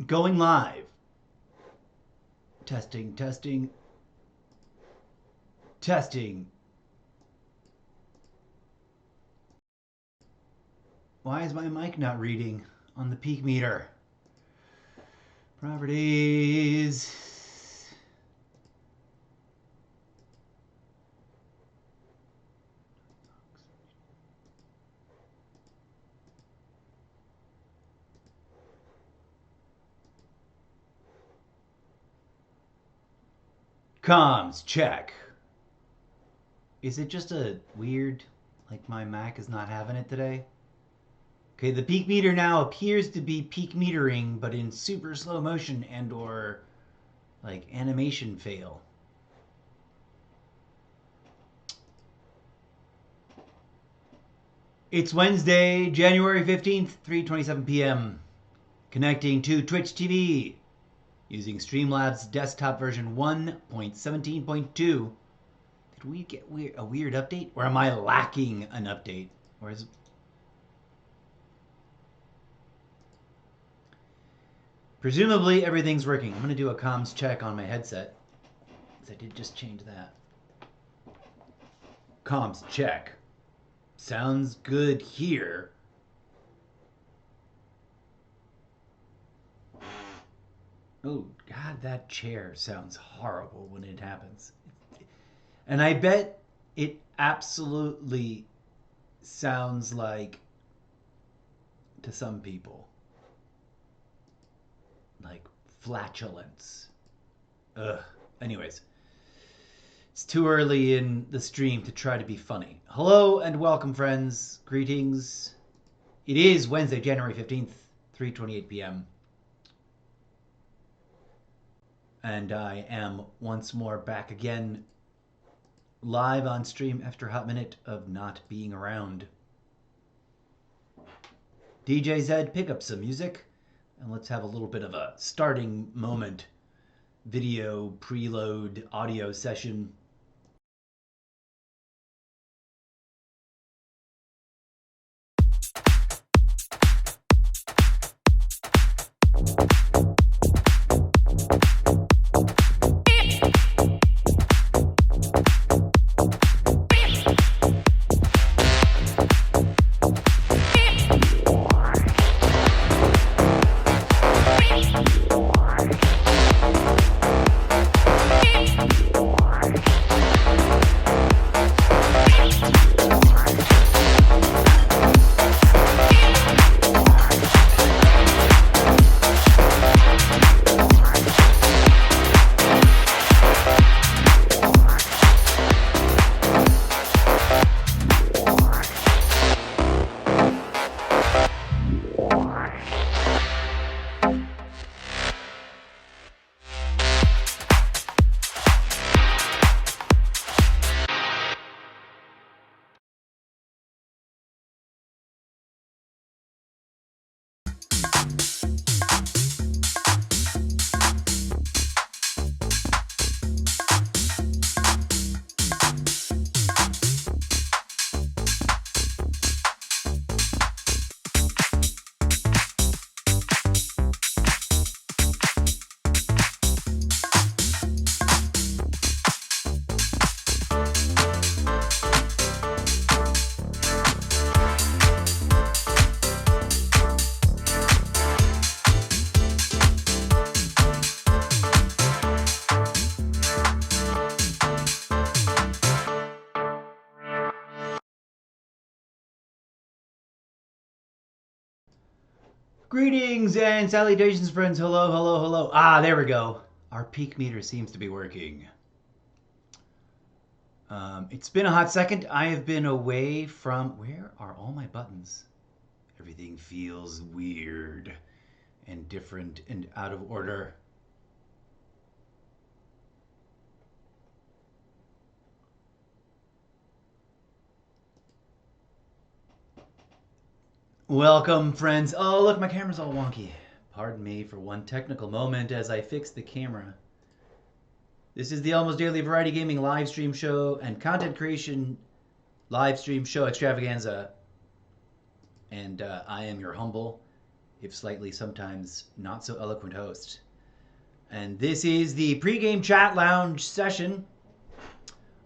Going live. Testing, testing, testing. Why is my mic not reading on the peak meter? Properties. Comms, check. Is it just a weird, like my Mac is not having it today? Okay, the peak meter now appears to be peak metering, but in super slow motion and or like animation fail. It's Wednesday, January 15th, 3:27 p.m. Connecting to Twitch TV using Streamlabs desktop version 1.17.2. Did we get a weird update? Or am I lacking an update? Or is presumably everything's working. I'm going to do a comms check on my headset, because I did just change that. Comms check. Sounds good here. Oh, God, that chair sounds horrible when it happens. And I bet it absolutely sounds like, to some people, like flatulence. Ugh. Anyways, it's too early in the stream to try to be funny. Hello and welcome, friends. Greetings. It is Wednesday, January 15th, 3:28 p.m. And I am once more back again, live on stream after a hot minute of not being around. DJ Zed, pick up some music, and let's have a little bit of a starting moment video preload audio session. Greetings and salutations, friends. Hello, hello, hello. Ah, there we go. Our peak meter seems to be working. It's been a hot second. I have been away from... Where are all my buttons? Everything feels weird and different and out of order. Welcome, friends. Oh, look, my camera's all wonky. Pardon me for one technical moment as I fix the camera. This is the Almost Daily Variety Gaming live stream show and content creation live stream show extravaganza. And I am your humble if slightly sometimes not so eloquent host. And this is the pregame chat lounge session.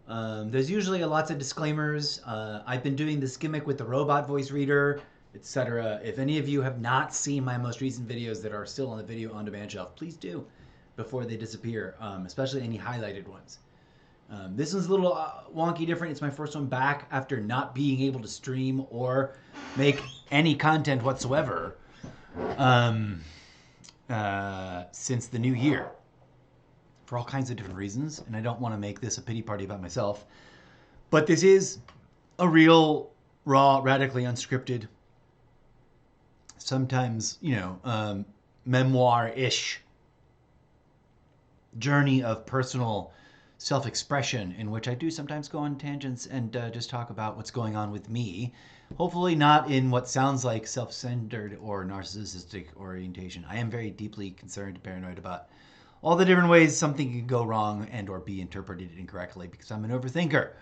There's usually lots of disclaimers. I've been doing this gimmick with the robot voice reader, etc. If any of you have not seen my most recent videos that are still on the video on demand shelf, please do before they disappear, especially any highlighted ones. This one's a little wonky different. It's my first one back after not being able to stream or make any content whatsoever since the new year for all kinds of different reasons. And I don't want to make this a pity party about myself. But this is a real, raw, radically unscripted, sometimes, memoir-ish journey of personal self-expression in which I do sometimes go on tangents and just talk about what's going on with me. Hopefully not in what sounds like self-centered or narcissistic orientation. I am very deeply concerned and paranoid about all the different ways something can go wrong and or be interpreted incorrectly because I'm an overthinker.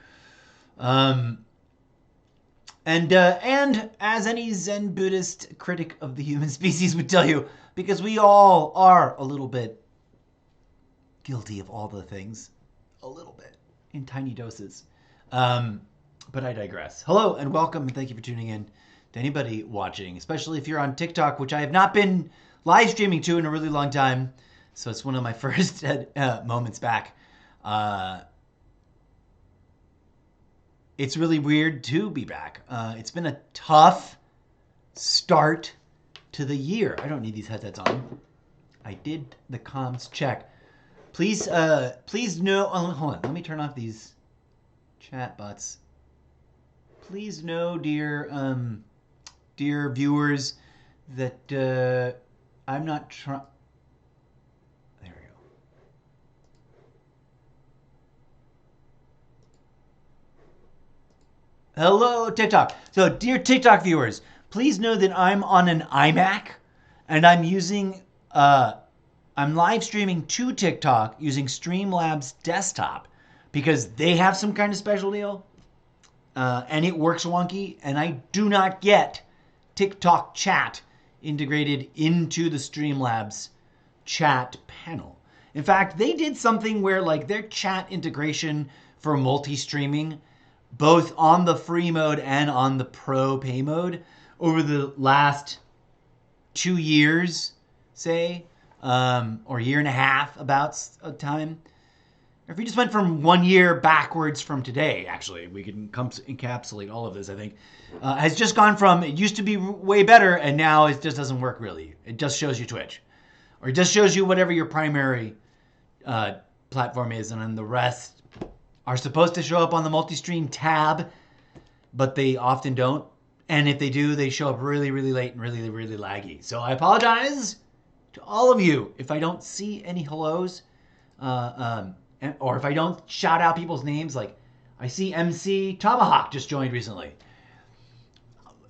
And as any Zen Buddhist critic of the human species would tell you, because we all are a little bit guilty of all the things. A little bit, in tiny doses. But I digress. Hello and welcome and thank you for tuning in to anybody watching, especially if you're on TikTok, which I have not been live streaming to in a really long time. So it's one of my first moments back. It's really weird to be back. It's been a tough start to the year. I don't need these headsets on. I did the comms check. Please know. Hold on. Let me turn off these chat bots. Please know, dear viewers, that I'm not trying. There we go. Hello, TikTok. So, dear TikTok viewers, please know that I'm on an iMac, and I'm using I'm live streaming to TikTok using Streamlabs desktop because they have some kind of special deal and it works wonky, and I do not get TikTok chat integrated into the Streamlabs chat panel. In fact, they did something where like their chat integration for multi-streaming, both on the free mode and on the pro pay mode over the last 2 years, say, or a year and a half about a time. Or if we just went from 1 year backwards from today, actually, we can encapsulate all of this, I think, has just gone from, it used to be way better, and now it just doesn't work really. It just shows you Twitch. Or it just shows you whatever your primary platform is, and then the rest are supposed to show up on the multi-stream tab, but they often don't. And if they do, they show up really, really late and really, really laggy. So I apologize to all of you if I don't see any hellos, or if I don't shout out people's names. Like I see MC Tomahawk just joined recently.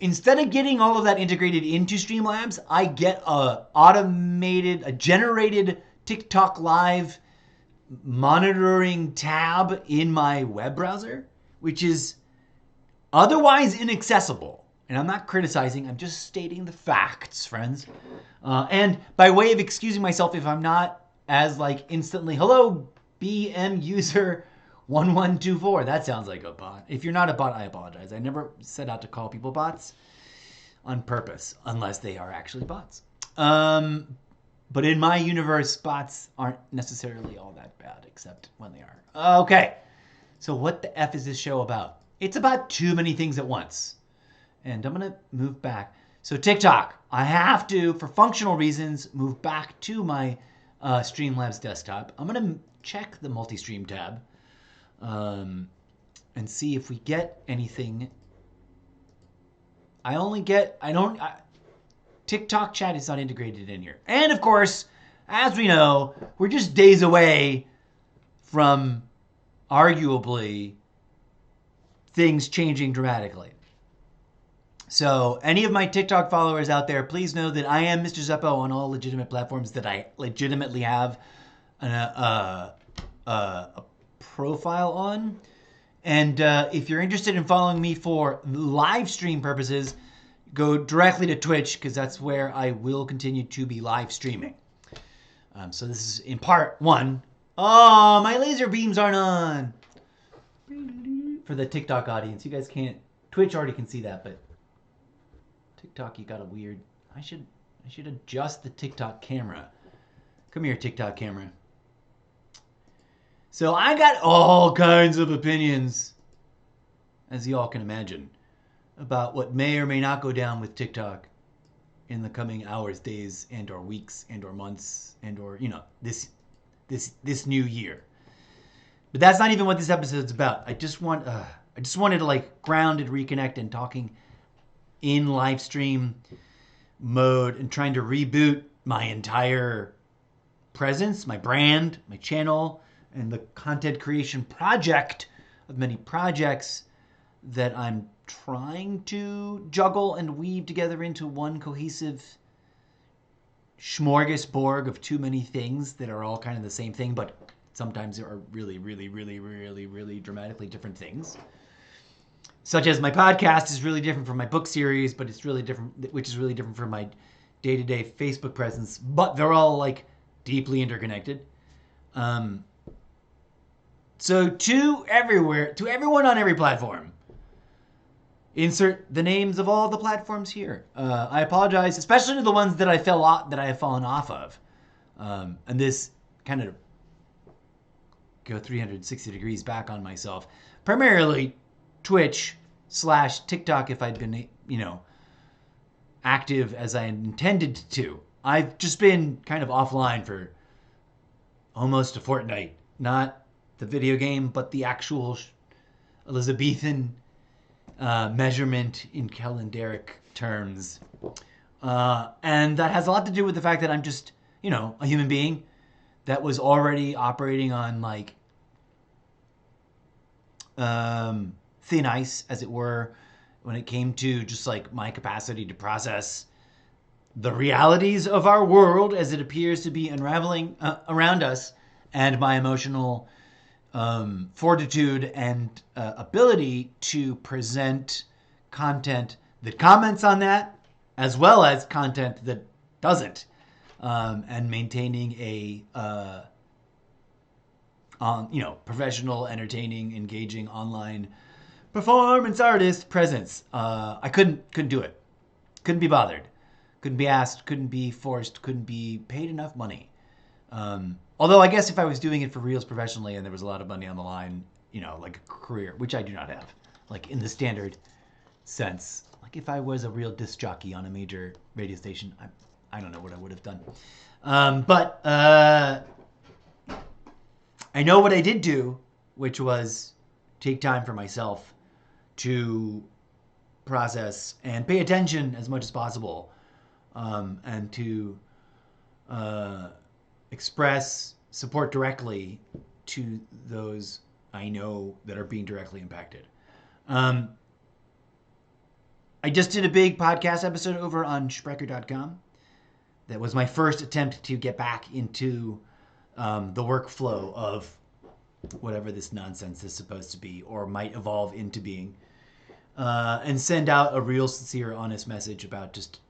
Instead of getting all of that integrated into Streamlabs, I get a generated TikTok Live monitoring tab in my web browser, which is otherwise inaccessible. And I'm not criticizing, I'm just stating the facts, friends. And by way of excusing myself if I'm not as like instantly, hello, BM user 1124. That sounds like a bot. If you're not a bot, I apologize. I never set out to call people bots on purpose, unless they are actually bots. But in my universe, bots aren't necessarily all that bad, except when they are. Okay, so what the F is this show about? It's about too many things at once. And I'm going to move back. So TikTok, I have to, for functional reasons, move back to my Streamlabs desktop. I'm going to check the multi-stream tab and see if we get anything. TikTok chat is not integrated in here. And of course, as we know, we're just days away from arguably things changing dramatically. So any of my TikTok followers out there, please know that I am Mr. Zeppo on all legitimate platforms that I legitimately have a profile on. And if you're interested in following me for live stream purposes, go directly to Twitch because that's where I will continue to be live streaming. So this is in part 1. Oh, my laser beams aren't on. For the TikTok audience, you guys can't. Twitch already can see that, but TikTok, you got a weird. I should adjust the TikTok camera. Come here, TikTok camera. So I got all kinds of opinions, as you all can imagine, about what may or may not go down with TikTok in the coming hours, days, and or weeks, and or months, and or this new year. But that's not even what this episode's about. I just wanted to like ground and reconnect and talking in live stream mode and trying to reboot my entire presence, my brand, my channel, and the content creation project of many projects that I'm trying to juggle and weave together into one cohesive smorgasbord of too many things that are all kind of the same thing, but sometimes there are really, really, really, really, really dramatically different things. Such as my podcast is really different from my book series, but it's really different, which is really different from my day-to-day Facebook presence, but they're all like deeply interconnected. So to everyone on every platform, insert the names of all the platforms here. I apologize, especially to the ones that I have fallen off of. And this kind of go 360 degrees back on myself. Primarily Twitch/TikTok if I'd been, active as I intended to. I've just been kind of offline for almost a fortnight. Not the video game, but the actual Elizabethan measurement in calendaric terms. And that has a lot to do with the fact that I'm just, a human being that was already operating on like thin ice, as it were, when it came to just like my capacity to process the realities of our world as it appears to be unraveling around us, and my emotional fortitude and ability to present content that comments on that, as well as content that doesn't, and maintaining a professional, entertaining, engaging online performance artist presence. I couldn't do it. Couldn't be bothered. Couldn't be asked. Couldn't be forced. Couldn't be paid enough money. Although I guess if I was doing it for reals professionally and there was a lot of money on the line, like a career, which I do not have, like in the standard sense, like if I was a real disc jockey on a major radio station, I don't know what I would have done. But I know what I did do, which was take time for myself to process and pay attention as much as possible, and to express support directly to those I know that are being directly impacted. I just did a big podcast episode over on Sprecher.com. That was my first attempt to get back into the workflow of whatever this nonsense is supposed to be or might evolve into being, and send out a real, sincere, honest message about just,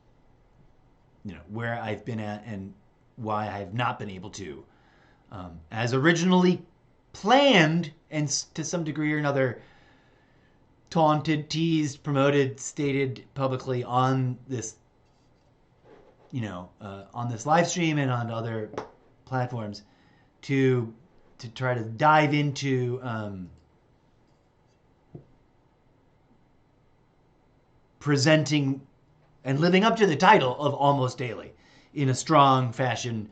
where I've been at and why I have not been able to, as originally planned and to some degree or another taunted, teased, promoted, stated publicly on this, on this live stream and on other platforms, to try to dive into presenting and living up to the title of Almost Daily in a strong fashion,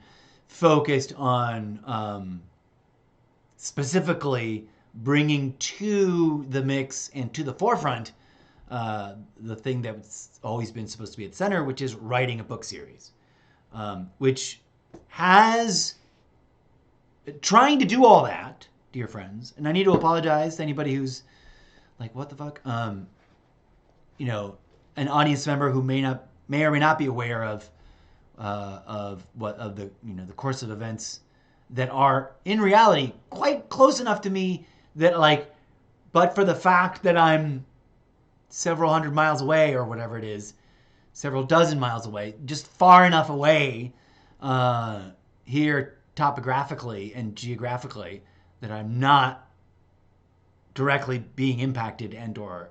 focused on specifically bringing to the mix and to the forefront the thing that's always been supposed to be at the center, which is writing a book series, which has trying to do all that, dear friends. And I need to apologize to anybody who's like, what the fuck? An audience member who may or may not be aware of the the course of events that are in reality quite close enough to me that, like, but for the fact that I'm several hundred miles away or whatever it is, several dozen miles away, just far enough away here topographically and geographically that I'm not directly being impacted and or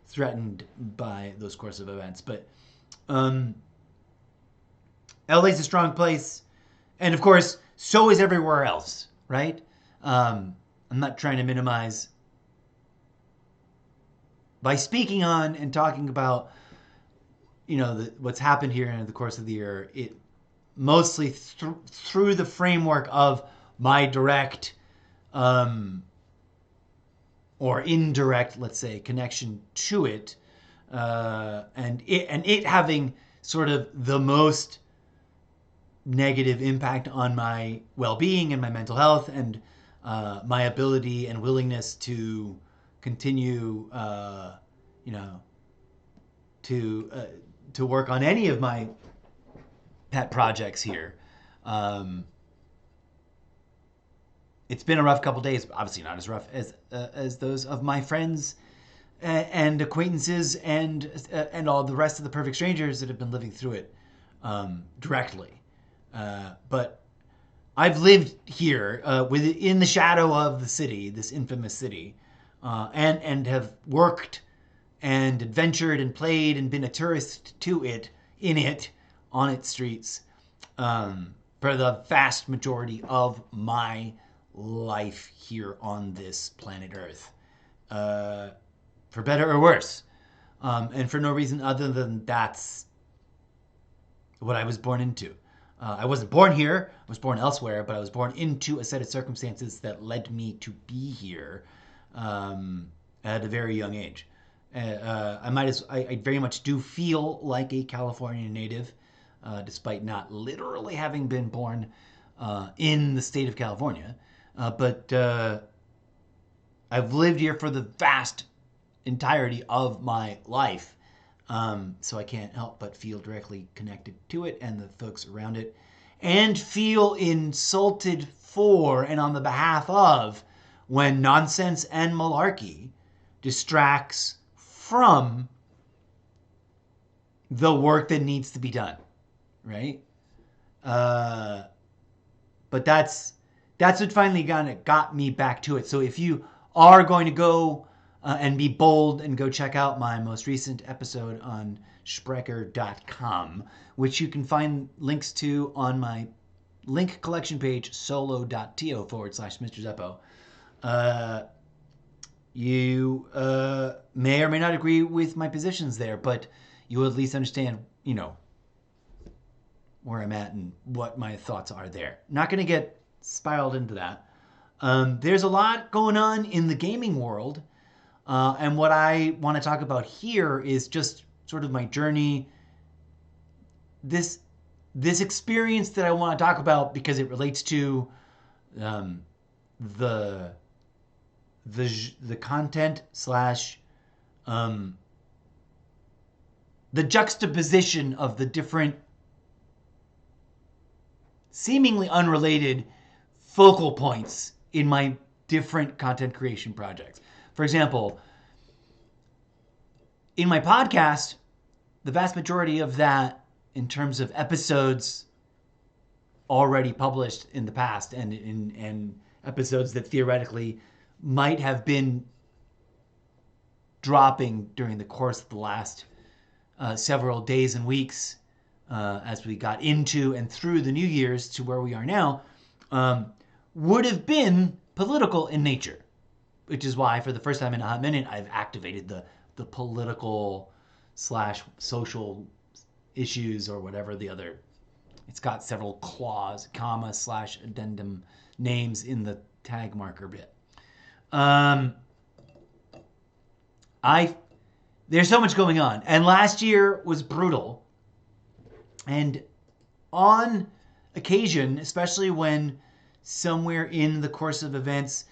threatened by those course of events. But LA's a strong place, and of course, so is everywhere else, right? I'm not trying to minimize by speaking on and talking about what's happened here in the course of the year. It mostly through the framework of my direct or indirect, let's say, connection to it, and it having sort of the most negative impact on my well-being and my mental health and my ability and willingness to continue, to work on any of my pet projects here. It's been a rough couple days, obviously not as rough as those of my friends and acquaintances and all the rest of the perfect strangers that have been living through it directly. But I've lived here in the shadow of the city, this infamous city, and have worked and adventured and played and been a tourist in it, on its streets, for the vast majority of my life here on this planet Earth, for better or worse, and for no reason other than that's what I was born into. I wasn't born here, I was born elsewhere, but I was born into a set of circumstances that led me to be here at a very young age. I very much do feel like a California native, despite not literally having been born in the state of California. But I've lived here for the vast entirety of my life. So I can't help but feel directly connected to it and the folks around it, and feel insulted for and on the behalf of when nonsense and malarkey distracts from the work that needs to be done, right? But that's what finally got me back to it. So if you are going to go and be bold and go check out my most recent episode on Sprecher.com, which you can find links to on my link collection page, solo.to/Mr. Zeppo. You may or may not agree with my positions there, but you will at least understand, where I'm at and what my thoughts are there. Not going to get spiraled into that. There's a lot going on in the gaming world. And what I want to talk about here is just sort of my journey. This experience that I want to talk about because it relates to the content slash the juxtaposition of the different seemingly unrelated focal points in my different content creation projects. For example, in my podcast, the vast majority of that, in terms of episodes already published in the past and episodes that theoretically might have been dropping during the course of the last several days and weeks as we got into and through the New Year's to where we are now, would have been political in nature. Which is why, for the first time in a hot minute, I've activated the political slash social issues or whatever the other. It's got several clause, comma slash addendum names in the tag marker bit. There's so much going on, and last year was brutal. And on occasion, especially when somewhere in the course of events,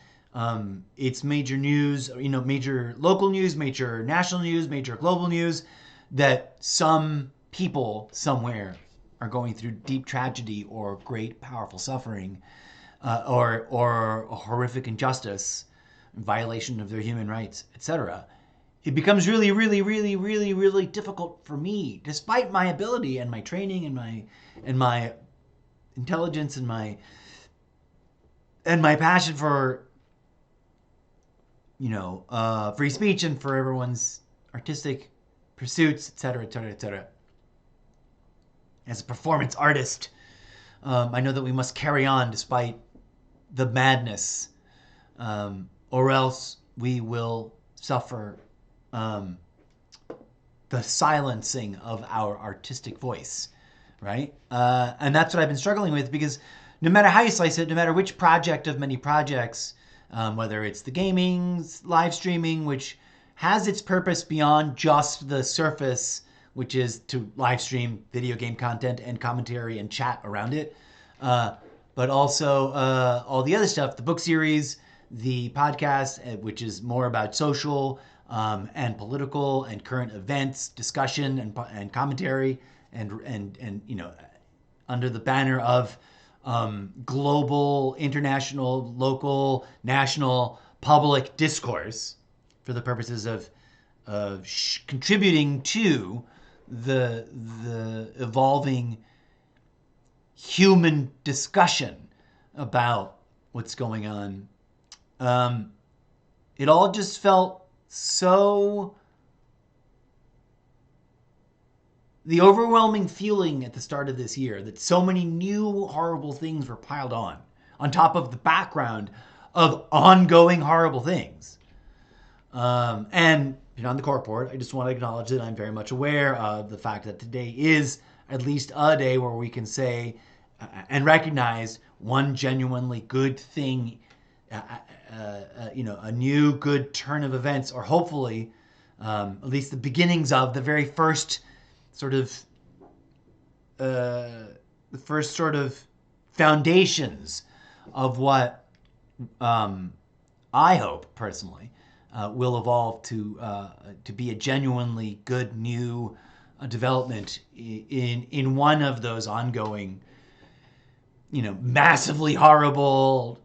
it's major news, major local news, major national news, major global news, that some people somewhere are going through deep tragedy or great powerful suffering, or horrific injustice, violation of their human rights, etc. it becomes really, really, really, really, really difficult for me, despite my ability and my training and my intelligence and my passion for free speech and for everyone's artistic pursuits, etc., etc., etc. As a performance artist, I know that we must carry on despite the madness, or else we will suffer the silencing of our artistic voice, right? And that's what I've been struggling with, because no matter how you slice it, no matter which project of many projects, whether it's the gaming, live streaming, which has its purpose beyond just the surface, which is to live stream video game content and commentary and chat around it, but also all the other stuff, the book series, the podcast, which is more about social and political and current events discussion and commentary, and under the banner of global, international, local, national, public discourse for the purposes of contributing to the evolving human discussion about what's going on. It all just felt so... The overwhelming feeling at the start of this year that so many new horrible things were piled on top of the background of ongoing horrible things. And on the corkboard, I just want to acknowledge that I'm very much aware of the fact that today is at least a day where we can say and recognize one genuinely good thing, a new good turn of events, or hopefully at least the beginnings of the very first sort of foundations of what I hope personally will evolve to be a genuinely good new development in one of those ongoing, massively horrible,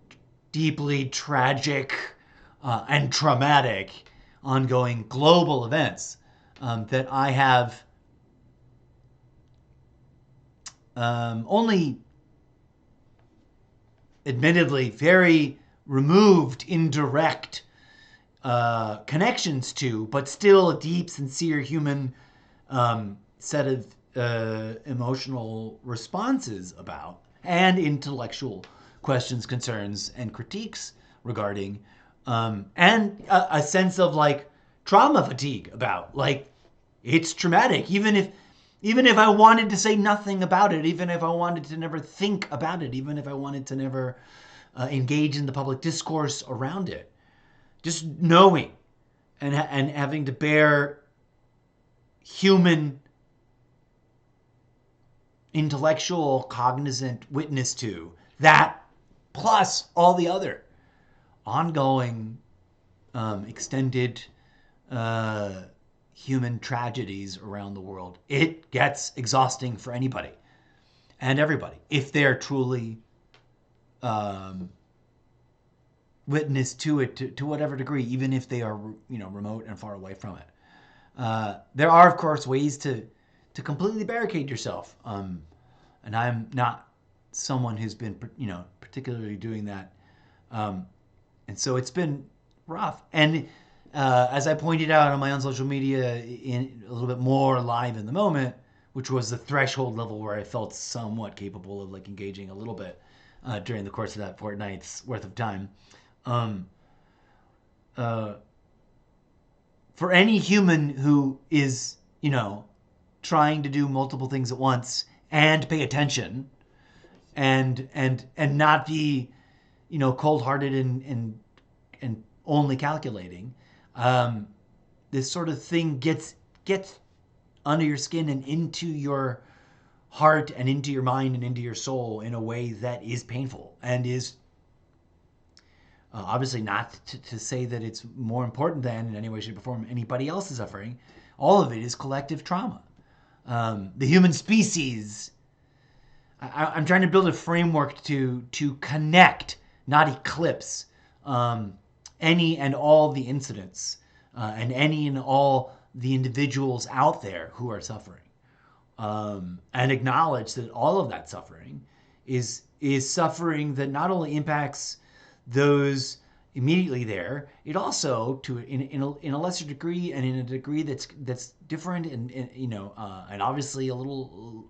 deeply tragic and traumatic ongoing global events that I have only admittedly very removed, indirect connections to, but still a deep, sincere human set of emotional responses about, and intellectual questions, concerns, and critiques regarding, and a sense of trauma fatigue about, it's traumatic, even if I wanted to say nothing about it, even if I wanted to never think about it, even if I wanted to never engage in the public discourse around it. Just knowing and having to bear human, intellectual, cognizant witness to that, plus all the other ongoing, extended human tragedies around the world. It gets exhausting for anybody and everybody if they're truly witness to it to whatever degree, even if they are remote and far away from it. There are, of course, ways to completely barricade yourself, and I'm not someone who's been particularly doing that, and so it's been rough. And as I pointed out on my own social media, in a little bit more live in the moment, which was the threshold level where I felt somewhat capable of engaging a little bit during the course of that fortnight's worth of time. For any human who is, trying to do multiple things at once and pay attention and not be, cold-hearted and only calculating, this sort of thing gets under your skin and into your heart and into your mind and into your soul in a way that is painful and is obviously not to say that it's more important than in any way, shape, or form anybody else's suffering. All of it is collective trauma. The human species, I'm trying to build a framework to connect, not eclipse, any and all the incidents and any and all the individuals out there who are suffering, and acknowledge that all of that suffering is suffering that not only impacts those immediately there, it also to in a lesser degree and in a degree that's different and obviously a little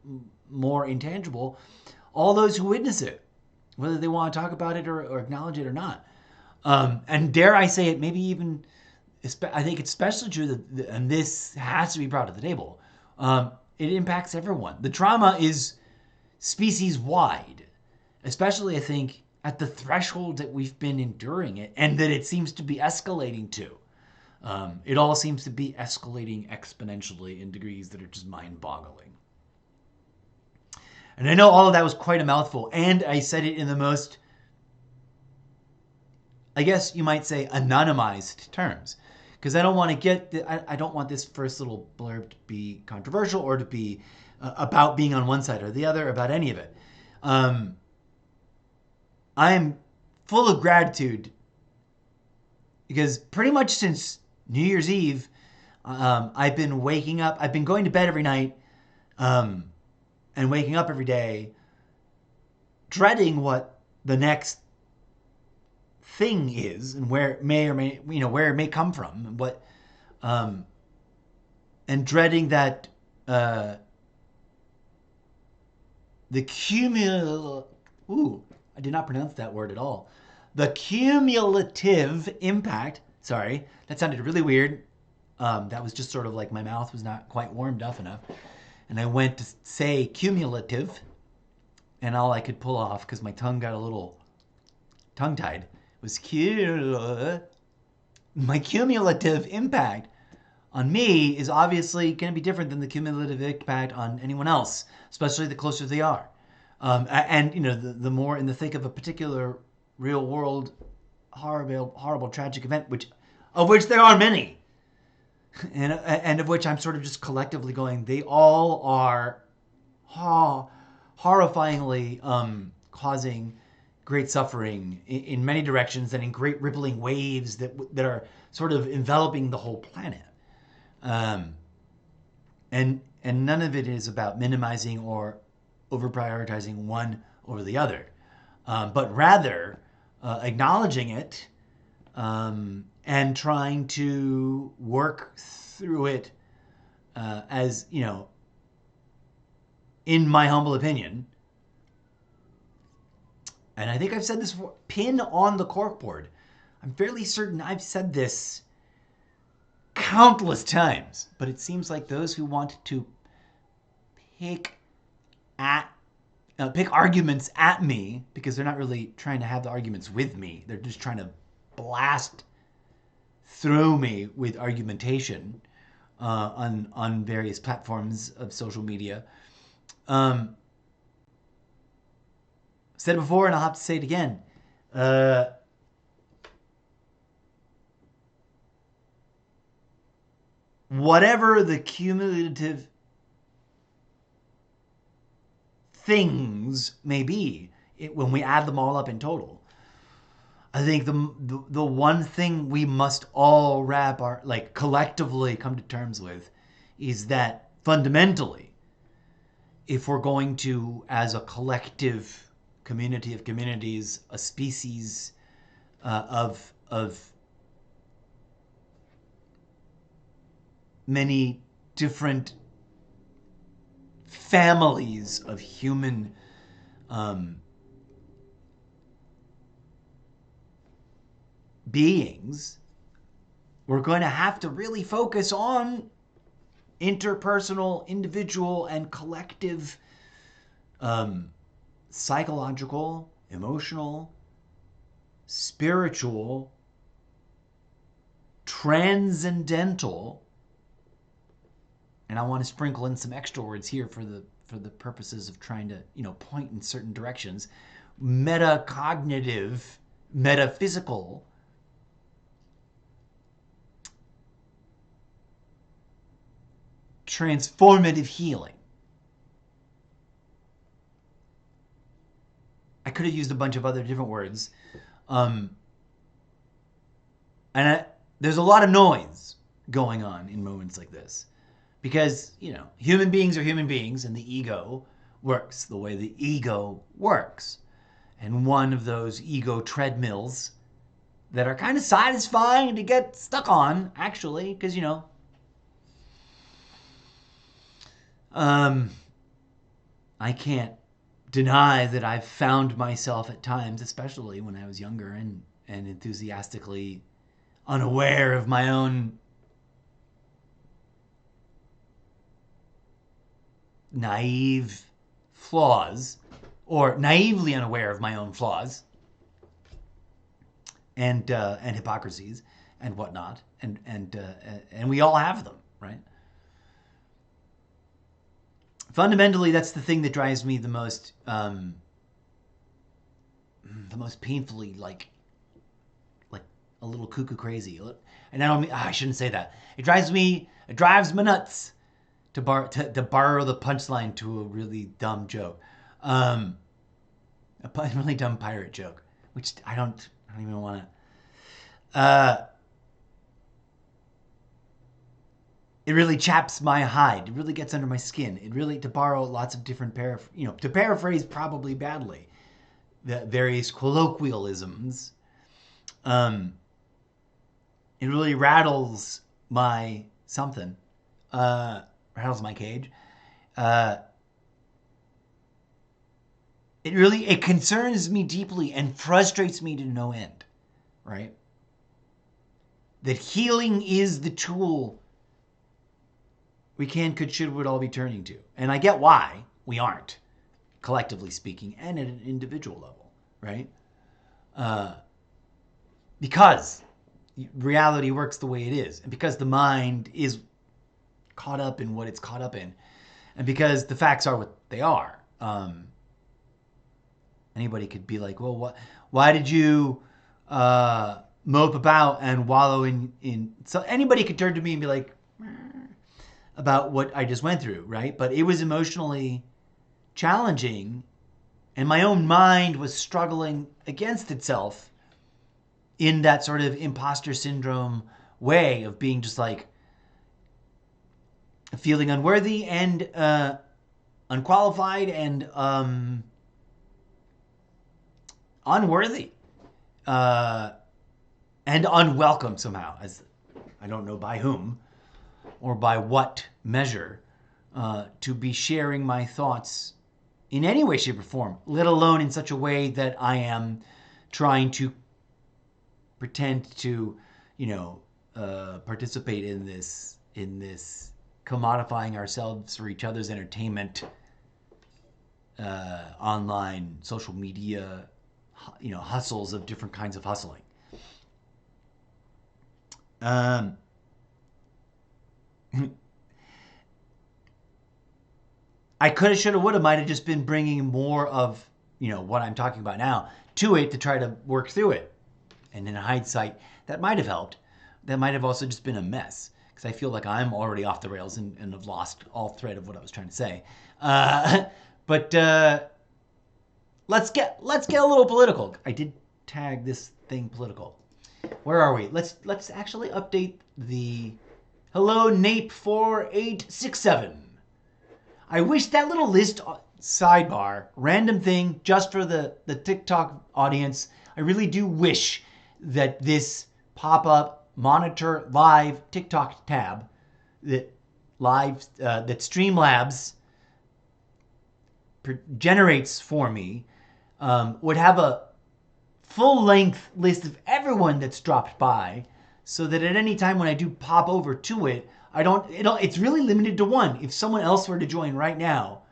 more intangible, all those who witness it, whether they want to talk about it or acknowledge it or not. And dare I say it, maybe even, I think it's especially true that, and this has to be brought to the table, it impacts everyone. The trauma is species wide, especially I think at the threshold that we've been enduring it and that it seems to be escalating to. It all seems to be escalating exponentially in degrees that are just mind-boggling. And I know all of that was quite a mouthful, and I said it in the most, I guess you might say, anonymized terms, because I don't want to I don't want this first little blurb to be controversial or to be about being on one side or the other about any of it. I'm full of gratitude because pretty much since New Year's Eve, I've been waking up. I've been going to bed every night and waking up every day, dreading what the next thing is and where it may or may, where it may come from, and what, and dreading that the I did not pronounce that word at all. The cumulative impact. Sorry, that sounded really weird. That was just sort of like my mouth was not quite warmed up enough. And I went to say cumulative, and all I could pull off, because my tongue got a little tongue-tied, was my cumulative impact on me is obviously going to be different than the cumulative impact on anyone else, especially the closer they are. And the more in the thick of a particular real world horrible tragic event, of which there are many, and of which I'm sort of just collectively going, they all are horrifyingly causing great suffering in many directions and in great rippling waves that are sort of enveloping the whole planet. And none of it is about minimizing or over prioritizing one over the other, but rather acknowledging it and trying to work through it as, in my humble opinion, and I think I've said this before, pin on the corkboard. I'm fairly certain I've said this countless times, but it seems like those who want to pick arguments at me, because they're not really trying to have the arguments with me, they're just trying to blast through me with argumentation on various platforms of social media. Said it before and I'll have to say it again. Whatever the cumulative things may be, when we add them all up in total, I think the one thing we must all collectively come to terms with is that fundamentally, if we're going to, as a collective community of communities, a species of many different families of human beings, we're going to have to really focus on interpersonal, individual, and collective psychological, emotional, spiritual, transcendental, and I want to sprinkle in some extra words here for the purposes of trying to, point in certain directions, metacognitive, metaphysical, transformative healing. I could have used a bunch of other different words. There's a lot of noise going on in moments like this. Because, human beings are human beings, and the ego works the way the ego works. And one of those ego treadmills that are kind of satisfying to get stuck on, actually, because, I can't deny that I've found myself at times, especially when I was younger and enthusiastically unaware of my own naive flaws, or naively unaware of my own flaws and hypocrisies and whatnot, and we all have them, right? Fundamentally, that's the thing that drives me the most painfully, like a little cuckoo crazy. And I shouldn't say that. It drives me nuts, to borrow the punchline to a really dumb joke, a really dumb pirate joke, which I don't even want to. It really chaps my hide. It really gets under my skin. It really, to borrow lots of different to paraphrase probably badly, the various colloquialisms. It really rattles my something. Rattles my cage. It concerns me deeply and frustrates me to no end, right? That healing is the tool we can, could, should, would all be turning to. And I get why we aren't, collectively speaking, and at an individual level, right? Because reality works the way it is, and because the mind is caught up in what it's caught up in, and because the facts are what they are. Anybody could be like, well, why did you mope about and wallow in... So anybody could turn to me and be like, about what I just went through, right? But it was emotionally challenging, and my own mind was struggling against itself in that sort of imposter syndrome way of being just like feeling unworthy and unqualified and unworthy and unwelcome somehow, as I don't know by whom or by what measure, to be sharing my thoughts in any way, shape, or form, let alone in such a way that I am trying to pretend to, participate in this commodifying ourselves for each other's entertainment, online, social media, hustles of different kinds of hustling. I coulda, shoulda, woulda, might have just been bringing more of, what I'm talking about now to it to try to work through it. And in hindsight, that might have helped. That might have also just been a mess, because I feel like I'm already off the rails and have lost all thread of what I was trying to say. But let's get a little political. I did tag this thing political. Where are we? Let's actually update the... Hello, Nape4867. I wish that little list sidebar, random thing, just for the TikTok audience. I really do wish that this pop-up monitor live TikTok tab that Streamlabs generates for me would have a full-length list of everyone that's dropped by, so that at any time when I do pop over to it, it's really limited to one. If someone else were to join right now,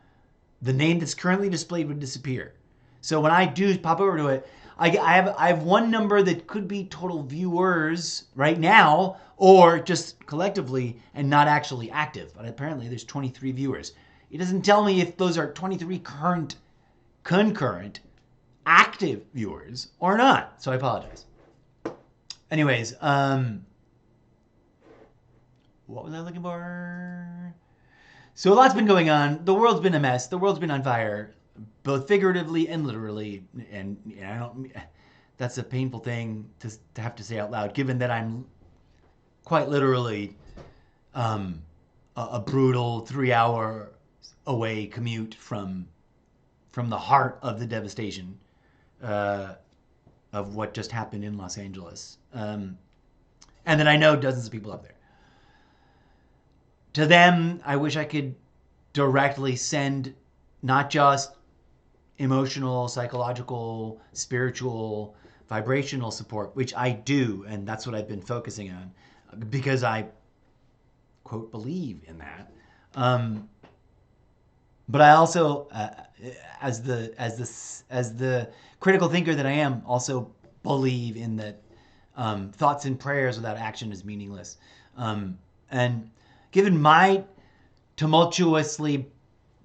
the name that's currently displayed would disappear. So when I do pop over to it, I have one number that could be total viewers right now, or just collectively and not actually active. But apparently there's 23 viewers. It doesn't tell me if those are 23 concurrent active viewers or not. So I apologize. Anyways, what was I looking for? So a lot's been going on. The world's been a mess. The world's been on fire, both figuratively and literally. And I don't... That's a painful thing to have to say out loud, given that I'm quite literally um, a brutal 3 hour away commute from the heart of the devastation uh, of what just happened in Los Angeles, and that I know dozens of people up there. To them, I wish I could directly send not just emotional, psychological, spiritual, vibrational support, which I do, and that's what I've been focusing on because I, quote, believe in that. But I also, as the critical thinker that I am, also believe in that thoughts and prayers without action is meaningless. And given my tumultuously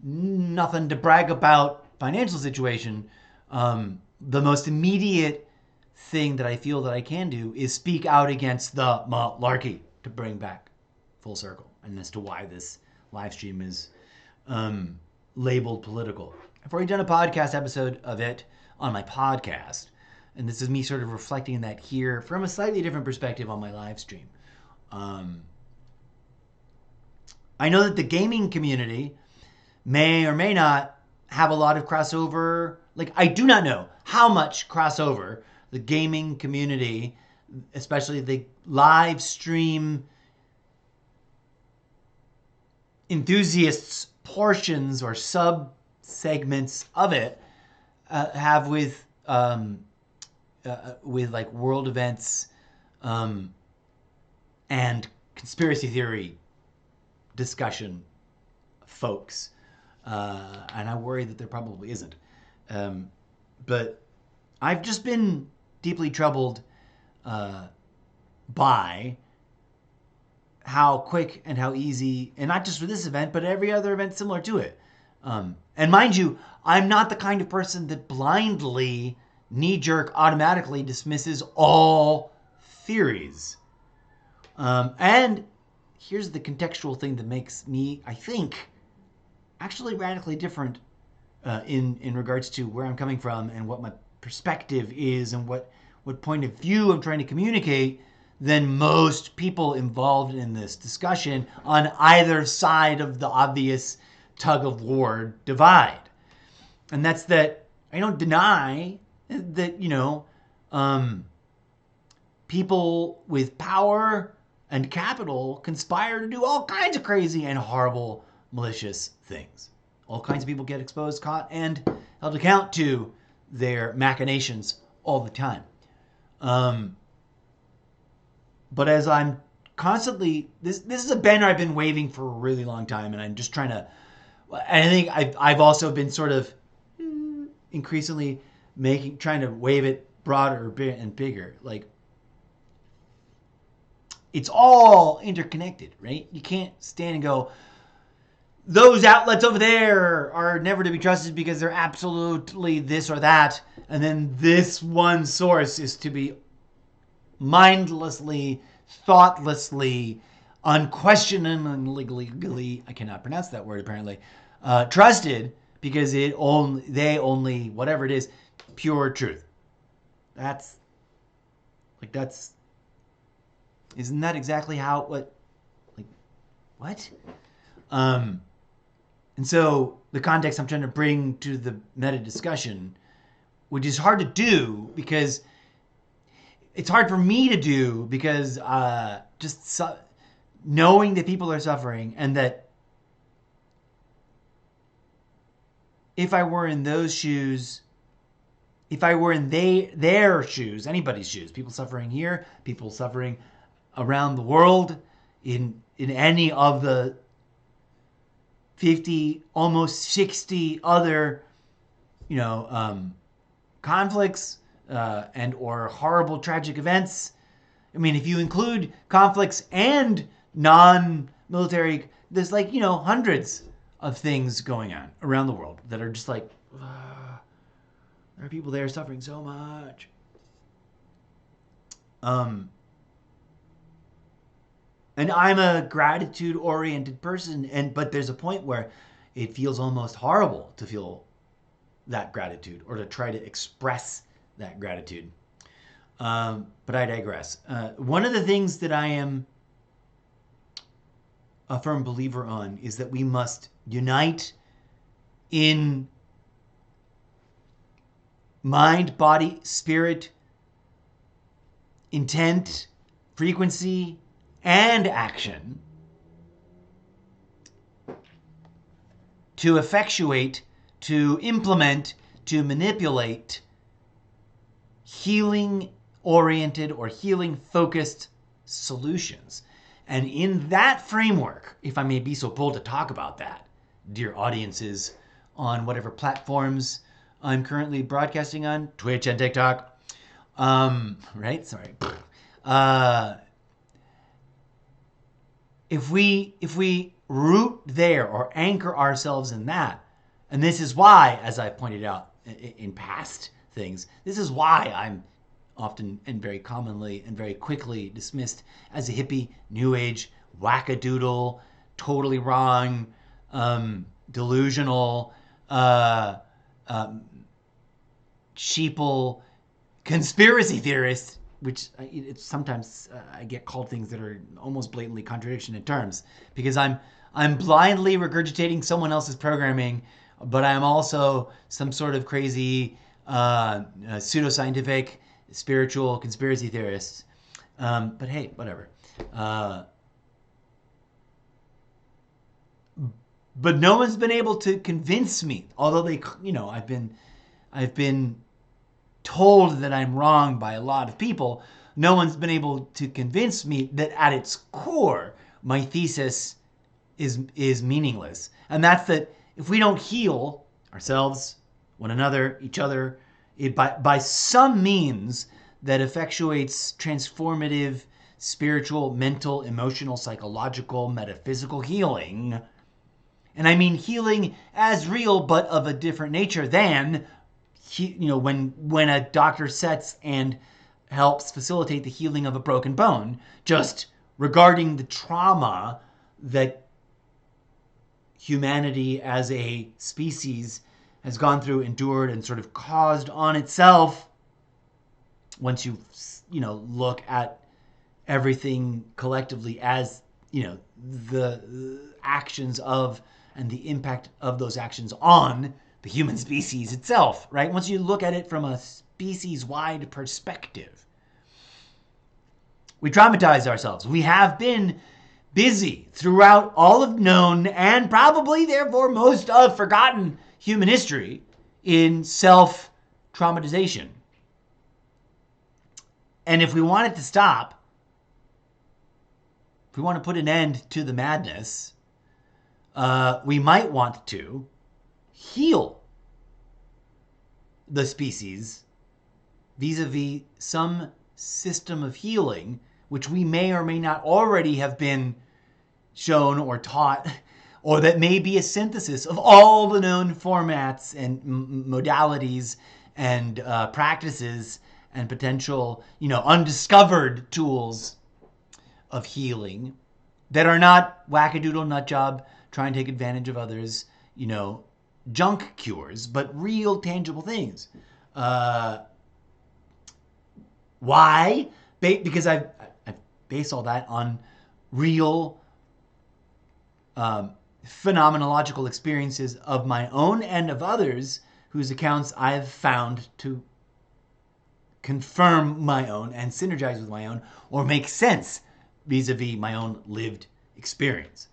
nothing to brag about financial situation, the most immediate thing that I feel that I can do is speak out against the malarkey, to bring back full circle, and as to why this live stream is labeled political. I've already done a podcast episode of it on my podcast, and this is me sort of reflecting that here from a slightly different perspective on my live stream. I know that the gaming community may or may not have a lot of crossover. Like, I do not know how much crossover the gaming community, especially the live stream enthusiasts portions or sub segments of it have with like world events and conspiracy theory discussion folks, and I worry that there probably isn't. But I've just been deeply troubled by how quick and how easy, and not just for this event, but every other event similar to it. And mind you, I'm not the kind of person that blindly, knee-jerk, automatically dismisses all theories. And here's the contextual thing that makes me, I think, actually radically different in regards to where I'm coming from and what my perspective is and what point of view I'm trying to communicate than most people involved in this discussion on either side of the obvious tug of war divide. And that's that I don't deny that, people with power and capital conspire to do all kinds of crazy and horrible, malicious things. All kinds of people get exposed, caught, and held account to their machinations all the time. But as I'm constantly, this is a banner I've been waving for a really long time, and I'm just trying to, and I think I've also been sort of increasingly trying to wave it broader and bigger. Like, it's all interconnected, right? You can't stand and go, those outlets over there are never to be trusted because they're absolutely this or that, and then this one source is to be mindlessly, thoughtlessly, unquestioningly, I cannot pronounce that word apparently, trusted because they only, whatever it is, pure truth. Isn't that exactly what? And so the context I'm trying to bring to the meta discussion, which is hard to do because it's hard for me to do because knowing that people are suffering, and that if I were in those shoes, if I were in their shoes, anybody's shoes, people suffering here, people suffering around the world, in any of the 50, almost 60 other, conflicts and or horrible tragic events. I mean, if you include conflicts and non-military, there's hundreds of things going on around the world that are just like, there are people there suffering so much. And I'm a gratitude-oriented person, but there's a point where it feels almost horrible to feel that gratitude or to try to express that gratitude. But I digress. One of the things that I am a firm believer on is that we must unite in mind, body, spirit, intent, frequency, and action to effectuate, to implement, to manipulate healing-oriented or healing-focused solutions. And in that framework, if I may be so bold to talk about that, dear audiences on whatever platforms I'm currently broadcasting on, Twitch and TikTok, right? Sorry. If we root there or anchor ourselves in that, and this is why, as I pointed out in past things, this is why I'm often and very commonly and very quickly dismissed as a hippie, new age, wackadoodle, totally wrong, delusional, sheeple, conspiracy theorist, which sometimes I get called things that are almost blatantly contradiction in terms, because I'm blindly regurgitating someone else's programming, but I'm also some sort of crazy pseudoscientific, spiritual conspiracy theorist. But hey, whatever. But no one's been able to convince me, although I've been told that I'm wrong by a lot of people. No one's been able to convince me that at its core, my thesis is meaningless. And that's that if we don't heal ourselves, one another, each other, by some means that effectuates transformative, spiritual, mental, emotional, psychological, metaphysical healing, and I mean healing as real, but of a different nature than, when a doctor sets and helps facilitate the healing of a broken bone, just regarding the trauma that humanity as a species has gone through, endured, and sort of caused on itself. Once you look at everything collectively as, the actions of and the impact of those actions on the human species itself, right? Once you look at it from a species-wide perspective, we traumatize ourselves. We have been busy throughout all of known and probably therefore most of forgotten human history in self-traumatization. And if we want it to stop, if we want to put an end to the madness, we might want to heal the species vis-a-vis some system of healing, which we may or may not already have been shown or taught, or that may be a synthesis of all the known formats and modalities and practices and potential, undiscovered tools of healing that are not wackadoodle nut job, try and take advantage of others, junk cures, but real tangible things. Why? Because I've based all that on real phenomenological experiences of my own and of others whose accounts I've found to confirm my own and synergize with my own or make sense vis-a-vis my own lived experience.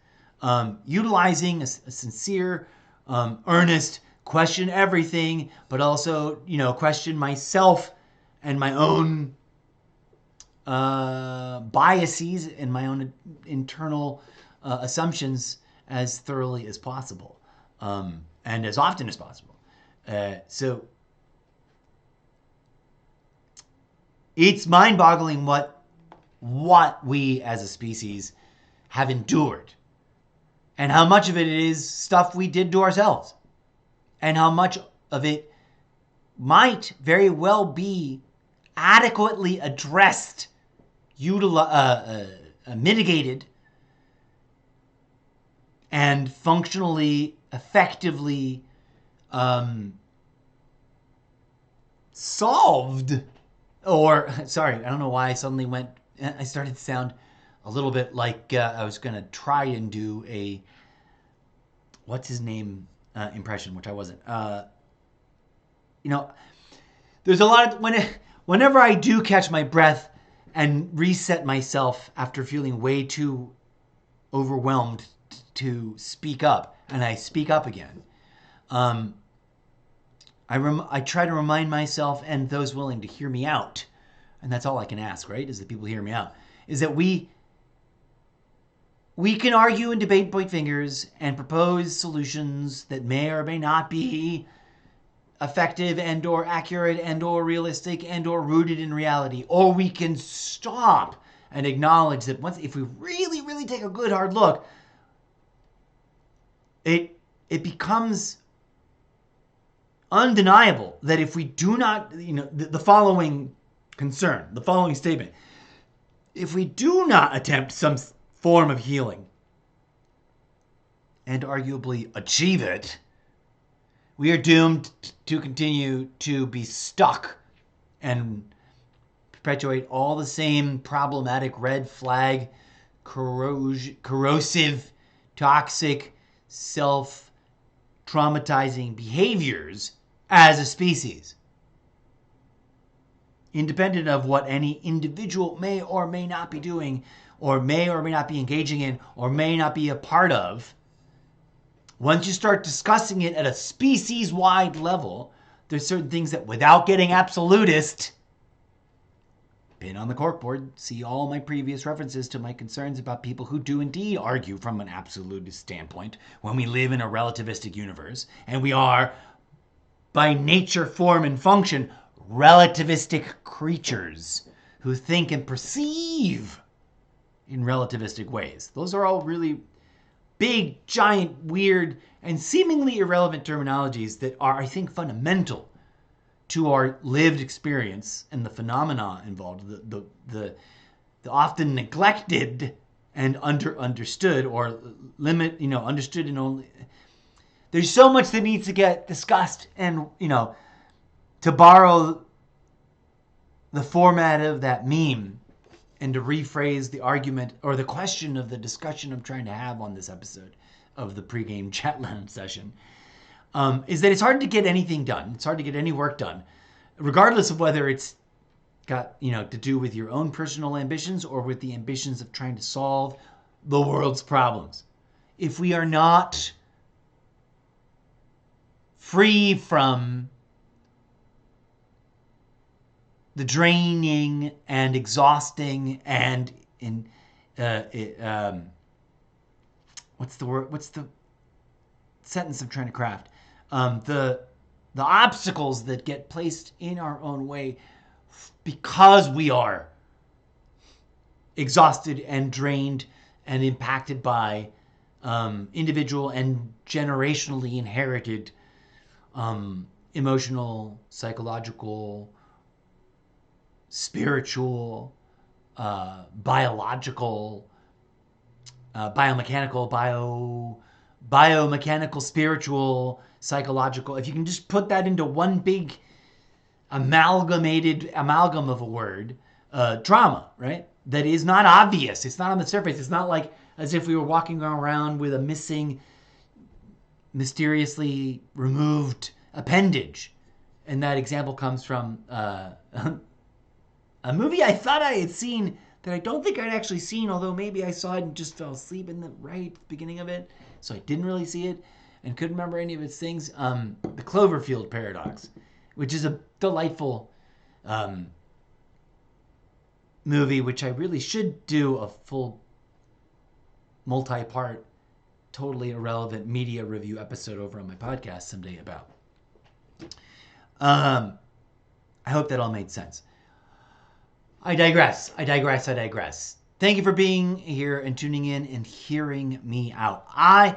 Utilizing a sincere, earnest, question everything, but also, question myself and my own biases and my own internal assumptions as thoroughly as possible, and as often as possible. So it's mind-boggling what we as a species have endured, and how much of it is stuff we did to ourselves, and how much of it might very well be adequately addressed, mitigated, and functionally, effectively solved. Or, sorry, I don't know why I started to sound a little bit like I was going to try and do a, what's his name impression, which I wasn't. There's a lot of, whenever I do catch my breath and reset myself after feeling way too overwhelmed to speak up, and I speak up again, I try to remind myself and those willing to hear me out, and that's all I can ask, right, is that people hear me out, is that we can argue and debate, point fingers, and propose solutions that may or may not be effective and or accurate and or realistic and or rooted in reality. Or we can stop and acknowledge that if we really, really take a good hard look, it becomes undeniable that if we do not, the following concern, the following statement, if we do not attempt some form of healing and arguably achieve it, we are doomed to continue to be stuck and perpetuate all the same problematic red flag, corrosive, toxic, self-traumatizing behaviors as a species, independent of what any individual may or may not be doing, or may not be engaging in, or may not be a part of. Once you start discussing it at a species-wide level, there's certain things that, without getting absolutist, pin on the corkboard, see all my previous references to my concerns about people who do indeed argue from an absolutist standpoint when we live in a relativistic universe, and we are, by nature, form, and function, relativistic creatures who think and perceive in relativistic ways. Those are all really big, giant, weird, and seemingly irrelevant terminologies that are, I think, fundamental to our lived experience and the phenomena involved, the often neglected and understood, or understood and only. There's so much that needs to get discussed, and to borrow the format of that meme, and to rephrase the argument or the question of the discussion I'm trying to have on this episode of the pregame chat lounge session, is that it's hard to get anything done. It's hard to get any work done, regardless of whether it's got to do with your own personal ambitions or with the ambitions of trying to solve the world's problems. If we are not free from the draining and exhausting and what's the sentence I'm trying to craft? The obstacles that get placed in our own way because we are exhausted and drained and impacted by individual and generationally inherited emotional, psychological, spiritual, biological, biomechanical, spiritual, psychological. If you can just put that into one big amalgam of a word, trauma, right? That is not obvious. It's not on the surface. It's not like as if we were walking around with a missing, mysteriously removed appendage. And that example comes from a movie I thought I had seen that I don't think I'd actually seen, although maybe I saw it and just fell asleep in the beginning of it. So I didn't really see it and couldn't remember any of its things. The Cloverfield Paradox, which is a delightful movie, which I really should do a full multi-part, totally irrelevant media review episode over on my podcast someday about. I hope that all made sense. I digress. Thank you for being here and tuning in and hearing me out. I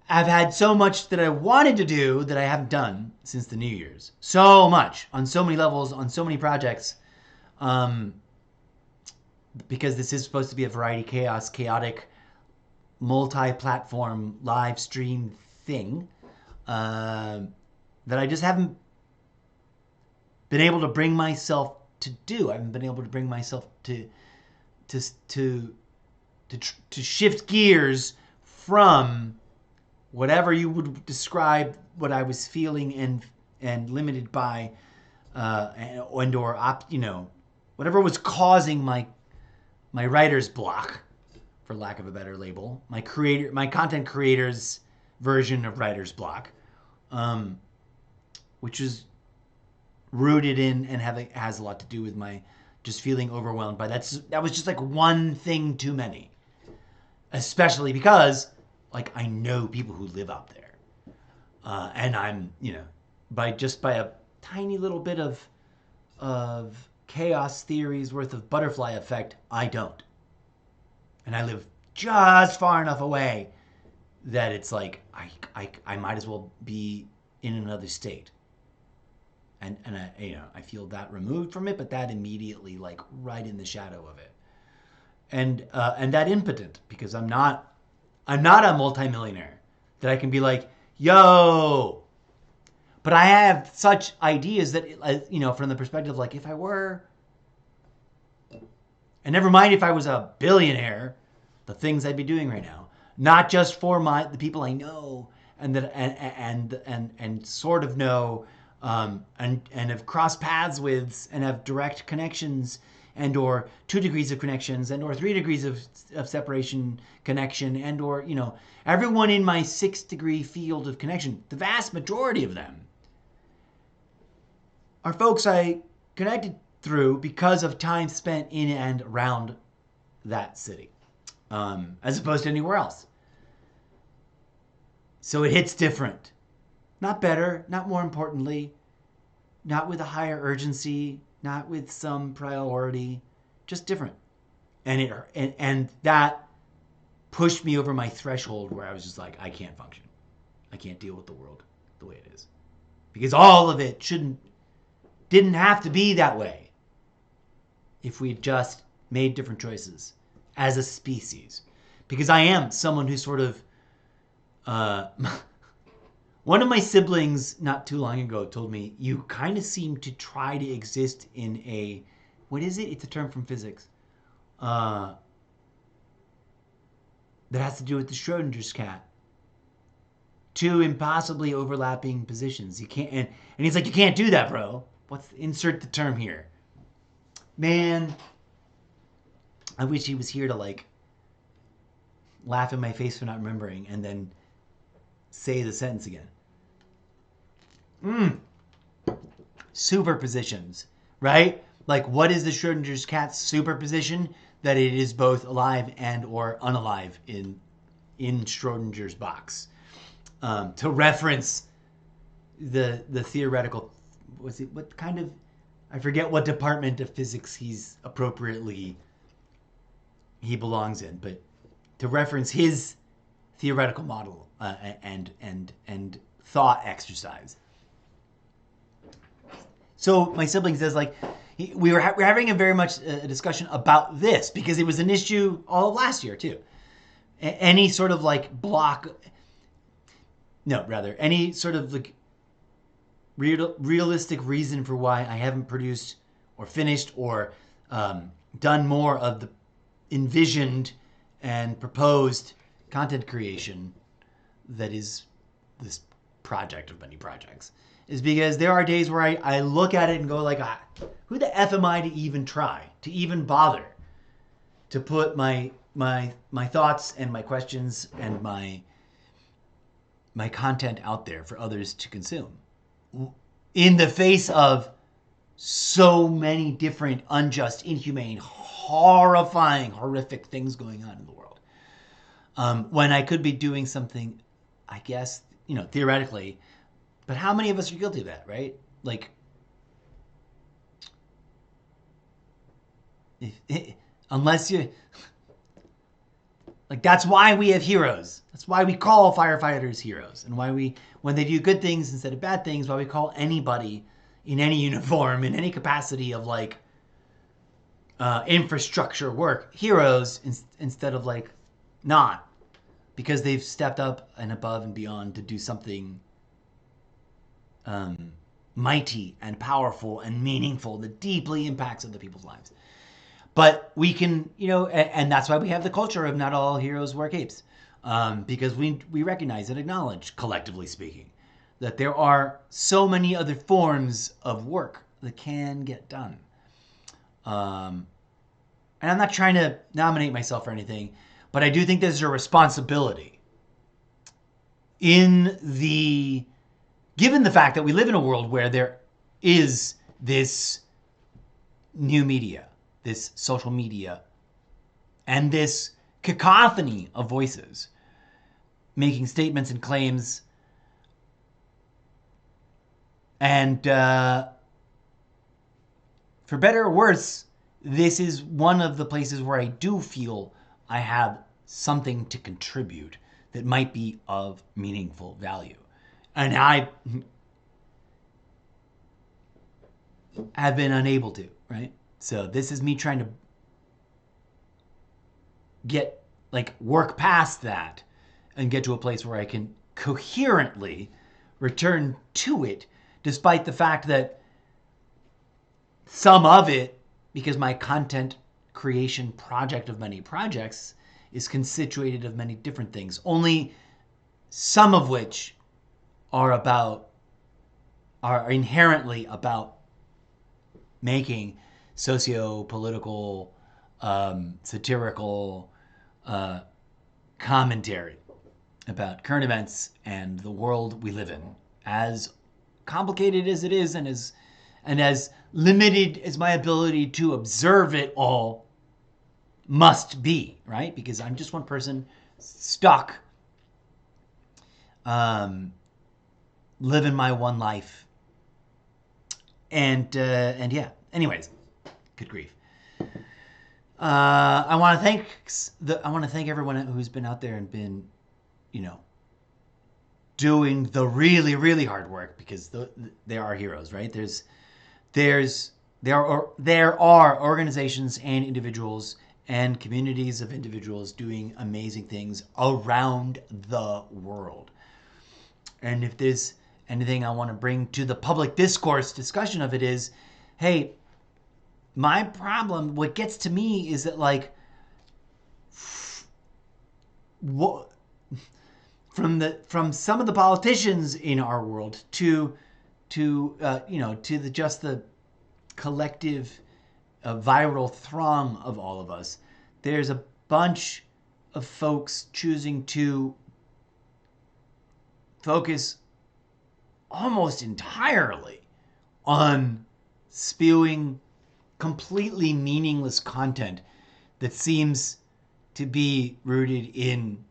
have had so much that I wanted to do that I haven't done since the New Year's. So much, on so many levels, on so many projects. Because this is supposed to be a variety, chaotic, multi-platform live stream thing. That I just haven't been able to bring myself to do. I haven't been able to bring myself to to to to shift gears from whatever you would describe what I was feeling and limited by, and or whatever was causing my writer's block, for lack of a better label, my content creator's version of writer's block, which is rooted in and has a lot to do with my just feeling overwhelmed by that was just like one thing too many, especially because like I know people who live out there, and I'm by a tiny little bit of chaos theory's worth of butterfly effect, I don't, and I live just far enough away that it's like I might as well be in another state. And I feel that removed from it, but that immediately like right in the shadow of it, and that impotent, because I'm not a multimillionaire that I can be like, yo, but I have such ideas that from the perspective like if I were, and never mind if I was a billionaire, the things I'd be doing right now, not just for the people I know and that and sort of know. And have crossed paths with and have direct connections and or 2 degrees of connections and or 3 degrees of separation connection and or everyone in my 6-degree field of connection, the vast majority of them are folks I connected through because of time spent in and around that city, as opposed to anywhere else. So it hits different. Not better, not more importantly, not with a higher urgency, not with some priority, just different. And that pushed me over my threshold where I was just like, I can't function. I can't deal with the world the way it is. Because all of it didn't have to be that way if we just made different choices as a species. Because I am someone who sort of one of my siblings not too long ago told me, you kind of seem to try to exist in a, what is it? It's a term from physics. That has to do with the Schrodinger's cat. 2 impossibly overlapping positions. You can't, and he's like, you can't do that, bro. Insert the term here. Man, I wish he was here to like laugh in my face for not remembering and then say the sentence again. Superpositions, right? Like, what is the Schrodinger's cat's superposition? That it is both alive and or unalive in Schrodinger's box. To reference the theoretical, what kind of, I forget what department of physics he belongs in, but to reference his theoretical model and thought exercise. So my sibling says, like, we were having a very much a discussion about this because it was an issue all of last year too. Any sort of like any sort of like realistic reason for why I haven't produced or finished or done more of the envisioned and proposed content creation that is this project of many projects, is because there are days where I look at it and go like, who the F am I to even try, to even bother to put my thoughts and my questions and my content out there for others to consume in the face of so many different unjust, inhumane, horrifying, horrific things going on in the world. When I could be doing something, I guess, theoretically, but how many of us are guilty of that, right? Like, unless you, like, that's why we have heroes. That's why we call firefighters heroes, and why when they do good things instead of bad things, why we call anybody in any uniform, in any capacity of like infrastructure work, heroes instead of like not, because they've stepped up and above and beyond to do something mighty and powerful and meaningful that deeply impacts other people's lives. But we can, and that's why we have the culture of not all heroes wear capes, because we recognize and acknowledge, collectively speaking, that there are so many other forms of work that can get done. And I'm not trying to nominate myself or anything, but I do think there's a responsibility given the fact that we live in a world where there is this new media, this social media, and this cacophony of voices making statements and claims. And for better or worse, this is one of the places where I do feel I have something to contribute that might be of meaningful value. And I have been unable to, right? So this is me trying to work past that and get to a place where I can coherently return to it, despite the fact that some of it, because my content creation project of many projects is constituted of many different things, only some of which are inherently about making socio-political, satirical commentary about current events and the world we live in, as complicated as it is, and as limited as my ability to observe it all must be, right? Because I'm just one person stuck living my one life. And yeah, anyways, good grief. I want to thank everyone who's been out there and been, doing the really, really hard work, because there are heroes, right? There are organizations and individuals and communities of individuals doing amazing things around the world. And if there's anything I want to bring to the public discourse discussion of it is, hey, my problem, what gets to me is that from some of the politicians in our world to the collective viral throng of all of us, there's a bunch of folks choosing to focus almost entirely on spewing completely meaningless content that seems to be rooted in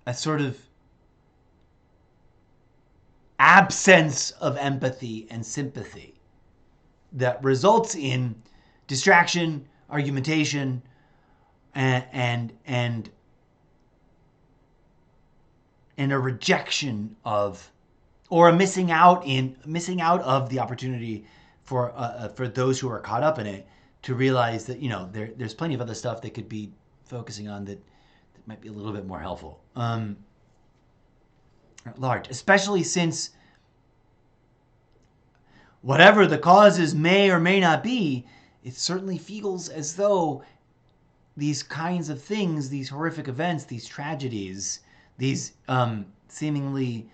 a sort of absence of empathy and sympathy that results in distraction, argumentation, and a rejection of, or a missing out of the opportunity for those who are caught up in it to realize that there's plenty of other stuff they could be focusing on that might be a little bit more helpful. At large, especially since whatever the causes may or may not be, it certainly feels as though these kinds of things, these horrific events, these tragedies, these seemingly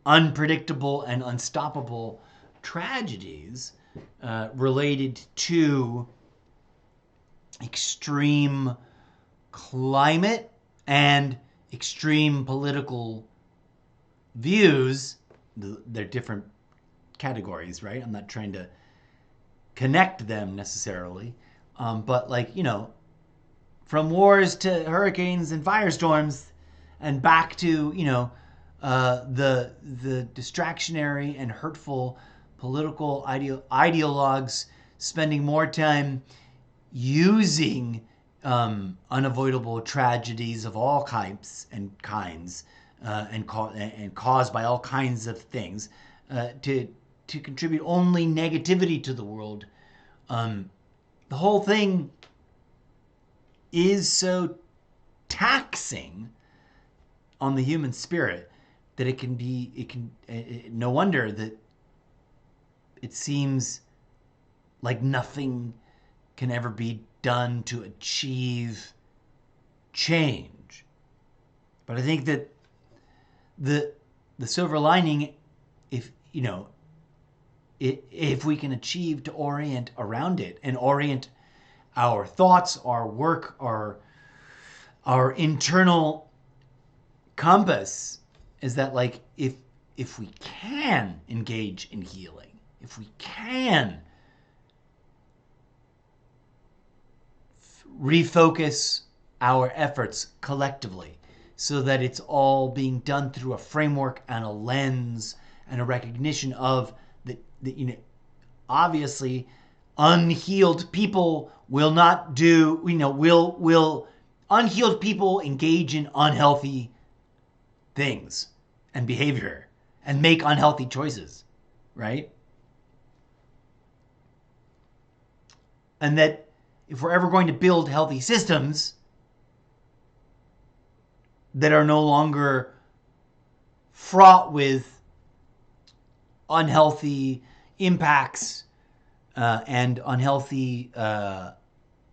unpredictable and unstoppable tragedies related to extreme climate and extreme political views. They're different categories, right? I'm not trying to connect them necessarily, but from wars to hurricanes and firestorms, and back to the distractionary and hurtful political ideologues spending more time using unavoidable tragedies of all types and kinds and caused by all kinds of things to contribute only negativity to the world. The whole thing is so taxing on the human spirit that no wonder that it seems like nothing can ever be done to achieve change. But I think that the silver lining, if we can achieve to orient around it and orient our thoughts, our work, our internal compass, is that like if we can engage in healing, if we can refocus our efforts collectively so that it's all being done through a framework and a lens and a recognition of that obviously unhealed people will not do, will unhealed people engage in unhealthy things and behavior and make unhealthy choices, right? And that if we're ever going to build healthy systems that are no longer fraught with unhealthy impacts and unhealthy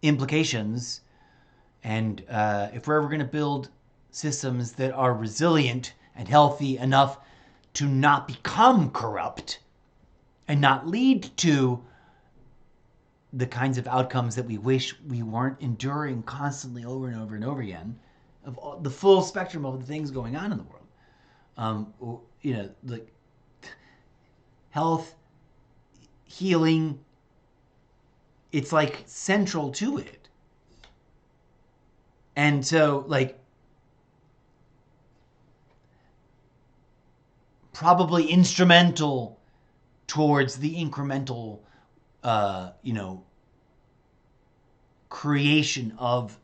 implications, and if we're ever going to build systems that are resilient and healthy enough to not become corrupt and not lead to the kinds of outcomes that we wish we weren't enduring constantly over and over and over again, of all, the full spectrum of the things going on in the world. Like health, healing, it's like central to it. And so like probably instrumental towards the incremental creation of,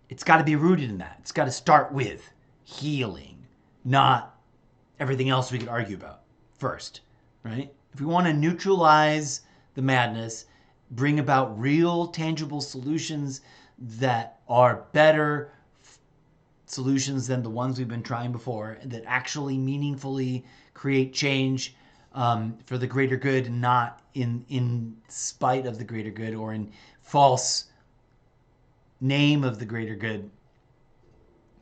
it's got to be rooted in that. It's got to start with healing, not everything else we could argue about first, right? If we want to neutralize the madness, bring about real tangible solutions that are better solutions than the ones we've been trying before, that actually meaningfully create change for the greater good, and not in spite of the greater good or in false name of the greater good,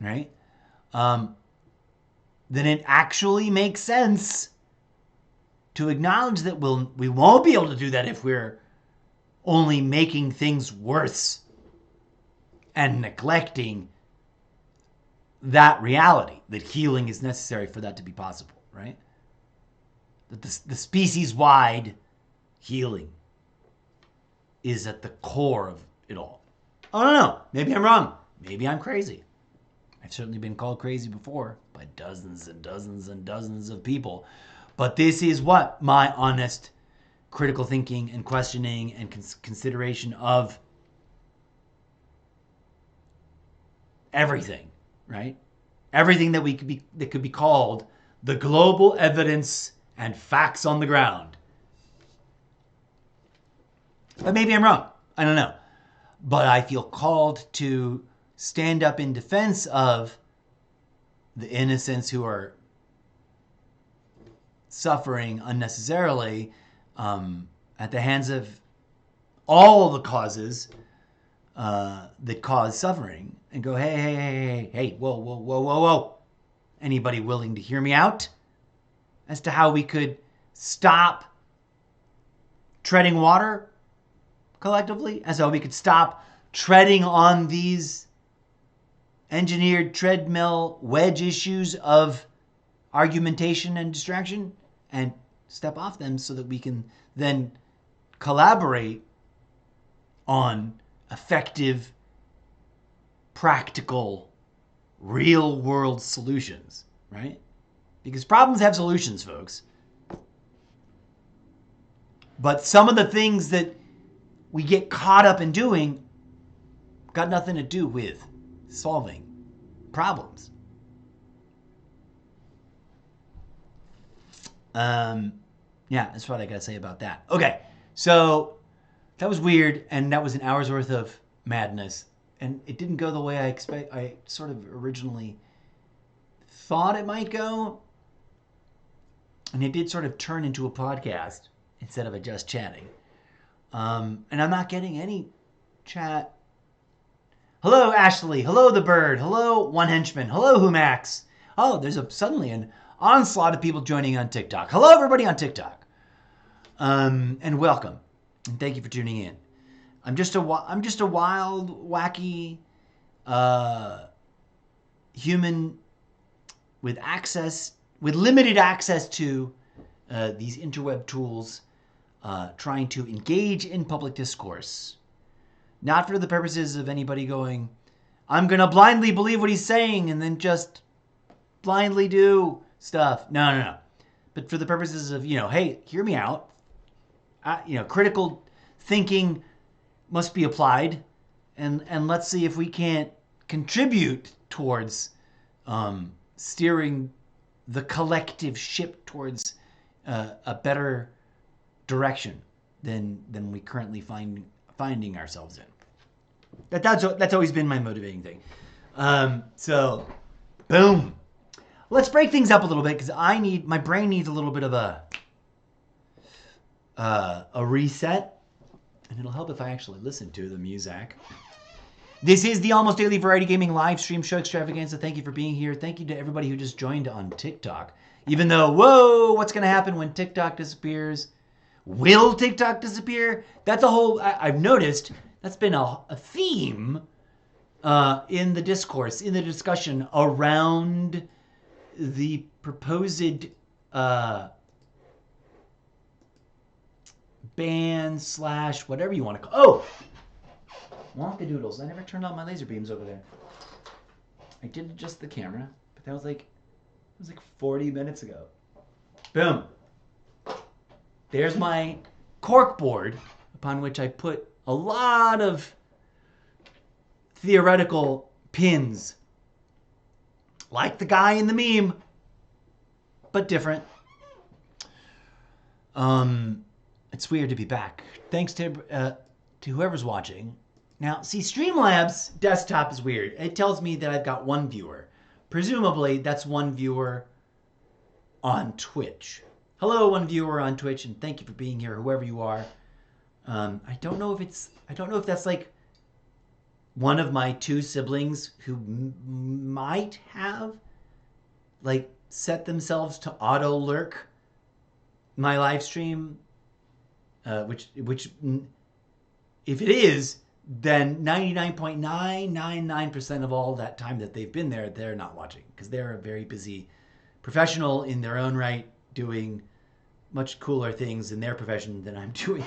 right? Then it actually makes sense to acknowledge that we won't be able to do that if we're only making things worse and neglecting that reality, that healing is necessary for that to be possible, right? That the species-wide healing is at the core of it all. I don't know. Maybe I'm wrong. Maybe I'm crazy. I've certainly been called crazy before by dozens and dozens and dozens of people. But this is what my honest critical thinking and questioning and consideration of everything, right? Everything that could be called the global evidence and facts on the ground. But maybe I'm wrong. I don't know. But I feel called to stand up in defense of the innocents who are suffering unnecessarily at the hands of all the causes that cause suffering, and go, hey, whoa. Anybody willing to hear me out as to how we could stop treading water collectively? As how we could stop treading on these engineered treadmill wedge issues of argumentation and distraction, and step off them so that we can then collaborate on effective, practical, real world solutions, right? Because problems have solutions, folks. But some of the things that we get caught up in doing got nothing to do with solving problems. Yeah, that's what I gotta say about that. Okay, so that was weird, and that was an hour's worth of madness, and it didn't go the way I sort of originally thought it might go. And it did sort of turn into a podcast instead of a just chatting. And I'm not getting any chat. Hello, Ashley. Hello, the bird. Hello, one henchman. Hello, Humax. Oh, there's suddenly an onslaught of people joining on TikTok. Hello, everybody on TikTok. And welcome. And thank you for tuning in. I'm just a wild, wacky human with limited access to these interweb tools, trying to engage in public discourse. Not for the purposes of anybody going, I'm going to blindly believe what he's saying and then just blindly do stuff. No. But for the purposes of, hey, hear me out. Critical thinking must be applied. And let's see if we can't contribute towards steering the collective ship towards a better direction than we currently finding ourselves in. That's always been my motivating thing. So, boom. Let's break things up a little bit because my brain needs a little bit of a reset, and it'll help if I actually listen to the music. This is the Almost Daily Variety Gaming live stream show Extravaganza. Thank you for being here. Thank you to everybody who just joined on TikTok. Even though, whoa, what's going to happen when TikTok disappears? Will TikTok disappear? That's a whole, I've noticed, that's been a theme in the discourse, in the discussion around the proposed ban / whatever you want to call. Oh! Wonkadoodles. I never turned on my laser beams over there. I did adjust the camera, but that was like 40 minutes ago. Boom. There's my cork board upon which I put a lot of theoretical pins. Like the guy in the meme, but different. It's weird to be back. Thanks to whoever's watching. Now, see, Streamlabs desktop is weird. It tells me that I've got one viewer. Presumably, that's one viewer on Twitch. Hello, one viewer on Twitch, and thank you for being here, whoever you are. I don't know if that's like one of my two siblings who might have like set themselves to auto lurk my live stream, which if it is, then 99.999% of all that time that they've been there, they're not watching because they're a very busy professional in their own right, doing much cooler things in their profession than I'm doing.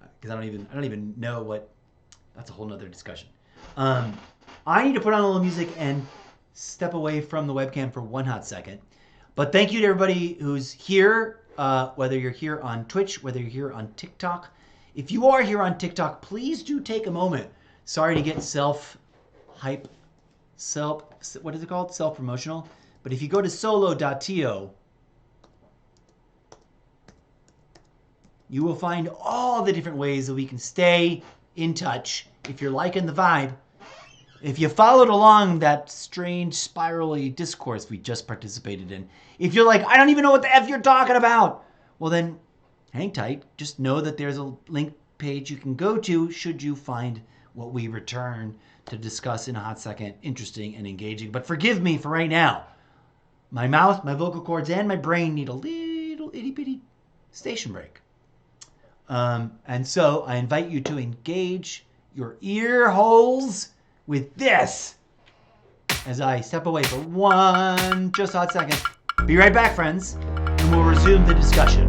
Because I don't even know what. That's a whole nother discussion. I need to put on a little music and step away from the webcam for one hot second. But thank you to everybody who's here, whether you're here on Twitch, whether you're here on TikTok. If you are here on TikTok, please do take a moment. Sorry to get what is it called? Self-promotional. But if you go to solo.to, you will find all the different ways that we can stay in touch. If you're liking the vibe, if you followed along that strange spirally discourse we just participated in, if you're like, I don't even know what the F you're talking about, well then, hang tight. Just know that there's a link page you can go to should you find what we return to discuss in a hot second interesting and engaging. But forgive me for right now. My mouth, my vocal cords, and my brain need a little itty-bitty station break. And so I invite you to engage your ear holes with this as I step away for one just hot second. Be right back, friends, and we'll resume the discussion.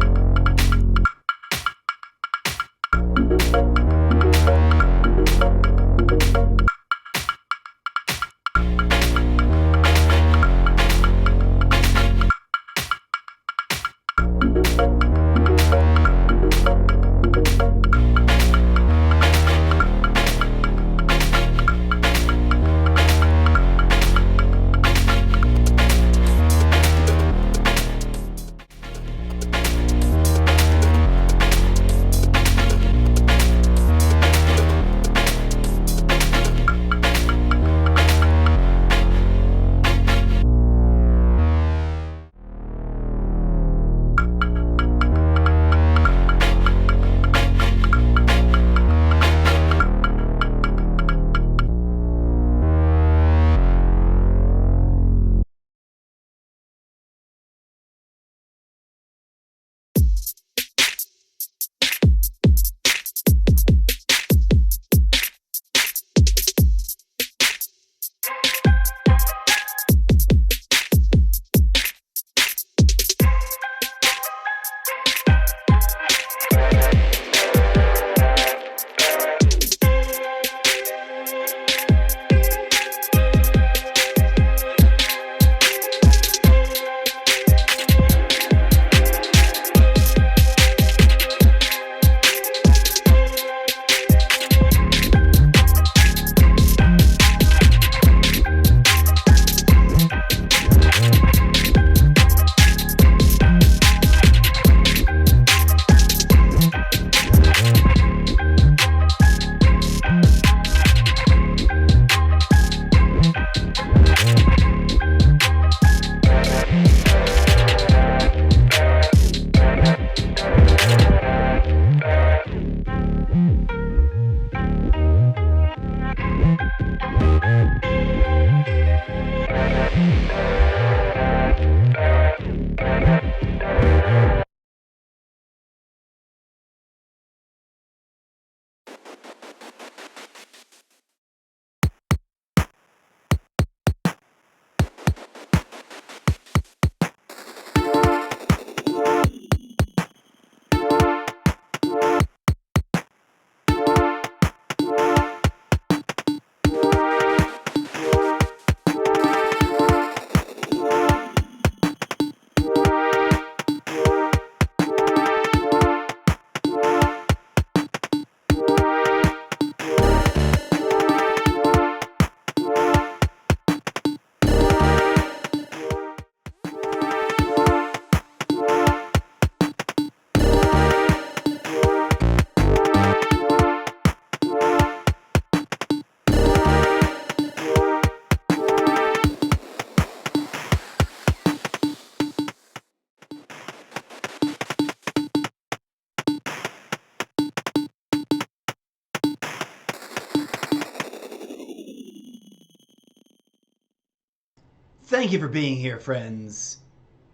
Thank you for being here, friends.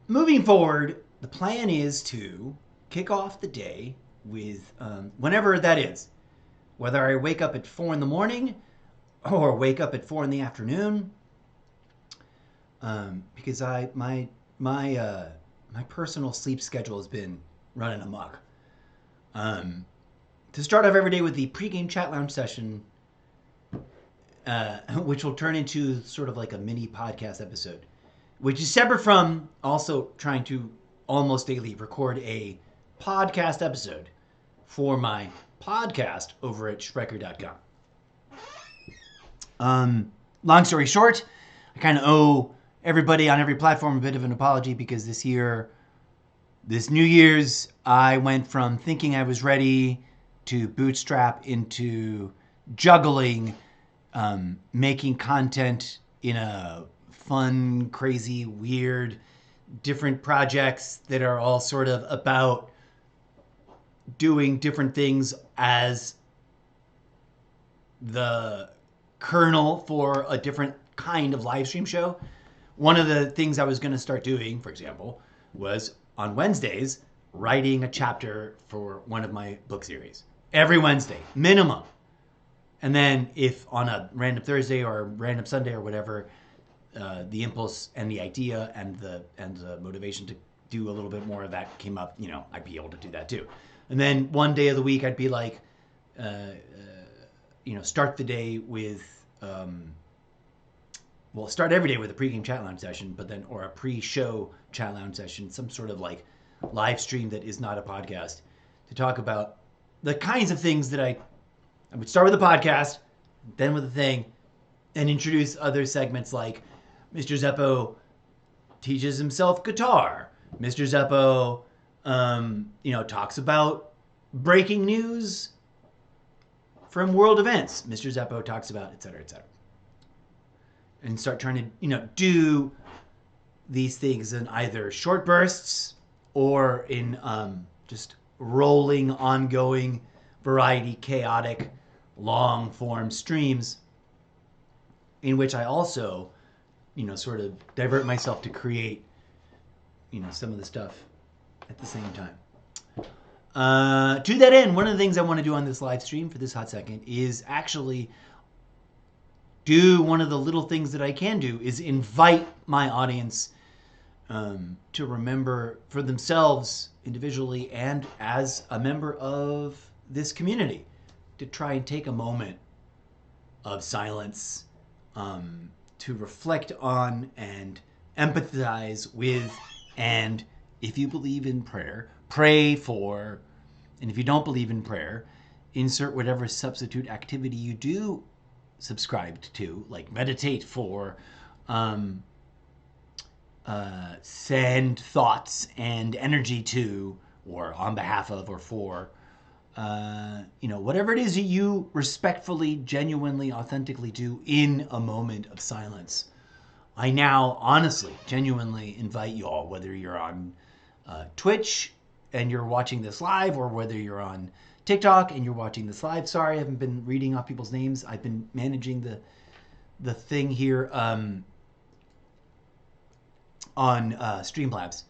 Moving forward, the plan is to kick off the day with whenever that is. Whether I wake up at 4 in the morning or wake up at 4 in the afternoon, because my personal sleep schedule has been running amok. To start off every day with the pregame chat lounge session, which will turn into sort of like a mini podcast episode, which is separate from also trying to almost daily record a podcast episode for my podcast over at Sprecher.com. Long story short, I kind of owe everybody on every platform a bit of an apology because this New Year's, I went from thinking I was ready to bootstrap into juggling, making content in a fun, crazy, weird, different projects that are all sort of about doing different things as the kernel for a different kind of live stream show. One of the things I was going to start doing, for example, was on Wednesdays, writing a chapter for one of my book series. Every Wednesday, minimum. And then if on a random Thursday or a random Sunday or whatever, the impulse and the idea and the motivation to do a little bit more of that came up, I'd be able to do that too. And then one day of the week, I'd be like, start the day with, start every day with a pregame chat lounge session, or a pre-show chat lounge session, some sort of like live stream that is not a podcast, to talk about the kinds of things that I would start with a podcast, then with a thing, and introduce other segments like Mr. Zeppo teaches himself guitar. Mr. Zeppo, talks about breaking news from world events. Mr. Zeppo talks about et cetera, and start trying to, do these things in either short bursts or in just rolling, ongoing, variety, chaotic, long form streams in which I also, sort of divert myself to create, some of the stuff at the same time. To that end, one of the things I want to do on this live stream for this hot second is actually do one of the little things that I can do is invite my audience to remember for themselves individually and as a member of this community to try and take a moment of silence to reflect on and empathize with, and if you believe in prayer, pray for, and if you don't believe in prayer, insert whatever substitute activity you do subscribe to, like meditate for, send thoughts and energy to, or on behalf of, or for, whatever it is that you respectfully, genuinely, authentically do in a moment of silence. I now honestly, genuinely invite you all, whether you're on Twitch and you're watching this live, or whether you're on TikTok and you're watching this live. Sorry, I haven't been reading off people's names. I've been managing the thing here on Streamlabs.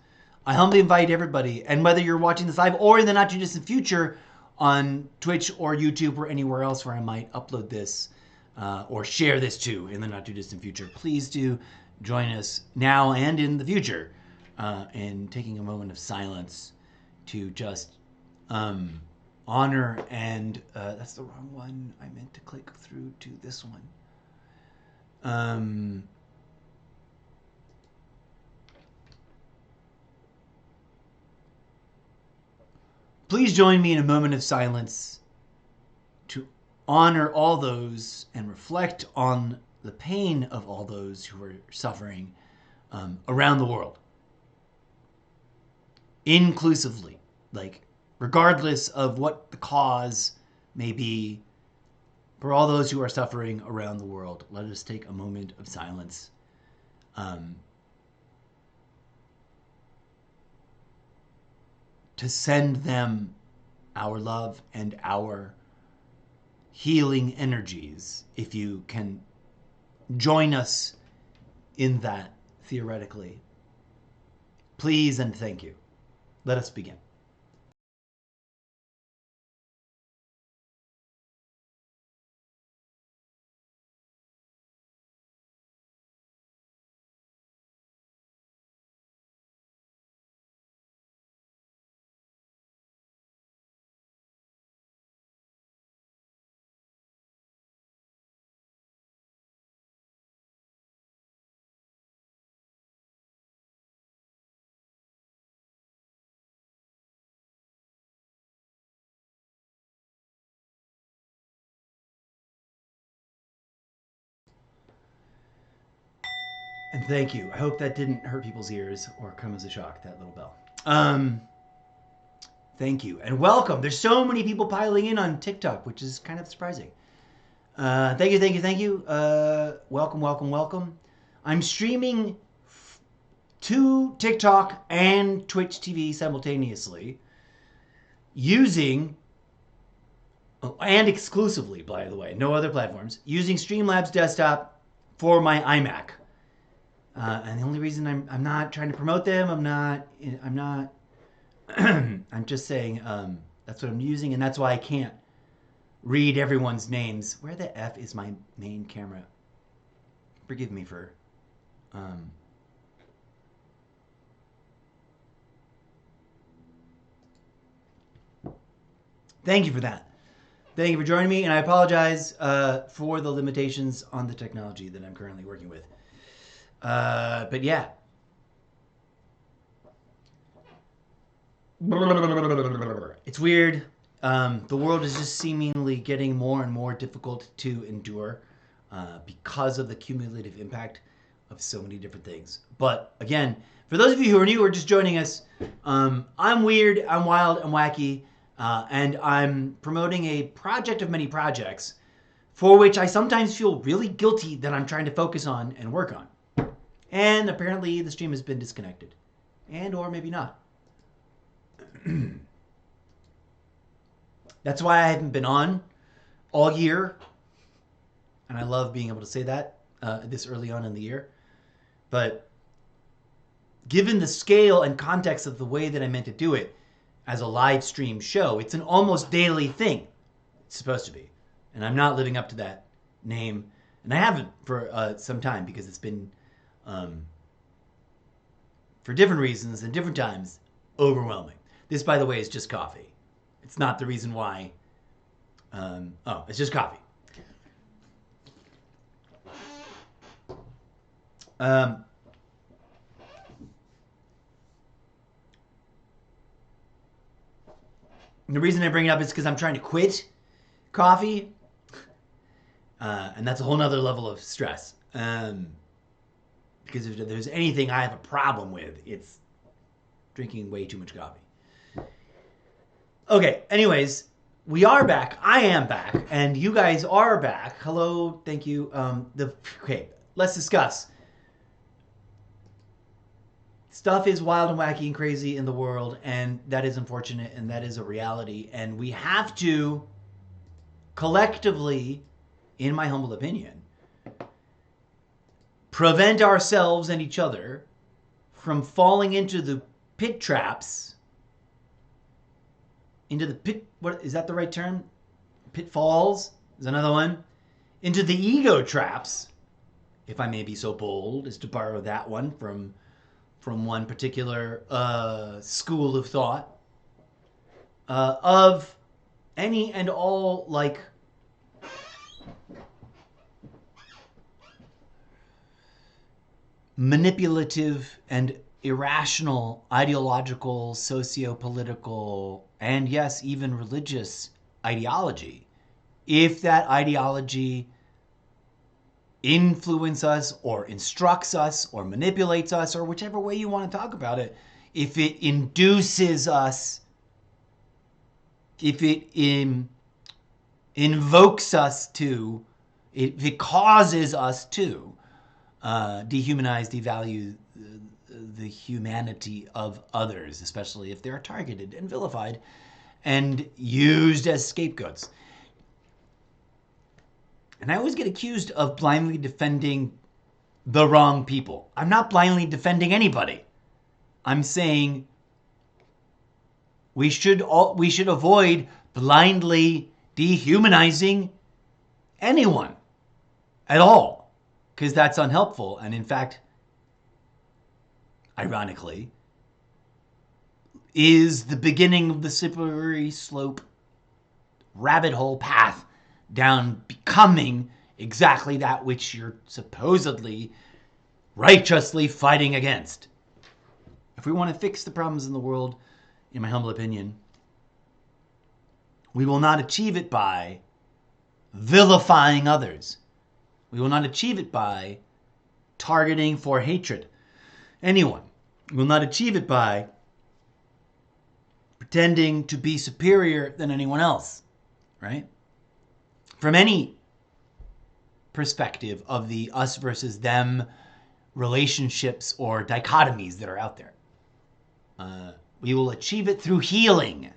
I humbly invite everybody, and whether you're watching this live or in the not too distant future on Twitch or YouTube or anywhere else where I might upload this or share this to in the not too distant future, please do join us now and in the future in taking a moment of silence to just honor and that's the wrong one. I meant to click through to this one. Please join me in a moment of silence to honor all those and reflect on the pain of all those who are suffering around the world. Inclusively, like regardless of what the cause may be, for all those who are suffering around the world, let us take a moment of silence to send them our love and our healing energies. If you can join us in that, theoretically. Please and thank you. Let us begin. And thank you. I hope that didn't hurt people's ears or come as a shock, that little bell. Thank you. And welcome. There's so many people piling in on TikTok, which is kind of surprising. Thank you, thank you, thank you. Welcome, welcome, welcome. I'm streaming to TikTok and Twitch TV simultaneously using, and exclusively, by the way, no other platforms, using Streamlabs Desktop for my iMac. And the only reason I'm not trying to promote them, I'm just saying that's what I'm using, and that's why I can't read everyone's names. Where the F is my main camera? Forgive me for thank you for that. Thank you for joining me, and I apologize for the limitations on the technology that I'm currently working with. But yeah. It's weird. The world is just seemingly getting more and more difficult to endure because of the cumulative impact of so many different things. But again, for those of you who are new or just joining us, I'm weird, I'm wild, I'm wacky, and I'm promoting a project of many projects for which I sometimes feel really guilty that I'm trying to focus on and work on. And apparently the stream has been disconnected. And or maybe not. That's why I haven't been on all year. And I love being able to say that this early on in the year. But given the scale and context of the way that I meant to do it as a live stream show, it's an almost daily thing. It's supposed to be. And I'm not living up to that name. And I haven't for some time because it's been, for different reasons and different times, overwhelming. This, by the way, is just coffee. It's not the reason why. It's just coffee. The reason I bring it up is because I'm trying to quit coffee. And that's a whole nother level of stress. Because if there's anything I have a problem with, it's drinking way too much coffee. Okay, anyways, we are back. I am back, and you guys are back. Hello, thank you. Okay, let's discuss. Stuff is wild and wacky and crazy in the world, and that is unfortunate, and that is a reality. And we have to collectively, in my humble opinion, prevent ourselves and each other from falling into the pit traps. Into the pit, what is that the right term? Pitfalls is another one. Into the ego traps, if I may be so bold as to borrow that one from one particular school of thought, of any and all like manipulative and irrational ideological, socio-political, and yes, even religious ideology. If that ideology influences us or instructs us or manipulates us or whichever way you want to talk about it, if it induces us, if it invokes us to, if it causes us to dehumanize, devalue the humanity of others, especially if they're targeted and vilified and used as scapegoats. And I always get accused of blindly defending the wrong people. I'm not blindly defending anybody. I'm saying we should avoid blindly dehumanizing anyone at all, because that's unhelpful. And in fact, ironically, is the beginning of the slippery slope rabbit hole path down becoming exactly that which you're supposedly righteously fighting against. If we want to fix the problems in the world, in my humble opinion, we will not achieve it by vilifying others. We will not achieve it by targeting for hatred anyone. We will not achieve it by pretending to be superior than anyone else, right? From any perspective of the us versus them relationships or dichotomies that are out there. We will achieve it through healing.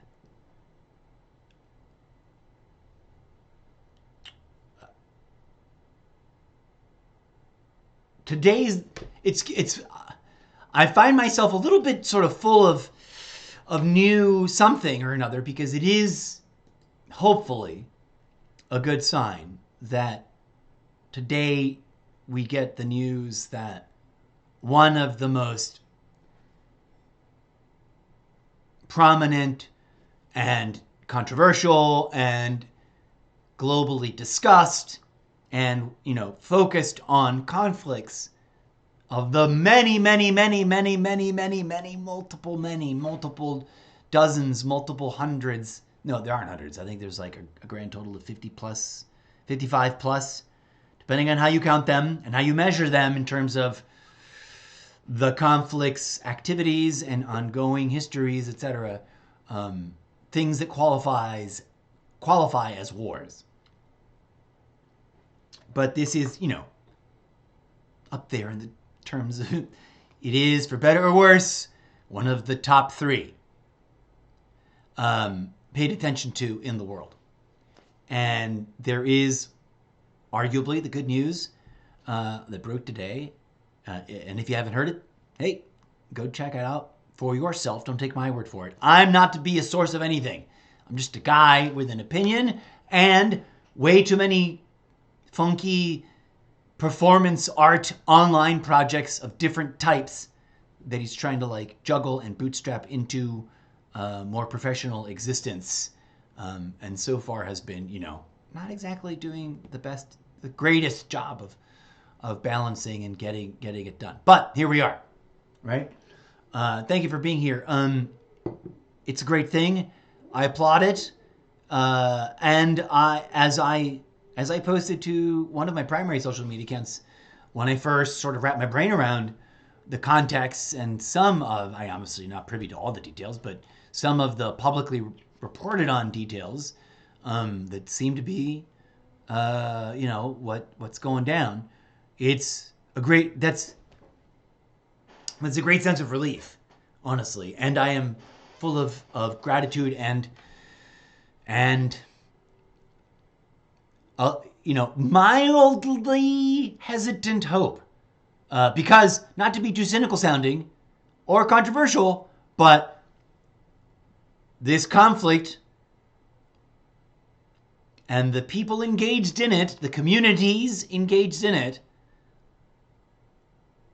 I find myself a little bit sort of full of new something or another, because it is hopefully a good sign that today we get the news that one of the most prominent and controversial and globally discussed and, focused on conflicts of the many, multiple dozens, multiple hundreds. No, there aren't hundreds. I think there's like a grand total of 50 plus, 55 plus, depending on how you count them and how you measure them in terms of the conflicts, activities, and ongoing histories, etc. Things that qualify as wars. But this is, up there in the terms of, it is, for better or worse, one of the top three paid attention to in the world. And there is arguably the good news that broke today. And if you haven't heard it, hey, go check it out for yourself. Don't take my word for it. I'm not to be a source of anything. I'm just a guy with an opinion and way too many funky performance art online projects of different types that he's trying to juggle and bootstrap into more professional existence. And so far has been, not exactly doing the greatest job of balancing and getting it done. But here we are, right? Thank you for being here. It's a great thing. I applaud it. And as I posted to one of my primary social media accounts, when I first sort of wrapped my brain around the context and I'm obviously not privy to all the details, but some of the publicly reported on details that seem to be, what's going down. It's a great sense of relief, honestly. And I am full of gratitude and mildly hesitant hope. Because, not to be too cynical sounding or controversial, but this conflict and the people engaged in it, the communities engaged in it,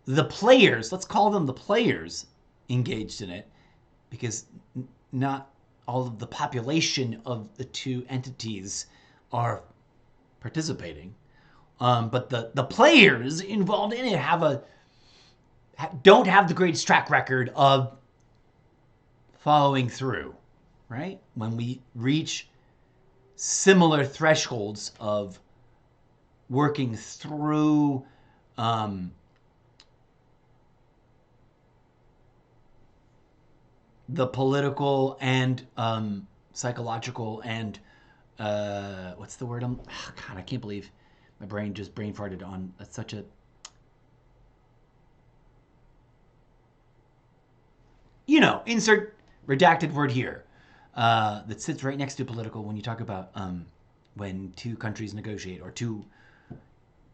the players, let's call them the players engaged in it, because not all of the population of the two entities are participating. But the players involved in it don't have the greatest track record of following through, right? When we reach similar thresholds of working through the political and psychological and what's the word? God, I can't believe my brain just brain farted on such a insert redacted word here that sits right next to political when you talk about when two countries negotiate or two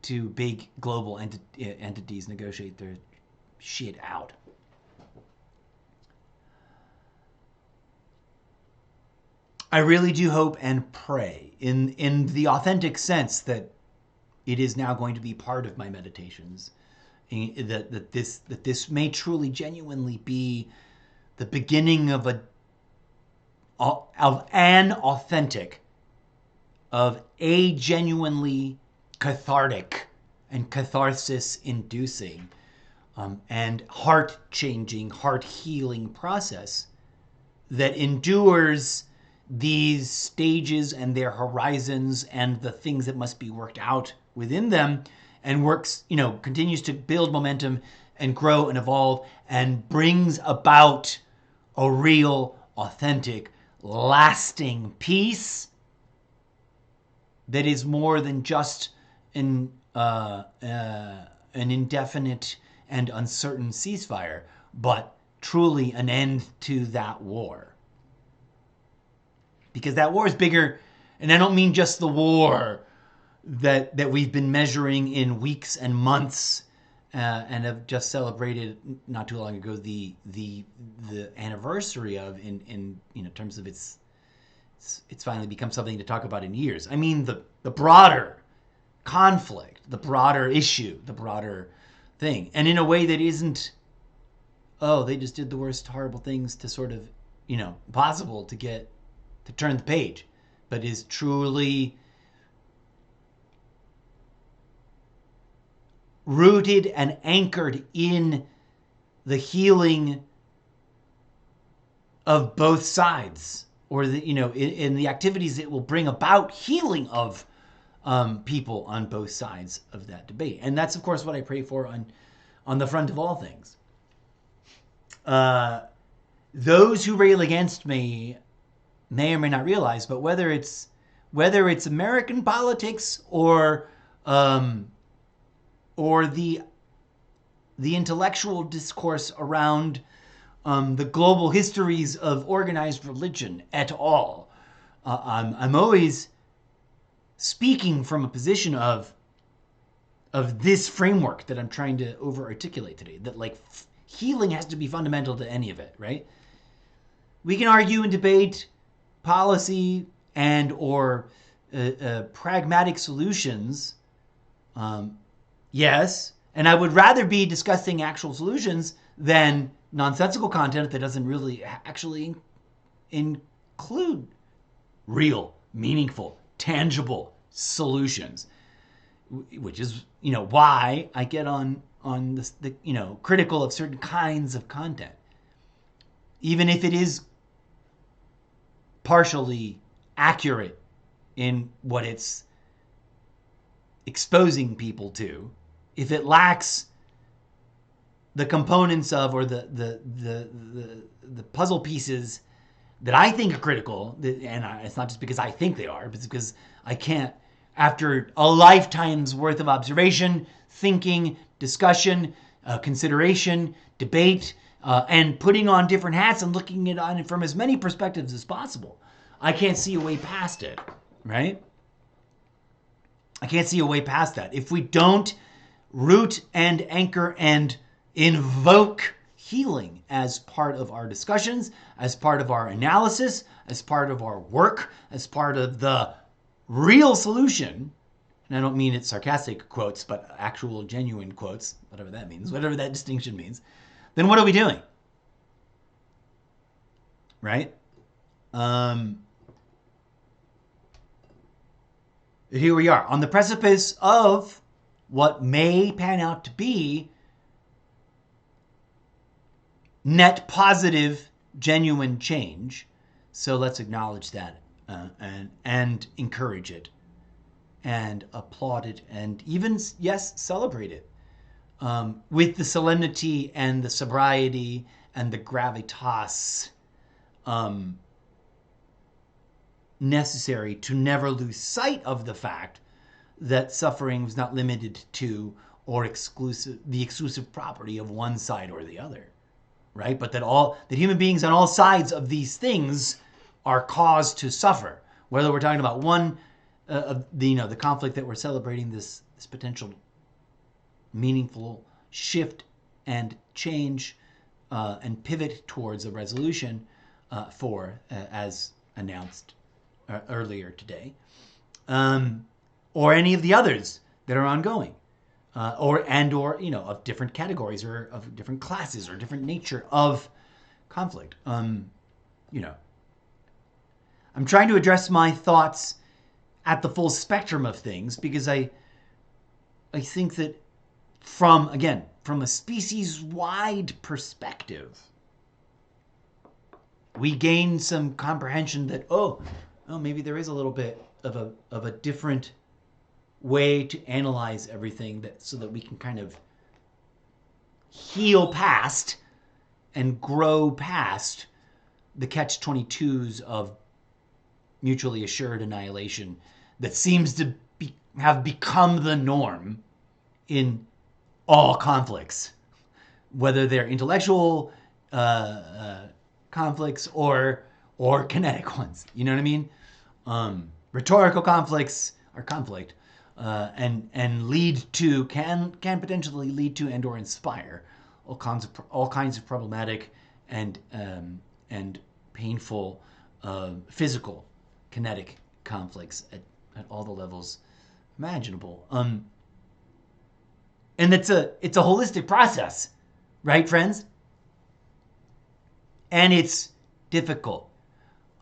two big global entities negotiate their shit out. I really do hope and pray in the authentic sense that it is now going to be part of my meditations, that this may truly genuinely be the beginning of an authentic, of a genuinely cathartic and catharsis inducing and heart changing, heart healing process that endures these stages and their horizons and the things that must be worked out within them, and works, continues to build momentum and grow and evolve and brings about a real, authentic, lasting peace that is more than just an indefinite and uncertain ceasefire, but truly an end to that war. Because that war is bigger, and I don't mean just the war that we've been measuring in weeks and months, and have just celebrated not too long ago the anniversary of in terms of it's finally become something to talk about in years. I mean the broader conflict, the broader issue, the broader thing, and in a way that isn't, oh, they just did the worst horrible things to sort of possible to turn the page, but is truly rooted and anchored in the healing of both sides, or in the activities that will bring about healing of people on both sides of that debate. And that's, of course, what I pray for on the front of all things. Those who rail against me may or may not realize, but whether it's American politics or the intellectual discourse around the global histories of organized religion at all, I'm always speaking from a position of this framework that I'm trying to over-articulate today, that healing has to be fundamental to any of it, right? We can argue and debate policy and or pragmatic solutions, yes, and I would rather be discussing actual solutions than nonsensical content that doesn't really actually include real, meaningful, tangible solutions, which is why I get on this, critical of certain kinds of content, even if it is partially accurate in what it's exposing people to. If it lacks the components of, or the puzzle pieces that I think are critical, and it's not just because I think they are, but it's because I can't, after a lifetime's worth of observation, thinking, discussion, consideration, debate, and putting on different hats and looking at it from as many perspectives as possible, I can't see a way past it, right? I can't see a way past that. If we don't root and anchor and invoke healing as part of our discussions, as part of our analysis, as part of our work, as part of the real solution, and I don't mean it sarcastic quotes, but actual genuine quotes, whatever that means, whatever that distinction means, then what are we doing? Right? Here we are on the precipice of what may pan out to be net positive, genuine change. So let's acknowledge that and encourage it and applaud it and even, yes, celebrate it with the solemnity and the sobriety and the gravitas necessary to never lose sight of the fact that suffering was not limited to or the exclusive property of one side or the other, right? But that human beings on all sides of these things are caused to suffer. Whether we're talking about one, the conflict that we're celebrating this this potential meaningful shift and change and pivot towards a resolution as announced earlier today, or any of the others that are ongoing, or of different categories or of different classes or different nature of conflict. I'm trying to address my thoughts at the full spectrum of things because I think that from a species-wide perspective, we gain some comprehension that maybe there is a little bit of a different way to analyze everything, so that we can kind of heal past and grow past the catch-22s of mutually assured annihilation that seems to have become the norm in all conflicts, whether they're intellectual conflicts or kinetic ones. You know what I mean? Rhetorical conflicts are conflict, and can potentially lead to and or inspire all kinds of problematic and painful physical kinetic conflicts at all the levels imaginable. And it's a holistic process, right, friends? And it's difficult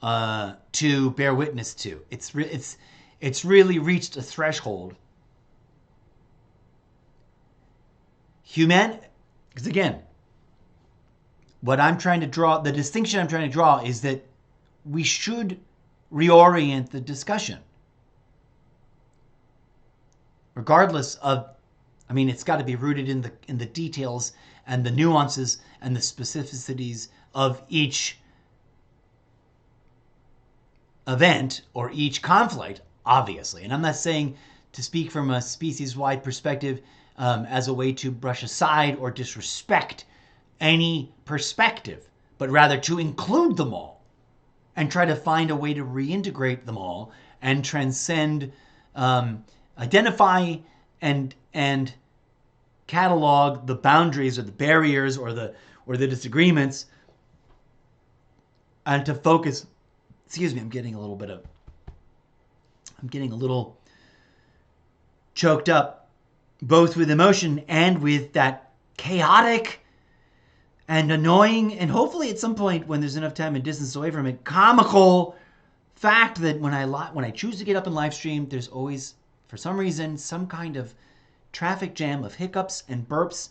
to bear witness to. It's really reached a threshold. Because again, the distinction I'm trying to draw is that we should reorient the discussion. Regardless of, it's got to be rooted in the details and the nuances and the specificities of each event or each conflict, obviously. And I'm not saying to speak from a species-wide perspective as a way to brush aside or disrespect any perspective, but rather to include them all and try to find a way to reintegrate them all and transcend, identify and catalog the boundaries or the barriers or the disagreements, and to focus. Excuse me, I'm getting a little choked up, both with emotion and with that chaotic and annoying, and hopefully at some point when there's enough time and distance away from it, comical fact that when I choose to get up and live stream, there's always, for some reason, some kind of traffic jam of hiccups and burps,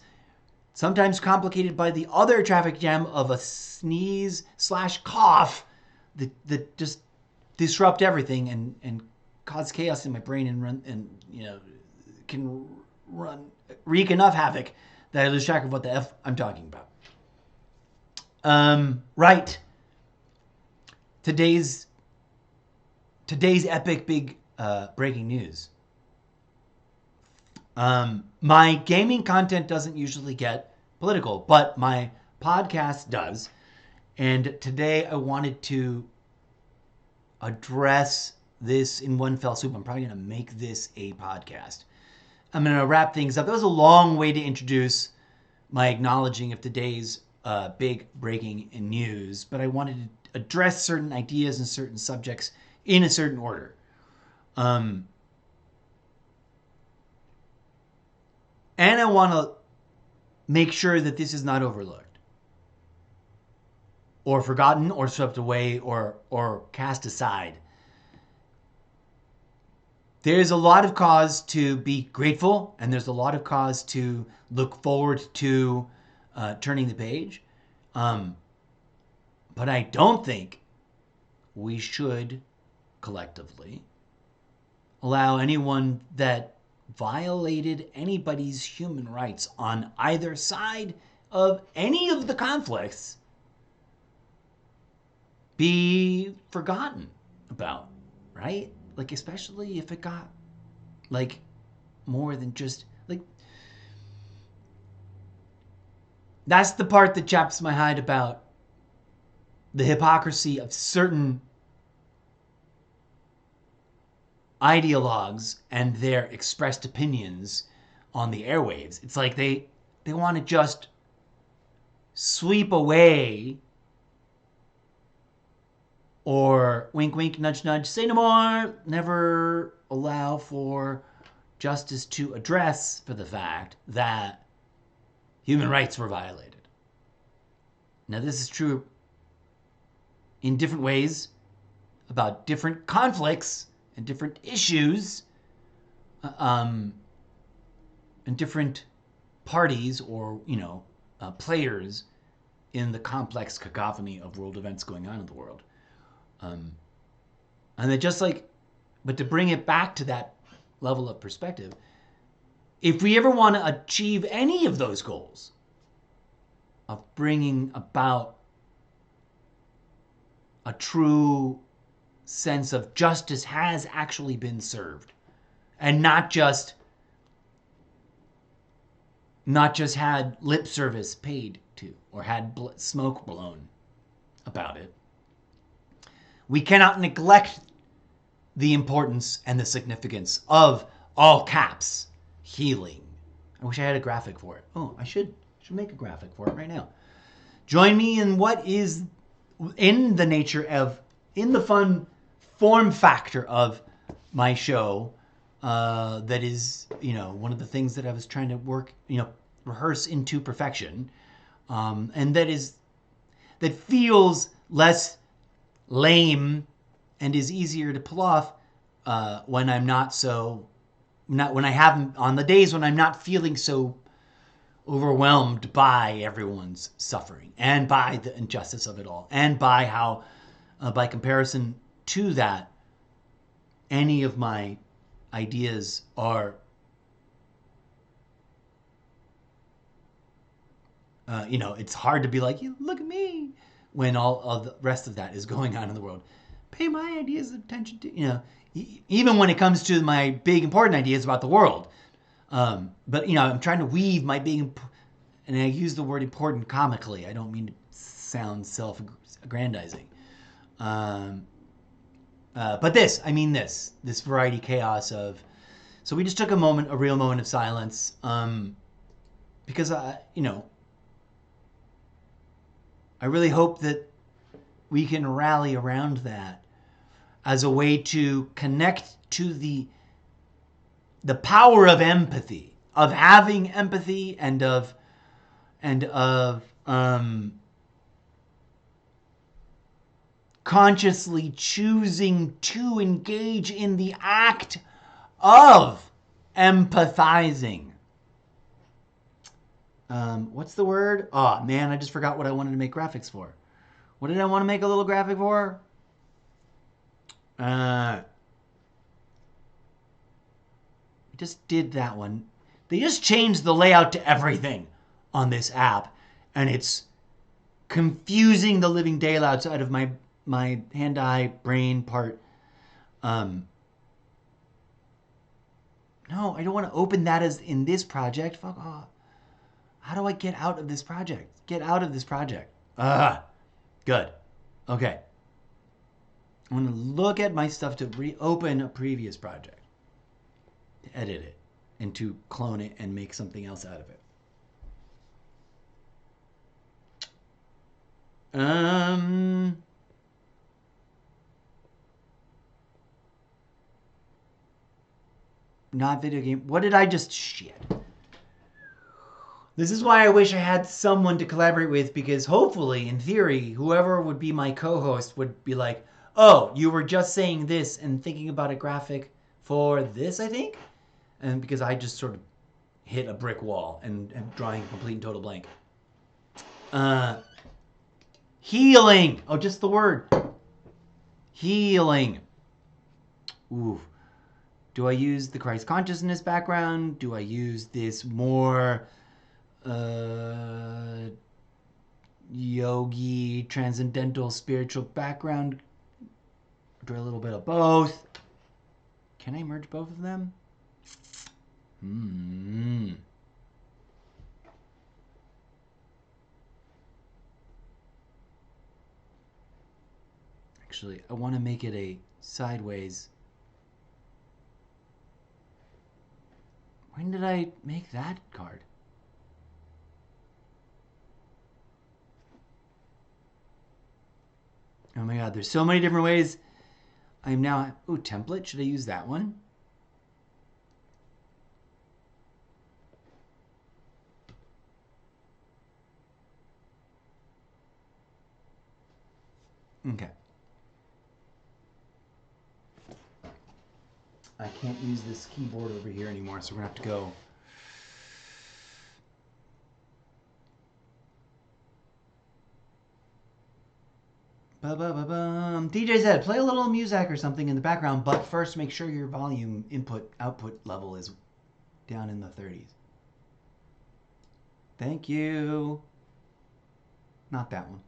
sometimes complicated by the other traffic jam of a sneeze/cough that just disrupt everything and cause chaos in my brain can wreak enough havoc that I lose track of what the F I'm talking about. Right. Today's epic big breaking news. My gaming content doesn't usually get political, but my podcast does. And today I wanted to address this in one fell swoop. I'm probably going to make this a podcast. I'm going to wrap things up. That was a long way to introduce my acknowledging of today's big breaking news, but I wanted to address certain ideas and certain subjects in a certain order. And I want to make sure that this is not overlooked or forgotten or swept away or cast aside. There's a lot of cause to be grateful, and there's a lot of cause to look forward to turning the page. But I don't think we should collectively allow anyone that violated anybody's human rights on either side of any of the conflicts be forgotten about, right? Like, especially if it got, like, more than just, like, that's the part that chaps my hide about the hypocrisy of certain ideologues and their expressed opinions on the airwaves. It's like they want to just sweep away, or wink wink nudge nudge, say no more, never allow for justice to address for the fact that human rights were violated. Now this is true in different ways about different conflicts and different issues, and different parties or players in the complex cacophony of world events going on in the world. And they just but to bring it back to that level of perspective, if we ever want to achieve any of those goals of bringing about a true sense of justice has actually been served, and not just had lip service paid to, or had smoke blown about it, we cannot neglect the importance and the significance of, all caps, healing. I wish I had a graphic for it. Oh, I should make a graphic for it right now. Join me in what is in the nature of, in the fun form factor of my show, that is, one of the things that I was trying to rehearse into perfection, and that feels less lame and is easier to pull off when I'm on the days when I'm not feeling so overwhelmed by everyone's suffering and by the injustice of it all, and by how, by comparison to that, any of my ideas are, it's hard to be like, look at me, when all of the rest of that is going on in the world. Pay my ideas attention to, even when it comes to my big important ideas about the world. But I'm trying to weave my big, and I use the word important comically. I don't mean to sound self-aggrandizing. But this variety chaos of, so we just took a real moment of silence, because I really hope that we can rally around that as a way to connect to the power of empathy, of having empathy, and of consciously choosing to engage in the act of empathizing. What's the word? Oh man, I just forgot what I wanted to make graphics for. What did I want to make a little graphic for? I just did that one. They just changed the layout to everything on this app, and it's confusing the living daylights out of my hand-eye brain part. No, I don't want to open that as in this project. Fuck off. How do I get out of this project? Get out of this project. Good. Okay. I'm going to look at my stuff to reopen a previous project, to edit it, and to clone it and make something else out of it. Not video game. What did I just... Shit. This is why I wish I had someone to collaborate with, because hopefully, in theory, whoever would be my co-host would be like, oh, you were just saying this and thinking about a graphic for this, I think? And because I just sort of hit a brick wall and am drawing a complete and total blank. Healing. Oh, just the word. Healing. Ooh. Do I use the Christ consciousness background? Do I use this more yogi, transcendental, spiritual background? Or do a little bit of both? Can I merge both of them? Actually, I want to make it a sideways When did I make that card? Oh my god, there's so many different ways. I'm now... Ooh, template. Should I use that one? Okay. I can't use this keyboard over here anymore, so we're going to have to go... Ba-ba-ba-bum. DJ said, play a little music or something in the background, but first make sure your volume input-output level is down in the 30s. Thank you. Not that one.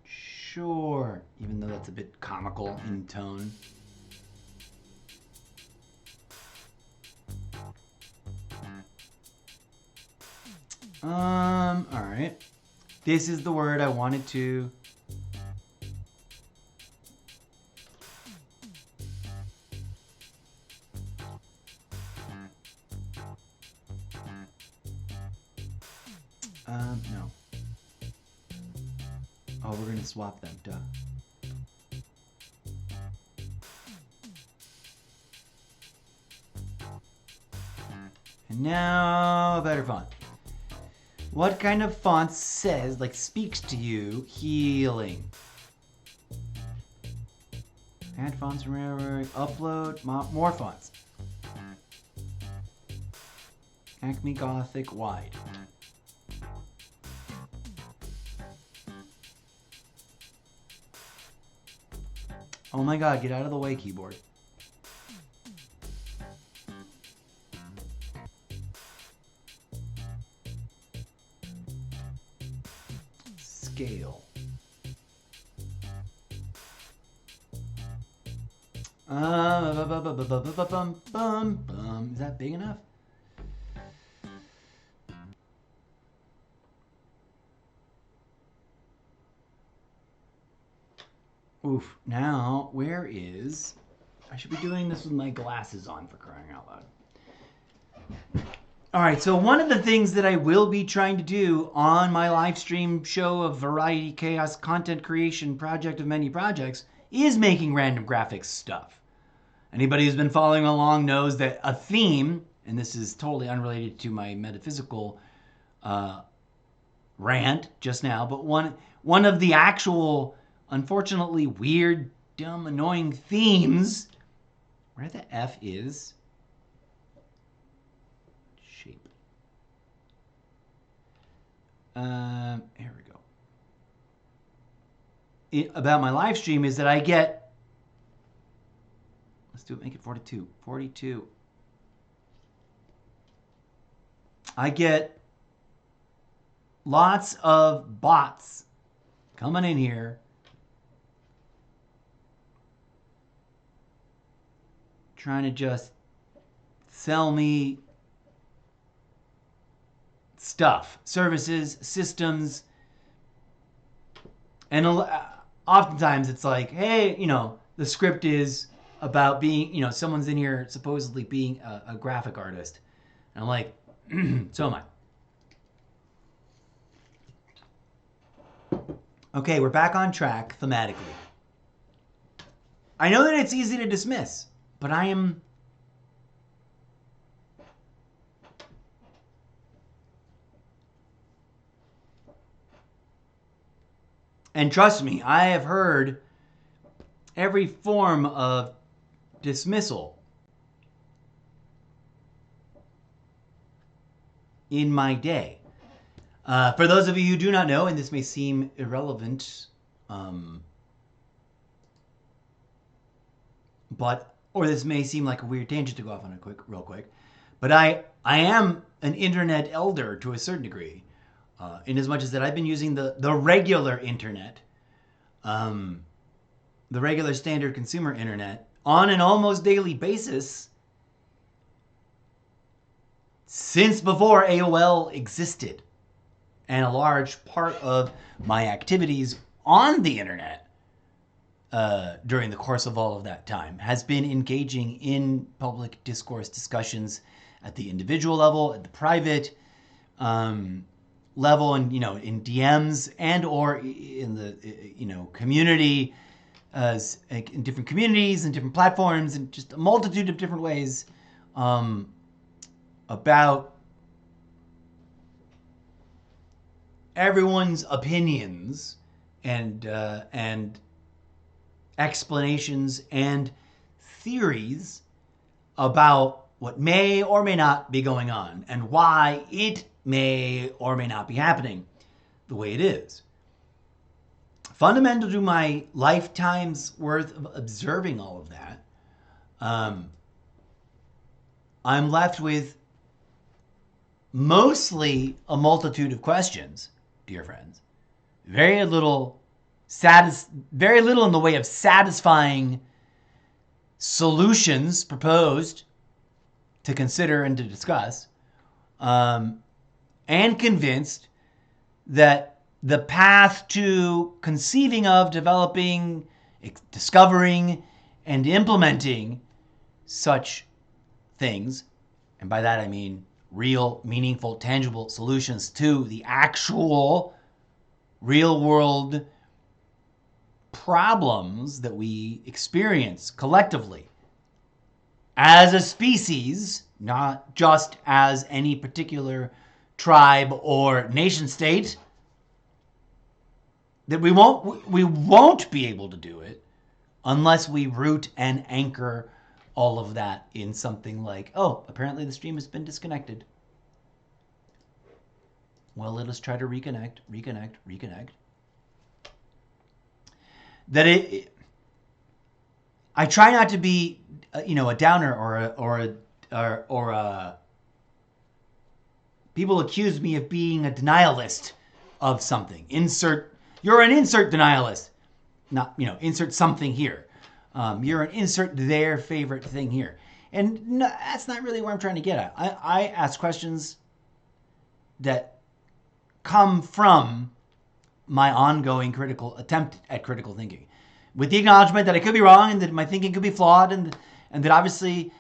Sure. Even though that's a bit comical in tone. Alright. This is the word I wanted to... no. Oh, we're gonna swap them, duh. And now a better font. What kind of font says, like, speaks to you, healing? Add fonts from wherever, upload, more fonts. Acme Gothic wide. Oh my god, get out of the way, keyboard. Scale. Is that big enough? Oof. Now, where is... I should be doing this with my glasses on, for crying out loud. Alright, so one of the things that I will be trying to do on my live stream show of Variety Chaos Content Creation Project of Many Projects is making random graphics stuff. Anybody who's been following along knows that a theme, and this is totally unrelated to my metaphysical rant just now, but one of the actual... unfortunately weird, dumb, annoying themes. Where the F is shape. Here we go. About my live stream is that I get, let's do it, make it 42. 42. I get lots of bots coming in here trying to just sell me stuff, services, systems. And oftentimes it's like, hey, you know, the script is about being, you know, someone's in here supposedly being a graphic artist. And I'm like, so am I. Okay, we're back on track thematically. I know that it's easy to dismiss, but I am... And trust me, I have heard every form of dismissal in my day. For those of you who do not know, and this may seem irrelevant, or this may seem like a weird tangent to go off on real quick, but I am an internet elder to a certain degree. In as much as that I've been using the regular internet, the regular standard consumer internet, on an almost daily basis since before AOL existed. And a large part of my activities on the internet during the course of all of that time has been engaging in public discourse discussions at the individual level, at the private level, and in DMs and or in the community, as in different communities and different platforms, and just a multitude of different ways about everyone's opinions and explanations and theories about what may or may not be going on and why it may or may not be happening the way it is. Fundamental to my lifetime's worth of observing all of that, I'm left with mostly a multitude of questions, dear friends. Very little in the way of satisfying solutions proposed to consider and to discuss, and convinced that the path to conceiving of, developing, discovering, and implementing such things, and by that I mean real, meaningful, tangible solutions to the actual real world problems that we experience collectively as a species, not just as any particular tribe or nation state, that we won't be able to do it unless we root and anchor all of that in something like, oh, apparently the stream has been disconnected. Well, let us try to reconnect. I try not to be, a downer or a. People accuse me of being a denialist of something. You're an insert denialist. Not, insert something here. You're an insert their favorite thing here. And no, that's not really where I'm trying to get at. I ask questions that come from my ongoing attempt at critical thinking, with the acknowledgement that I could be wrong and that my thinking could be flawed, and that obviously,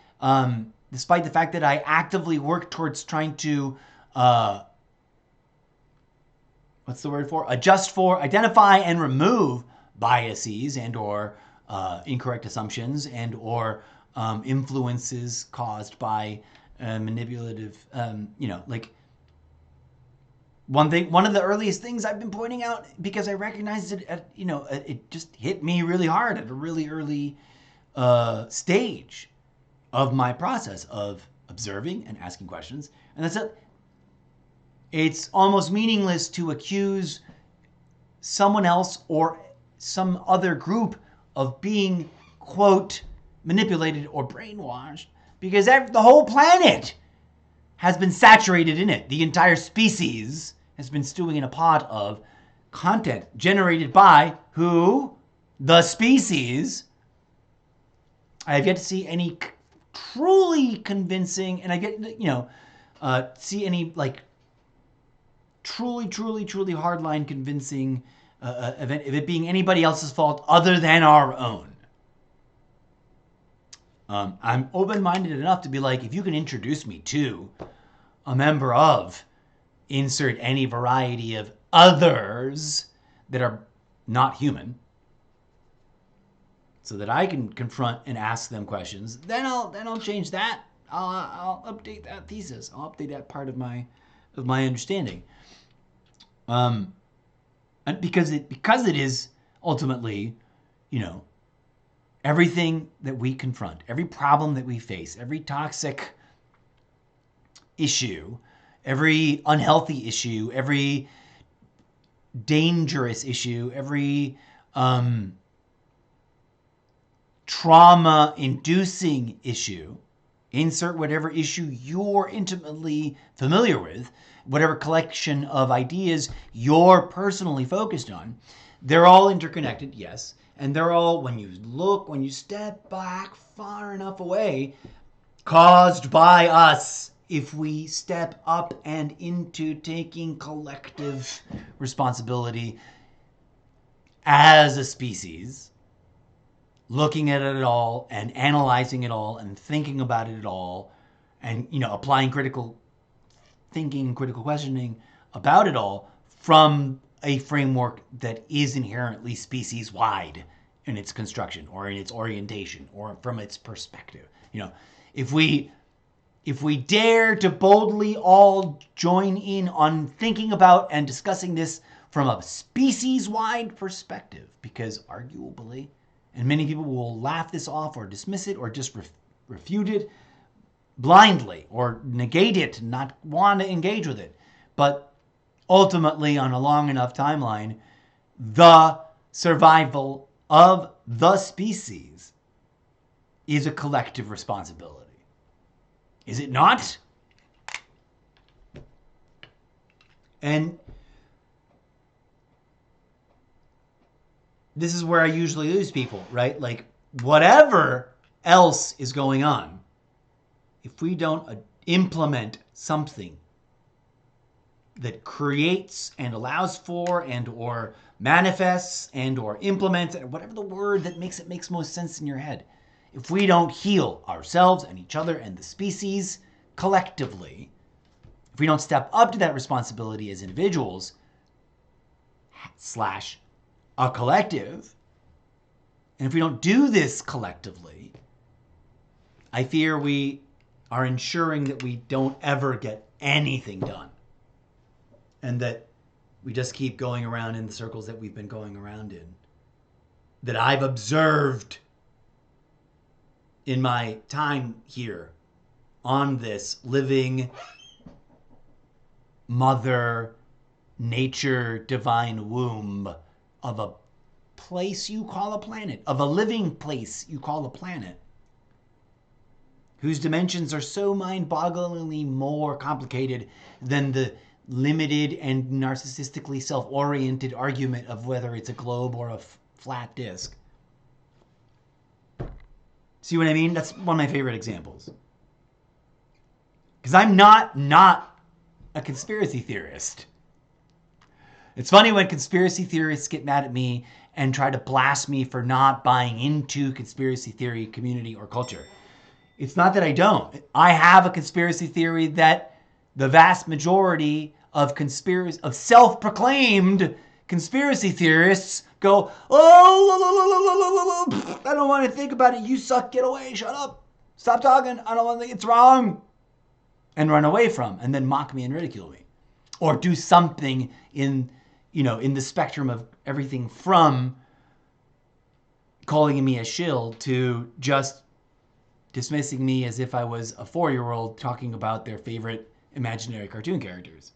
despite the fact that I actively work towards trying to identify and remove biases and or incorrect assumptions and or influences caused by manipulative, one of the earliest things I've been pointing out, because I recognized it it just hit me really hard at a really early stage of my process of observing and asking questions. And that's it. It's almost meaningless to accuse someone else or some other group of being, quote, manipulated or brainwashed, because the whole planet has been saturated in it. The entire species has been stewing in a pot of content generated by who? The species. I have yet to see any truly convincing, and I get, see any truly hardline convincing event of it being anybody else's fault other than our own. I'm open-minded enough to be like, if you can introduce me to a member of insert any variety of others that are not human, so that I can confront and ask them questions, then I'll change that. I'll update that thesis. I'll update that part of my understanding. And because it is ultimately, everything that we confront, every problem that we face, every toxic issue, every unhealthy issue, every dangerous issue, every trauma-inducing issue, insert whatever issue you're intimately familiar with, whatever collection of ideas you're personally focused on, they're all interconnected, yes. And they're all, when you step back far enough away, caused by us if we step up and into taking collective responsibility as a species, looking at it all and analyzing it all and thinking about it all and, applying critical thinking, critical questioning about it all from a framework that is inherently species wide in its construction or in its orientation or from its perspective. If we dare to boldly all join in on thinking about and discussing this from a species-wide perspective, because arguably, and many people will laugh this off or dismiss it or just refute it blindly or negate it, not want to engage with it. But ultimately, on a long enough timeline, the survival of the species is a collective responsibility. Is it not? And this is where I usually lose people, right? Like, whatever else is going on, if we don't implement something that creates and allows for and or manifests and or implements, whatever the word that makes most sense in your head, if we don't heal ourselves and each other and the species collectively, if we don't step up to that responsibility as individuals / a collective, and if we don't do this collectively, I fear we are ensuring that we don't ever get anything done. And that we just keep going around in the circles that we've been going around in. That I've observed in my time here on this living mother nature divine womb of a place you call a planet, of a living place you call a planet, whose dimensions are so mind-bogglingly more complicated than the limited and narcissistically self-oriented argument of whether it's a globe or a flat disk. See what I mean? That's one of my favorite examples. Because I'm not a conspiracy theorist. It's funny when conspiracy theorists get mad at me and try to blast me for not buying into conspiracy theory community or culture. It's not that I don't. I have a conspiracy theory that the vast majority of self-proclaimed conspiracy theorists go, oh, I don't want to think about it. You suck. Get away. Shut up. Stop talking. I don't want to think it's wrong. And run away from, and then mock me and ridicule me. Or do something in the spectrum of everything from calling me a shill to just dismissing me as if I was a 4-year-old talking about their favorite imaginary cartoon characters.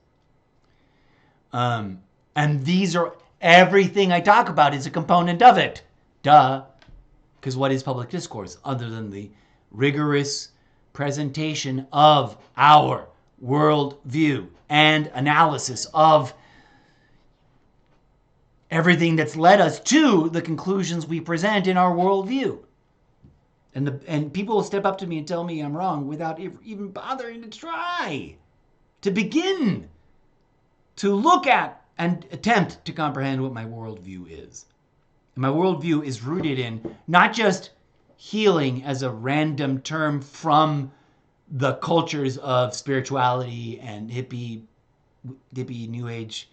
And these are, everything I talk about is a component of it. Duh. Because what is public discourse other than the rigorous presentation of our worldview and analysis of everything that's led us to the conclusions we present in our worldview. And people will step up to me and tell me I'm wrong without even bothering to try to begin to look at and attempt to comprehend what my worldview is. And my worldview is rooted in not just healing as a random term from the cultures of spirituality and hippie new age,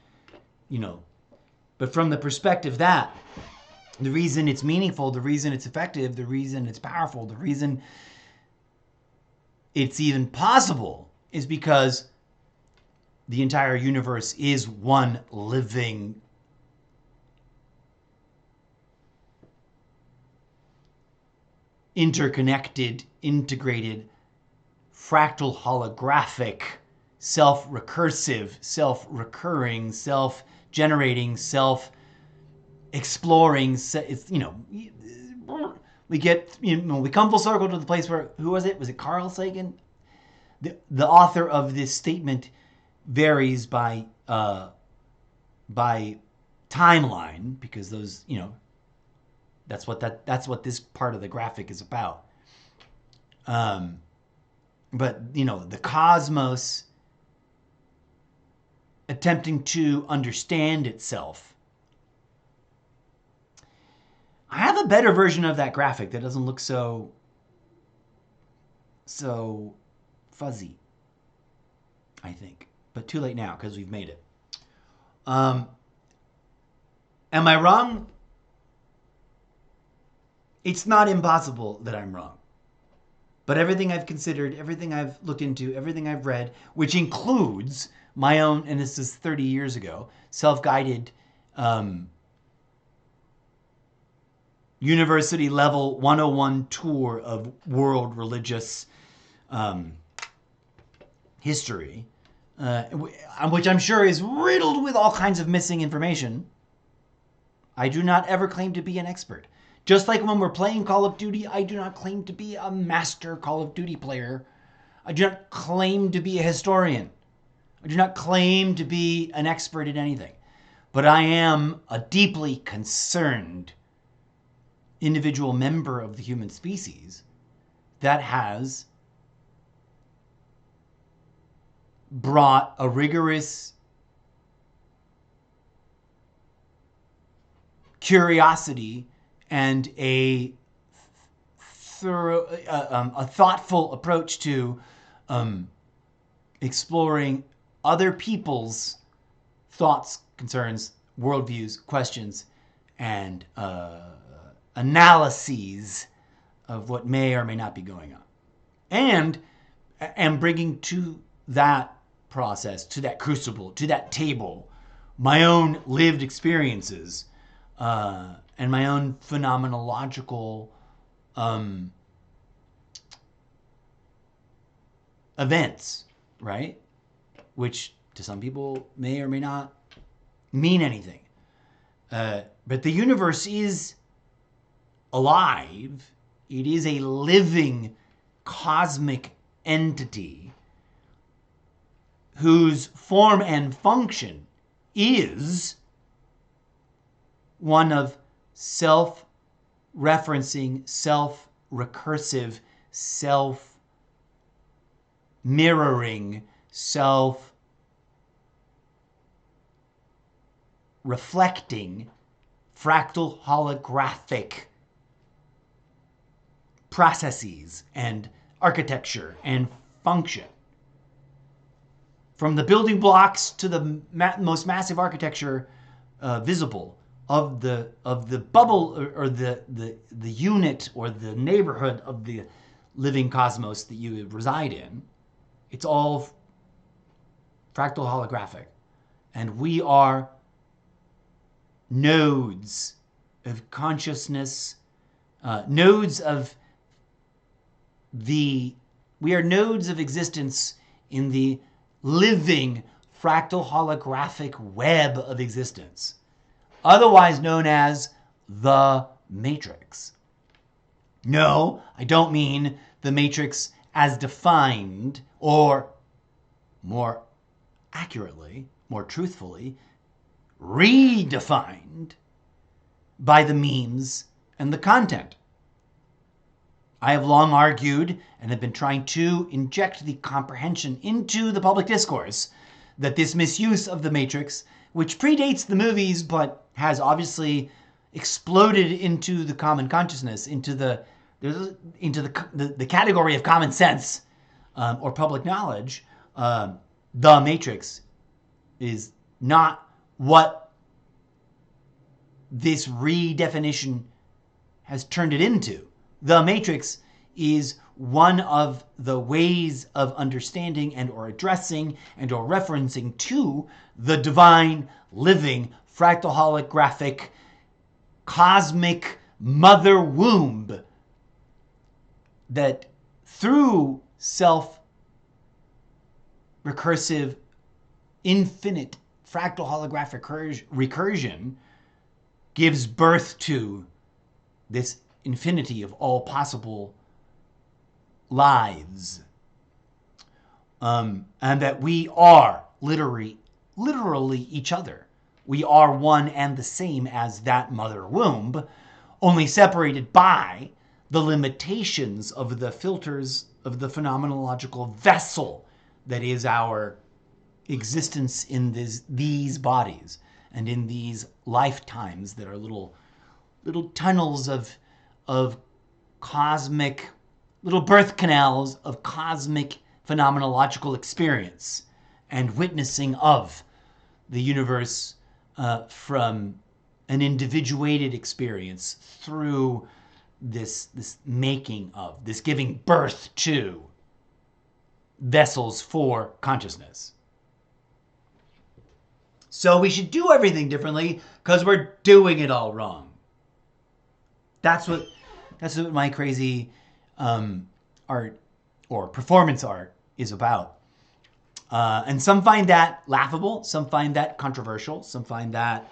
but from the perspective that the reason it's meaningful, the reason it's effective, the reason it's powerful, the reason it's even possible is because the entire universe is one living interconnected, integrated, fractal holographic, self-recursive, self-recurring, self-generating, self-exploring, we get, we come full circle to the place where, who was it? Was it Carl Sagan? The author of this statement varies by timeline, because those, that's what this part of the graphic is about. But the cosmos attempting to understand itself. I have a better version of that graphic that doesn't look so fuzzy, I think. But too late now because we've made it. Am I wrong? It's not impossible that I'm wrong. But everything I've considered, everything I've looked into, everything I've read, which includes my own, and this is 30 years ago, self-guided university level 101 tour of world religious history, which I'm sure is riddled with all kinds of missing information. I do not ever claim to be an expert. Just like when we're playing Call of Duty, I do not claim to be a master Call of Duty player. I do not claim to be a historian. I do not claim to be an expert in anything. But I am a deeply concerned individual member of the human species that has brought a rigorous curiosity and a thoughtful approach to exploring other people's thoughts, concerns, worldviews, questions, and analyses of what may or may not be going on. And bringing to that process, to that crucible, to that table, my own lived experiences and my own phenomenological events, right? Which to some people may or may not mean anything. But the universe is alive. It is a living cosmic entity whose form and function is one of self-referencing, self-recursive, self-mirroring, self-reflecting, fractal holographic processes and architecture and function. From the building blocks to the most massive architecture visible of the bubble or the unit or the neighborhood of the living cosmos that you reside in, it's all fractal holographic. And we are nodes of consciousness, we are nodes of existence in the living fractal holographic web of existence, otherwise known as the Matrix. No, I don't mean the Matrix as defined, or more accurately, more truthfully, redefined by the memes and the content. I have long argued and have been trying to inject the comprehension into the public discourse that this misuse of the Matrix, which predates the movies but has obviously exploded into the common consciousness, into the category of common sense or public knowledge, the Matrix is not what this redefinition has turned it into. The Matrix is one of the ways of understanding and or addressing and or referencing to the divine, living, fractal holographic, cosmic mother womb that through self-recursive, infinite fractal holographic recursion gives birth to this infinity of all possible lives. And that we are literally each other. We are one and the same as that mother womb, only separated by the limitations of the filters of the phenomenological vessel that is our existence in these bodies and in these lifetimes that are little tunnels of cosmic, little birth canals of cosmic phenomenological experience and witnessing of the universe from an individuated experience through this making of, this giving birth to vessels for consciousness. So we should do everything differently because we're doing it all wrong. That's what my crazy art or performance art is about. And some find that laughable, some find that controversial, some find that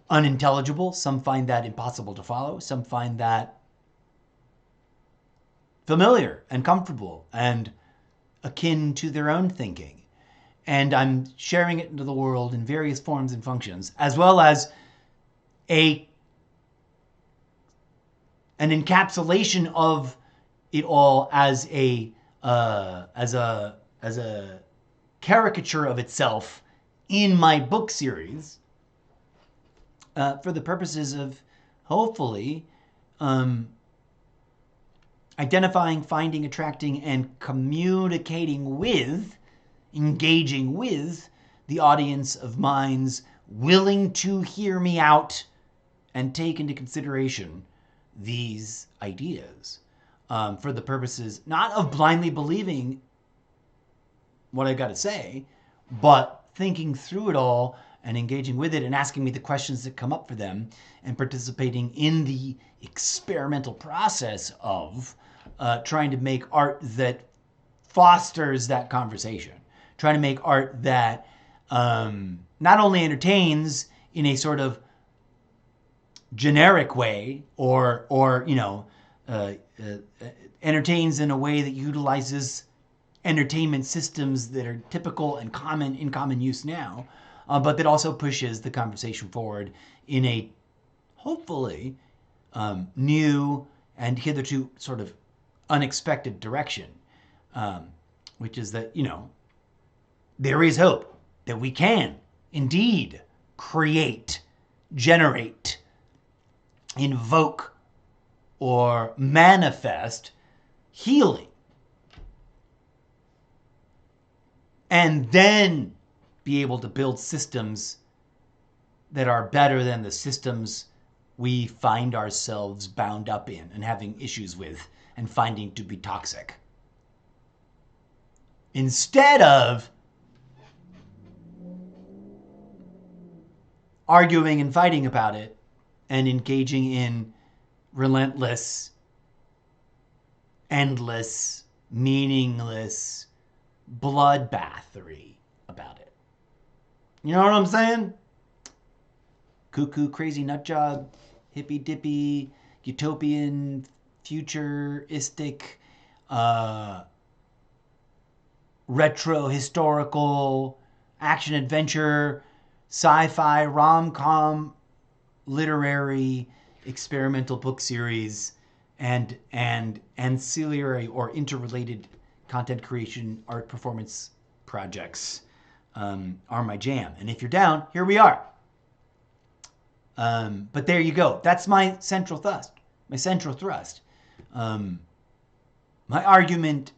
unintelligible, some find that impossible to follow, some find that familiar and comfortable and akin to their own thinking. And I'm sharing it into the world in various forms and functions, as well as an encapsulation of it all as a caricature of itself in my book series, for the purposes of hopefully identifying, finding, attracting, and communicating with, engaging with the audience of minds willing to hear me out and take into consideration these ideas, for the purposes not of blindly believing what I got to say, but thinking through it all and engaging with it and asking me the questions that come up for them and participating in the experimental process of trying to make art that fosters that conversation, trying to make art that not only entertains in a sort of generic way or entertains in a way that utilizes entertainment systems that are typical and in common use now, but that also pushes the conversation forward in a hopefully new and hitherto sort of unexpected direction, which is that, there is hope that we can indeed create, generate, invoke, or manifest healing. And then be able to build systems that are better than the systems we find ourselves bound up in and having issues with and finding to be toxic. Instead of arguing and fighting about it and engaging in relentless, endless, meaningless bloodbathery about it. You know what I'm saying? Cuckoo, crazy nut job, hippy dippy, utopian, futuristic, retro historical, action adventure, sci-fi, rom-com, literary, experimental book series, and ancillary or interrelated content creation, art performance projects are my jam. And if you're down, here we are. But there you go. That's my central thrust. My argument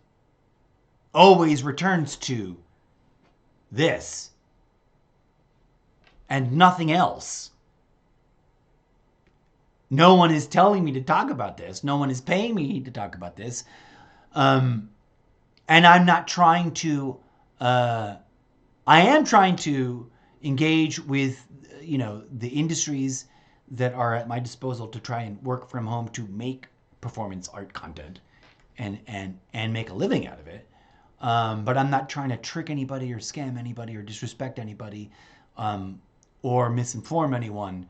always returns to this and nothing else. No one is telling me to talk about this. No one is paying me to talk about this. And I'm not trying to, I am trying to engage with, the industries that are at my disposal to try and work from home to make performance art content and make a living out of it. But I'm not trying to trick anybody or scam anybody or disrespect anybody, or misinform anyone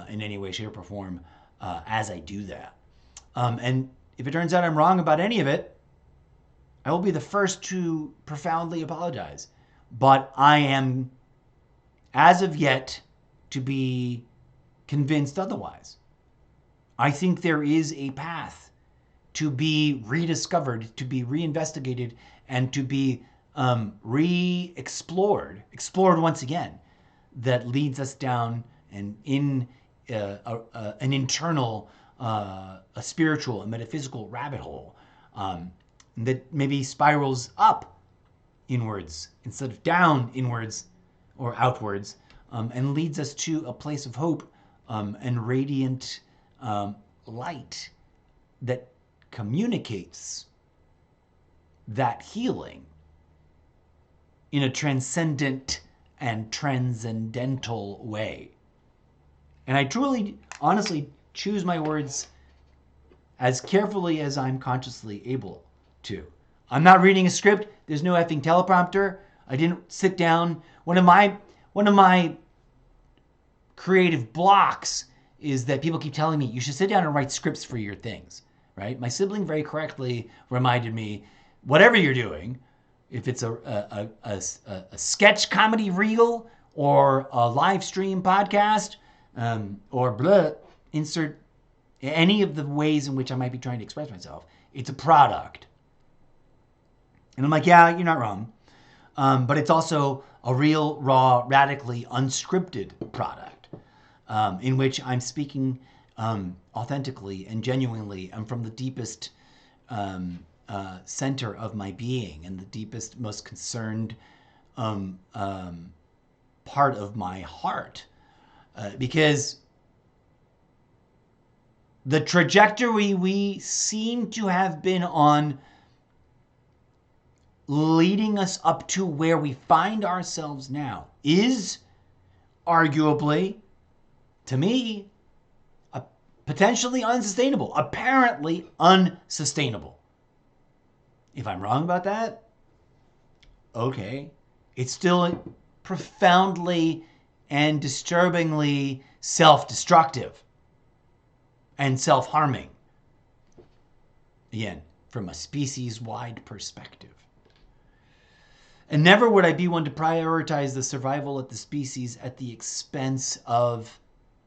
in any way, shape, or form as I do that. And if it turns out I'm wrong about any of it, I will be the first to profoundly apologize. But I am, as of yet, to be convinced otherwise. I think there is a path to be rediscovered, to be reinvestigated, and to be explored once again, that leads us down an internal, a spiritual, a metaphysical rabbit hole that maybe spirals up inwards instead of down inwards or outwards, and leads us to a place of hope and radiant light that communicates that healing in a transcendent and transcendental way. And I truly, honestly choose my words as carefully as I'm consciously able to. I'm not reading a script. There's no effing teleprompter. I didn't sit down. One of my creative blocks is that people keep telling me you should sit down and write scripts for your things, right? My sibling very correctly reminded me, whatever you're doing, if it's a sketch comedy reel or a live stream podcast, or insert any of the ways in which I might be trying to express myself, it's a product. And I'm like, yeah, you're not wrong. But it's also a real, raw, radically unscripted product in which I'm speaking authentically and genuinely and from the deepest center of my being and the deepest, most concerned part of my heart. Because the trajectory we seem to have been on, leading us up to where we find ourselves now, is arguably, to me, potentially unsustainable. Apparently unsustainable. If I'm wrong about that, okay. It's still profoundly and disturbingly self-destructive and self-harming. Again, from a species-wide perspective. And never would I be one to prioritize the survival of the species at the expense of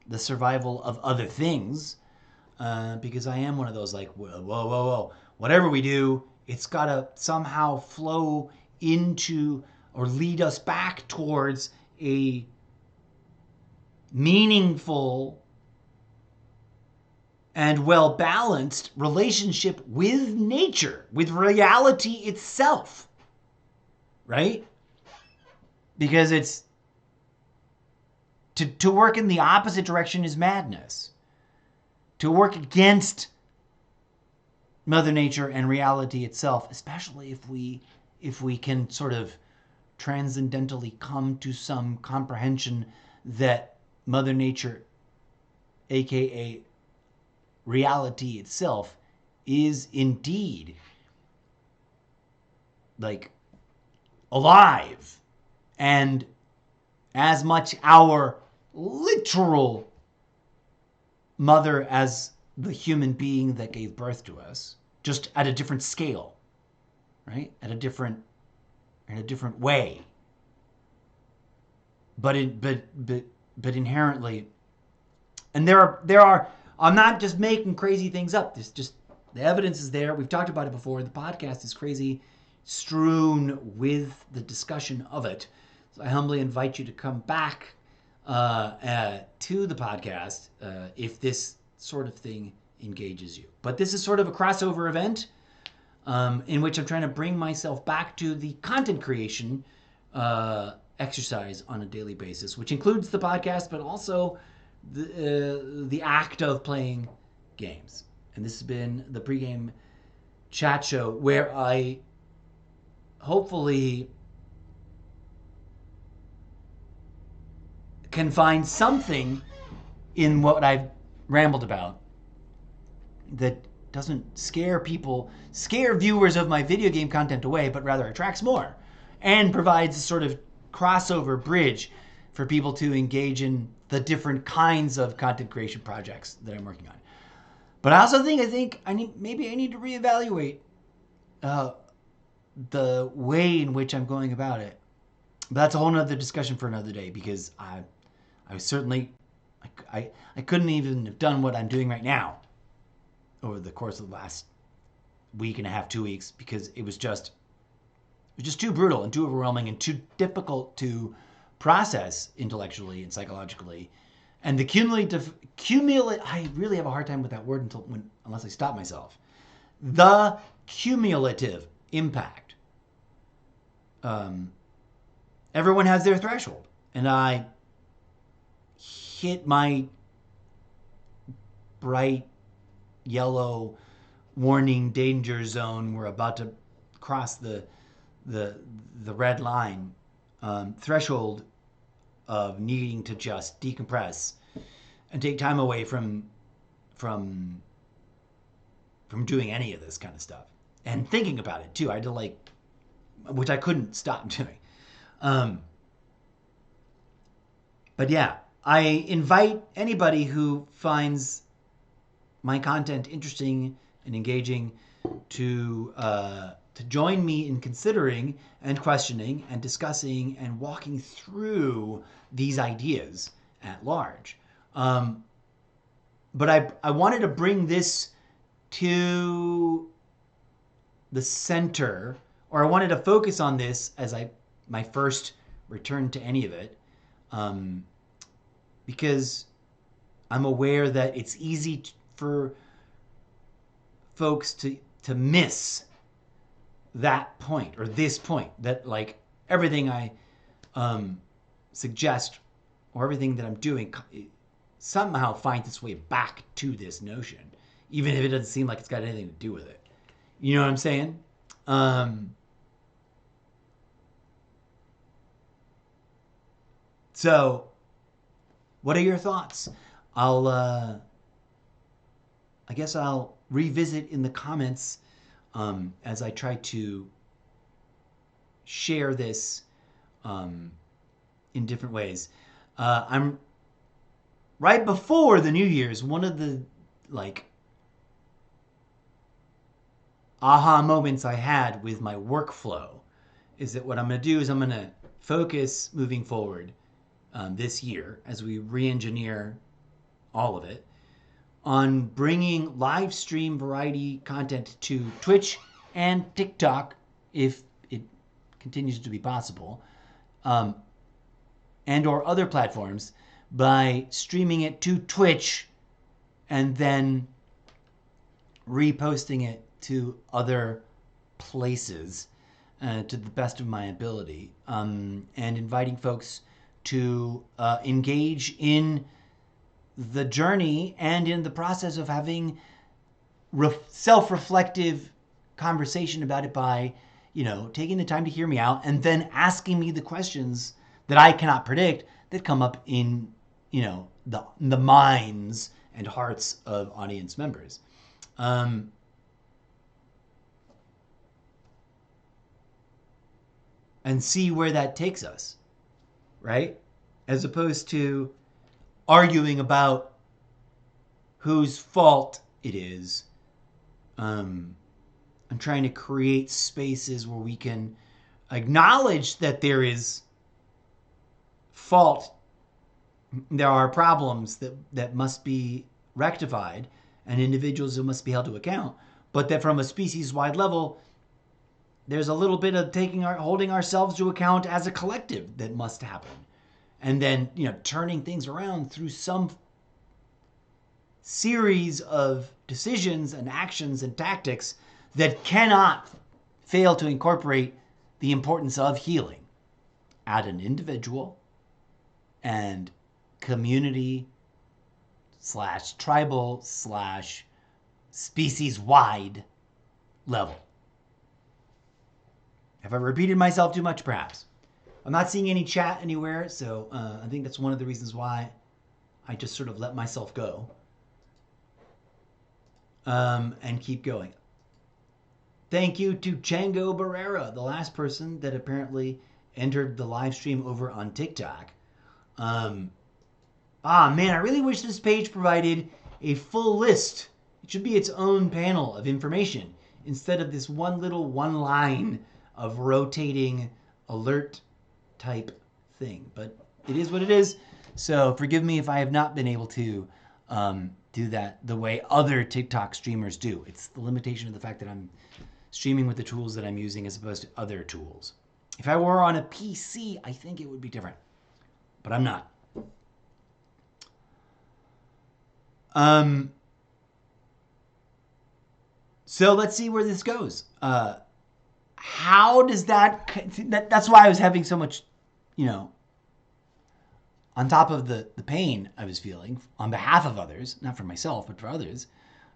the survival of other things, because I am one of those like, whoa. Whatever we do, it's got to somehow flow into or lead us back towards a meaningful and well-balanced relationship with nature, with reality itself, right? Because it's to work in the opposite direction is madness. To work against Mother Nature and reality itself, especially if we can sort of transcendentally come to some comprehension that Mother Nature, aka reality itself, is indeed like alive and as much our literal mother as the human being that gave birth to us, just at a different scale, right? In a different way. But inherently, and there are. I'm not just making crazy things up. There's just the evidence is there. We've talked about it before. The podcast is crazy, strewn with the discussion of it. So I humbly invite you to come back to the podcast if this sort of thing engages you. But this is sort of a crossover event in which I'm trying to bring myself back to the content creation exercise on a daily basis, which includes the podcast, but also the act of playing games. And this has been the pregame chat show where I hopefully can find something in what I've rambled about that doesn't scare viewers of my video game content away, but rather attracts more and provides a sort of crossover bridge for people to engage in the different kinds of content creation projects that I'm working on. But I also think I need to reevaluate the way in which I'm going about it. But that's a whole nother discussion for another day, because I couldn't even have done what I'm doing right now over the course of the last week and a half, 2 weeks, because it was just too brutal and too overwhelming and too difficult to process intellectually and psychologically. And the cumulative, I really have a hard time with that word unless I stop myself. The cumulative impact um, everyone has their threshold, and I hit my bright yellow warning danger zone. We're about to cross the the red line threshold of needing to just decompress and take time away from from doing any of this kind of stuff and thinking about it too. I had to which I couldn't stop doing. Um, but yeah, I invite anybody who finds my content interesting and engaging to join me in considering and questioning and discussing and walking through these ideas at large. But I wanted to bring this to the center, or I wanted to focus on this as my first return to any of it, because I'm aware that it's easy for folks to miss that point or this point, that like everything I suggest or everything that I'm doing somehow finds its way back to this notion, even if it doesn't seem like it's got anything to do with it. You know what I'm saying? So, what are your thoughts? I guess I'll revisit in the comments as I try to share this in different ways. I'm right before the New Year's. One of the aha moments I had with my workflow is that what I'm going to do is I'm going to focus moving forward this year as we re-engineer all of it on bringing live stream variety content to Twitch and TikTok if it continues to be possible, and or other platforms, by streaming it to Twitch and then reposting it to other places to the best of my ability, and inviting folks to engage in the journey and in the process of having self-reflective conversation about it by, taking the time to hear me out and then asking me the questions that I cannot predict that come up in, the minds and hearts of audience members. And see where that takes us, right? As opposed to arguing about whose fault it is. I'm trying to create spaces where we can acknowledge that there is fault, there are problems that must be rectified, and individuals who must be held to account, but that from a species-wide level, there's a little bit of holding ourselves to account as a collective that must happen. And then, turning things around through some series of decisions and actions and tactics that cannot fail to incorporate the importance of healing at an individual and community / tribal / species-wide level. Have I repeated myself too much, perhaps? I'm not seeing any chat anywhere, so I think that's one of the reasons why I just sort of let myself go and keep going. Thank you to Chango Barrera, the last person that apparently entered the live stream over on TikTok. Man, I really wish this page provided a full list. It should be its own panel of information instead of this one line of rotating alert type thing. But it is what it is. So forgive me if I have not been able to do that the way other TikTok streamers do. It's the limitation of the fact that I'm streaming with the tools that I'm using as opposed to other tools. If I were on a PC, I think it would be different. But I'm not. So let's see where this goes. how does that's why I was having so much, on top of the pain I was feeling on behalf of others, not for myself, but for others.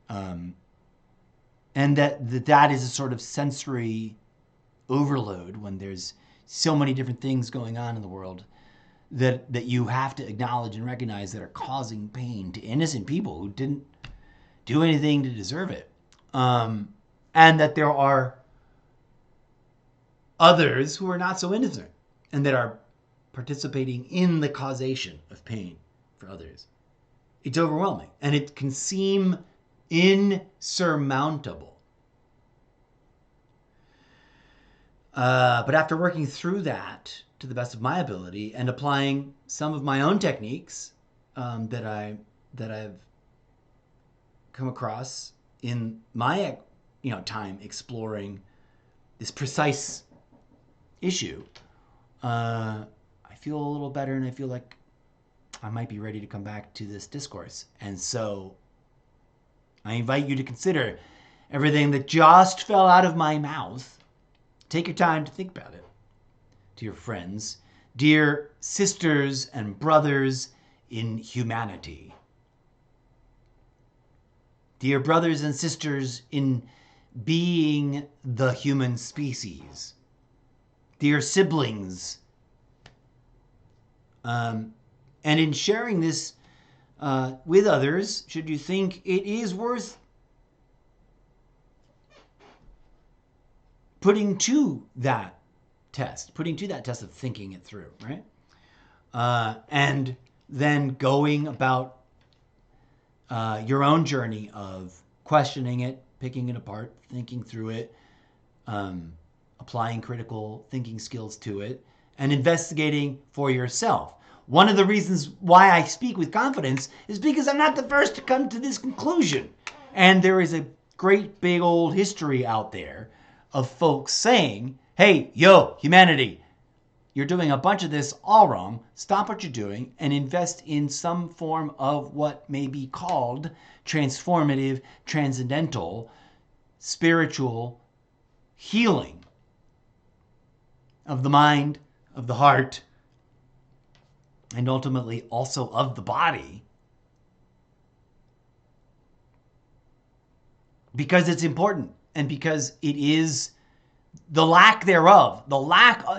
And that is a sort of sensory overload when there's so many different things going on in the world that you have to acknowledge and recognize that are causing pain to innocent people who didn't do anything to deserve it. And that there are others who are not so innocent and that are participating in the causation of pain for others. It's overwhelming and it can seem insurmountable. But after working through that to the best of my ability and applying some of my own techniques that I've come across in my time exploring this precise issue, I feel a little better, and I feel like I might be ready to come back to this discourse. And so I invite you to consider everything that just fell out of my mouth. Take your time to think about it. Dear friends, dear sisters and brothers in humanity, dear brothers and sisters in being the human species, dear siblings, and in sharing this with others, should you think it is worth putting to that test of thinking it through, right? And then going about your own journey of questioning it, picking it apart, thinking through it, applying critical thinking skills to it, and investigating for yourself. One of the reasons why I speak with confidence is because I'm not the first to come to this conclusion. And there is a great big old history out there of folks saying, hey, yo, humanity, you're doing a bunch of this all wrong. Stop what you're doing and invest in some form of what may be called transformative, transcendental, spiritual healing of the mind, of the heart, and ultimately also of the body. Because it's important and because it is the lack thereof.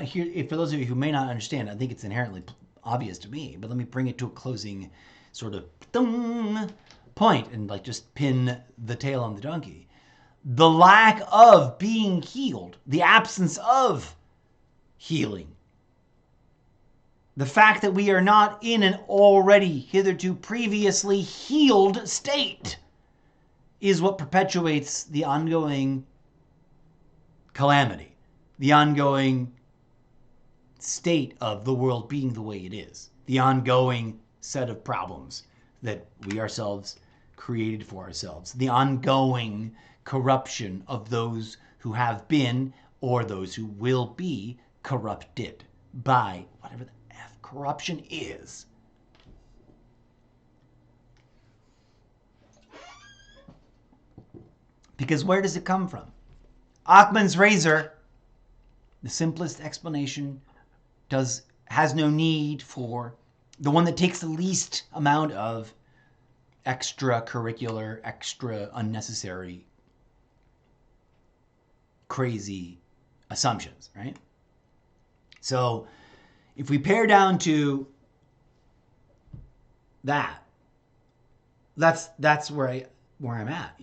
Here, for those of you who may not understand, I think it's inherently obvious to me, but let me bring it to a closing sort of point and just pin the tail on the donkey. The lack of being healed, the absence of healing, the fact that we are not in an already hitherto previously healed state is what perpetuates the ongoing calamity, the ongoing state of the world being the way it is, the ongoing set of problems that we ourselves created for ourselves, the ongoing corruption of those who have been or those who will be corrupted by whatever the F corruption is. Because where does it come from? Occam's razor, the simplest explanation, has no need for the one that takes the least amount of extracurricular, extra unnecessary, crazy assumptions, right? So if we pare down to that's where I'm at,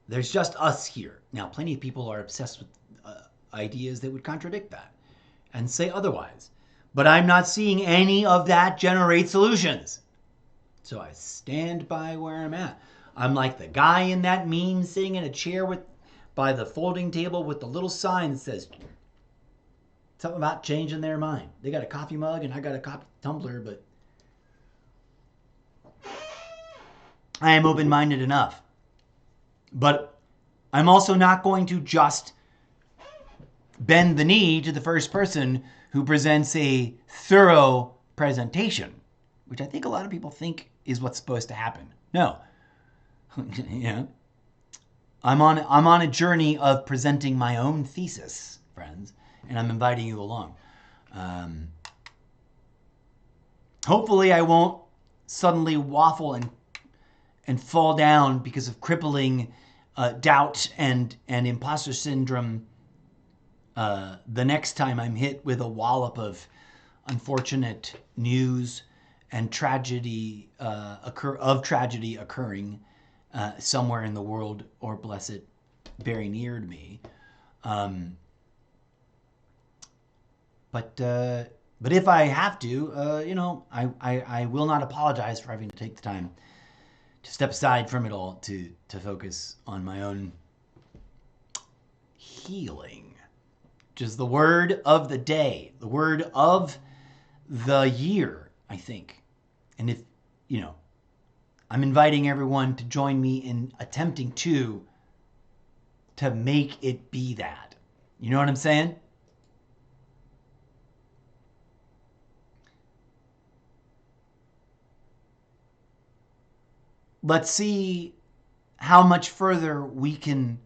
There's just us here. Now, plenty of people are obsessed with ideas that would contradict that and say otherwise. But I'm not seeing any of that generate solutions. So I stand by where I'm at. I'm like the guy in that meme sitting in a chair by the folding table with the little sign that says something about changing their mind. They got a coffee mug and I got a coffee tumbler, but I am open-minded enough. But I'm also not going to just bend the knee to the first person who presents a thorough presentation, which I think a lot of people think is what's supposed to happen. No. I'm on a journey of presenting my own thesis, friends, and I'm inviting you along. Um, Hopefully, I won't suddenly waffle and fall down because of crippling doubt and imposter syndrome the next time I'm hit with a wallop of unfortunate news and tragedy tragedy occurring somewhere in the world, or bless it, very near to me. Um, but if I have to, I will not apologize for having to take the time to step aside from it all to focus on my own healing. Which is the word of the day, the word of the year, I think. And if, I'm inviting everyone to join me in attempting to make it be that. You know what I'm saying? Let's see how much further we can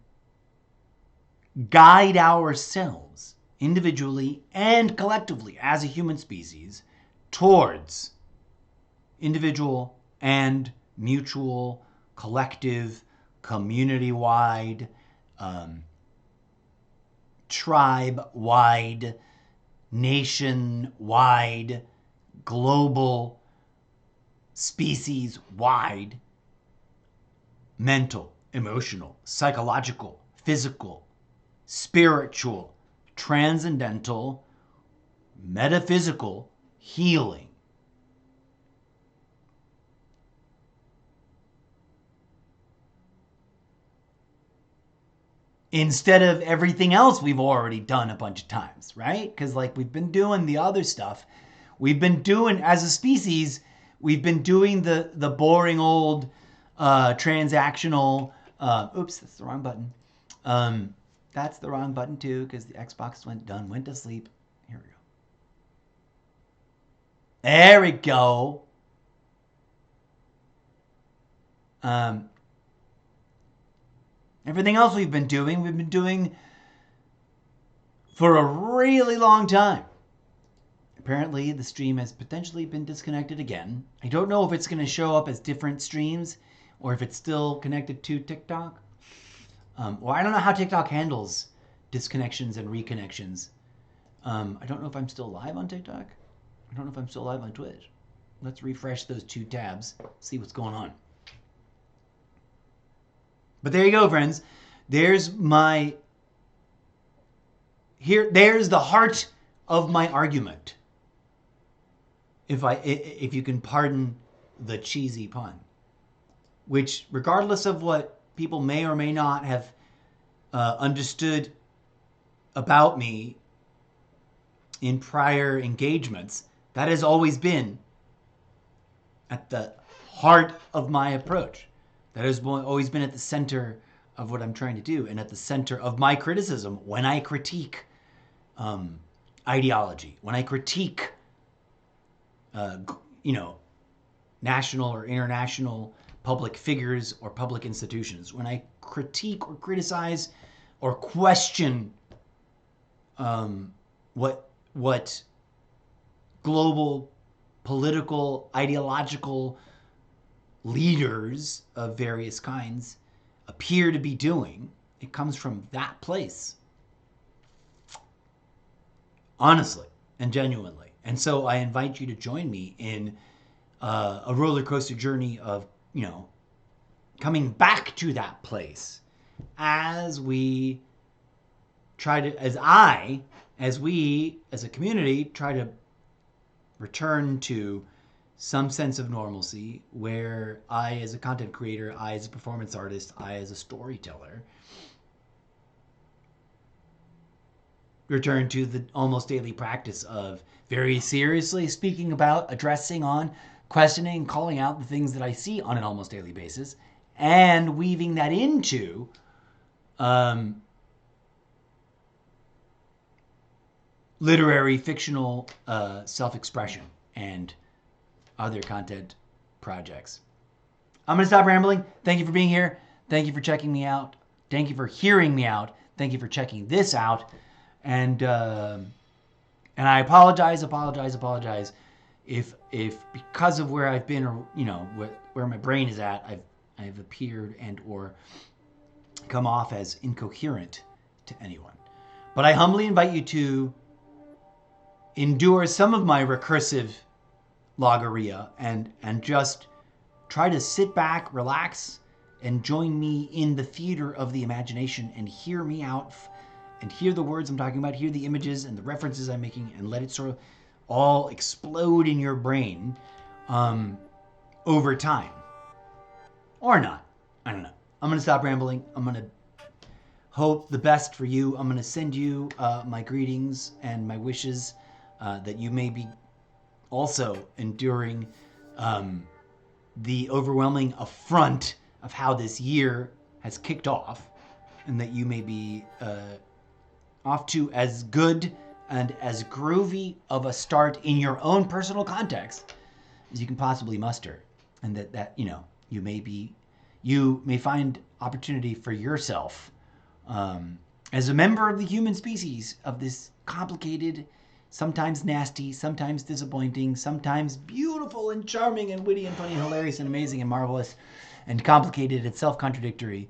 guide ourselves individually and collectively as a human species towards individual and mutual, collective, community-wide, tribe-wide, nation-wide, global, species-wide, mental, emotional, psychological, physical, spiritual, transcendental, metaphysical healing. Instead of everything else we've already done a bunch of times, right? Because we've been doing the other stuff. We've been doing, as a species, we've been doing the boring old transactional, oops, that's the wrong button. That's the wrong button too, because the Xbox went to sleep. Here we go. There we go. Everything else we've been doing for a really long time. Apparently, the stream has potentially been disconnected again. I don't know if it's going to show up as different streams or if it's still connected to TikTok. Or I don't know how TikTok handles disconnections and reconnections. I don't know if I'm still live on TikTok. I don't know if I'm still live on Twitch. Let's refresh those two tabs, see what's going on. But there you go, friends. There's the heart of my argument. If you can pardon the cheesy pun, which, regardless of what people may or may not have understood about me in prior engagements, that has always been at the heart of my approach. That has always been at the center of what I'm trying to do, and at the center of my criticism when I critique ideology, when I critique, national or international public figures or public institutions, when I critique or criticize or question what global political, ideological leaders of various kinds appear to be doing, it comes from that place. Honestly and genuinely. And so I invite you to join me in a roller coaster journey of, coming back to that place as we try to, as we as a community try to return to some sense of normalcy, where I, as a content creator, I, as a performance artist, I, as a storyteller, return to the almost daily practice of very seriously speaking about, addressing on, questioning, calling out the things that I see on an almost daily basis, and weaving that into literary, fictional self-expression and other content projects. I'm going to stop rambling. Thank you for being here. Thank you for checking me out. Thank you for hearing me out. Thank you for checking this out. And I apologize if because of where I've been, or where my brain is at, I've appeared and or come off as incoherent to anyone. But I humbly invite you to endure some of my recursive logorrhea and just try to sit back, relax, and join me in the theater of the imagination and hear me out and hear the words I'm talking about, hear the images and the references I'm making, and let it sort of all explode in your brain over time. Or not. I don't know. I'm going to stop rambling. I'm going to hope the best for you. I'm going to send you my greetings and my wishes that you may be also enduring the overwhelming affront of how this year has kicked off, and that you may be off to as good and as groovy of a start in your own personal context as you can possibly muster, and that you may find opportunity for yourself as a member of the human species of this complicated, sometimes nasty, sometimes disappointing, sometimes beautiful and charming and witty and funny and hilarious and amazing and marvelous and complicated and self-contradictory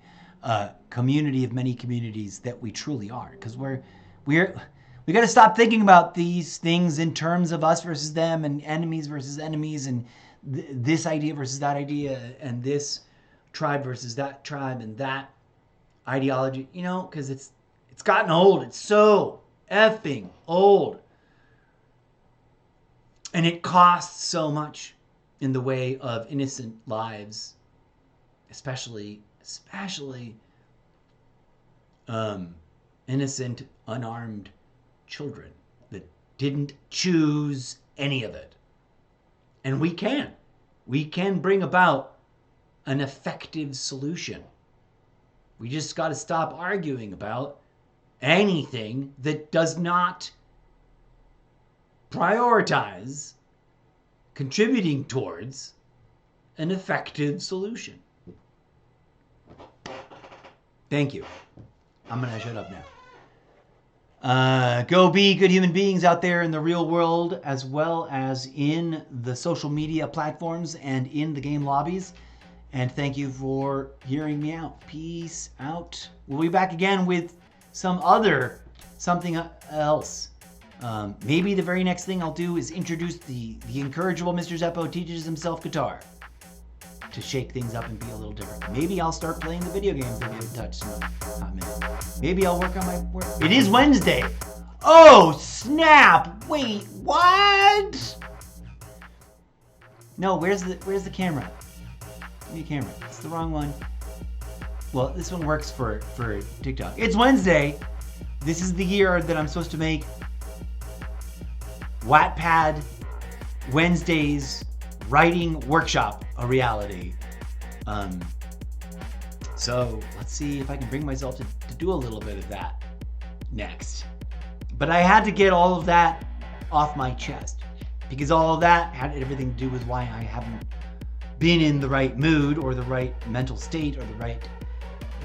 community of many communities that we truly are. Because we got to stop thinking about these things in terms of us versus them and enemies versus enemies and this idea versus that idea and this tribe versus that tribe and that ideology, because it's gotten old. It's so effing old. And it costs so much in the way of innocent lives, especially innocent, unarmed children that didn't choose any of it. And we can bring about an effective solution. We just got to stop arguing about anything that does not prioritize contributing towards an effective solution. Thank you. I'm going to shut up now. Go be good human beings out there in the real world, as well as in the social media platforms and in the game lobbies. And thank you for hearing me out. Peace out. We'll be back again with something else. Maybe the very next thing I'll do is introduce the incorrigible Mr. Zeppo teaches himself guitar to shake things up and be a little different. Maybe I'll start playing the video games that we haven't touched in a hot minute. Maybe I'll work on my work. It is Wednesday. Oh, snap. Wait, what? No, where's the camera? Give me a camera. It's the wrong one. Well, this one works for TikTok. It's Wednesday. This is the year that I'm supposed to make Wattpad Wednesdays writing workshop a reality. So let's see if I can bring myself to do a little bit of that next. But I had to get all of that off my chest, because all of that had everything to do with why I haven't been in the right mood or the right mental state or the right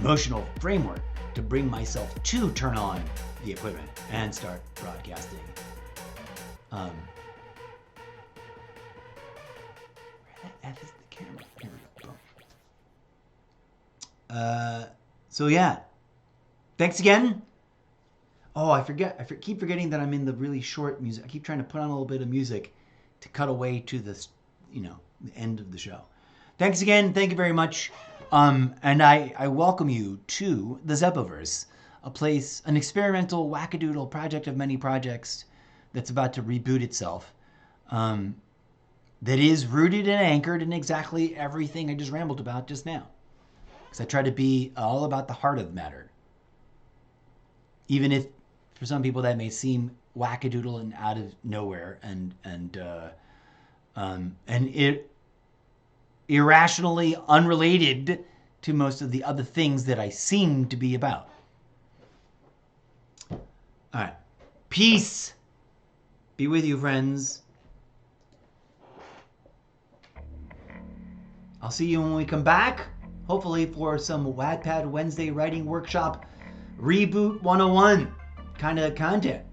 emotional framework to bring myself to turn on the equipment and start broadcasting. Where the F is the camera? Here we go. So yeah. Thanks again. Oh, I keep forgetting that I'm in the really short music. I keep trying to put on a little bit of music to cut away to this, the end of the show. Thanks again. Thank you very much. And I welcome you to the Zeppoverse, an experimental wackadoodle project of many projects that's about to reboot itself, that is rooted and anchored in exactly everything I just rambled about just now. Because I try to be all about the heart of the matter. Even if for some people that may seem wackadoodle and out of nowhere and it irrationally unrelated to most of the other things that I seem to be about. All right. Peace be with you, friends. I'll see you when we come back. hopefully for some Wattpad Wednesday writing workshop reboot 101 kind of content.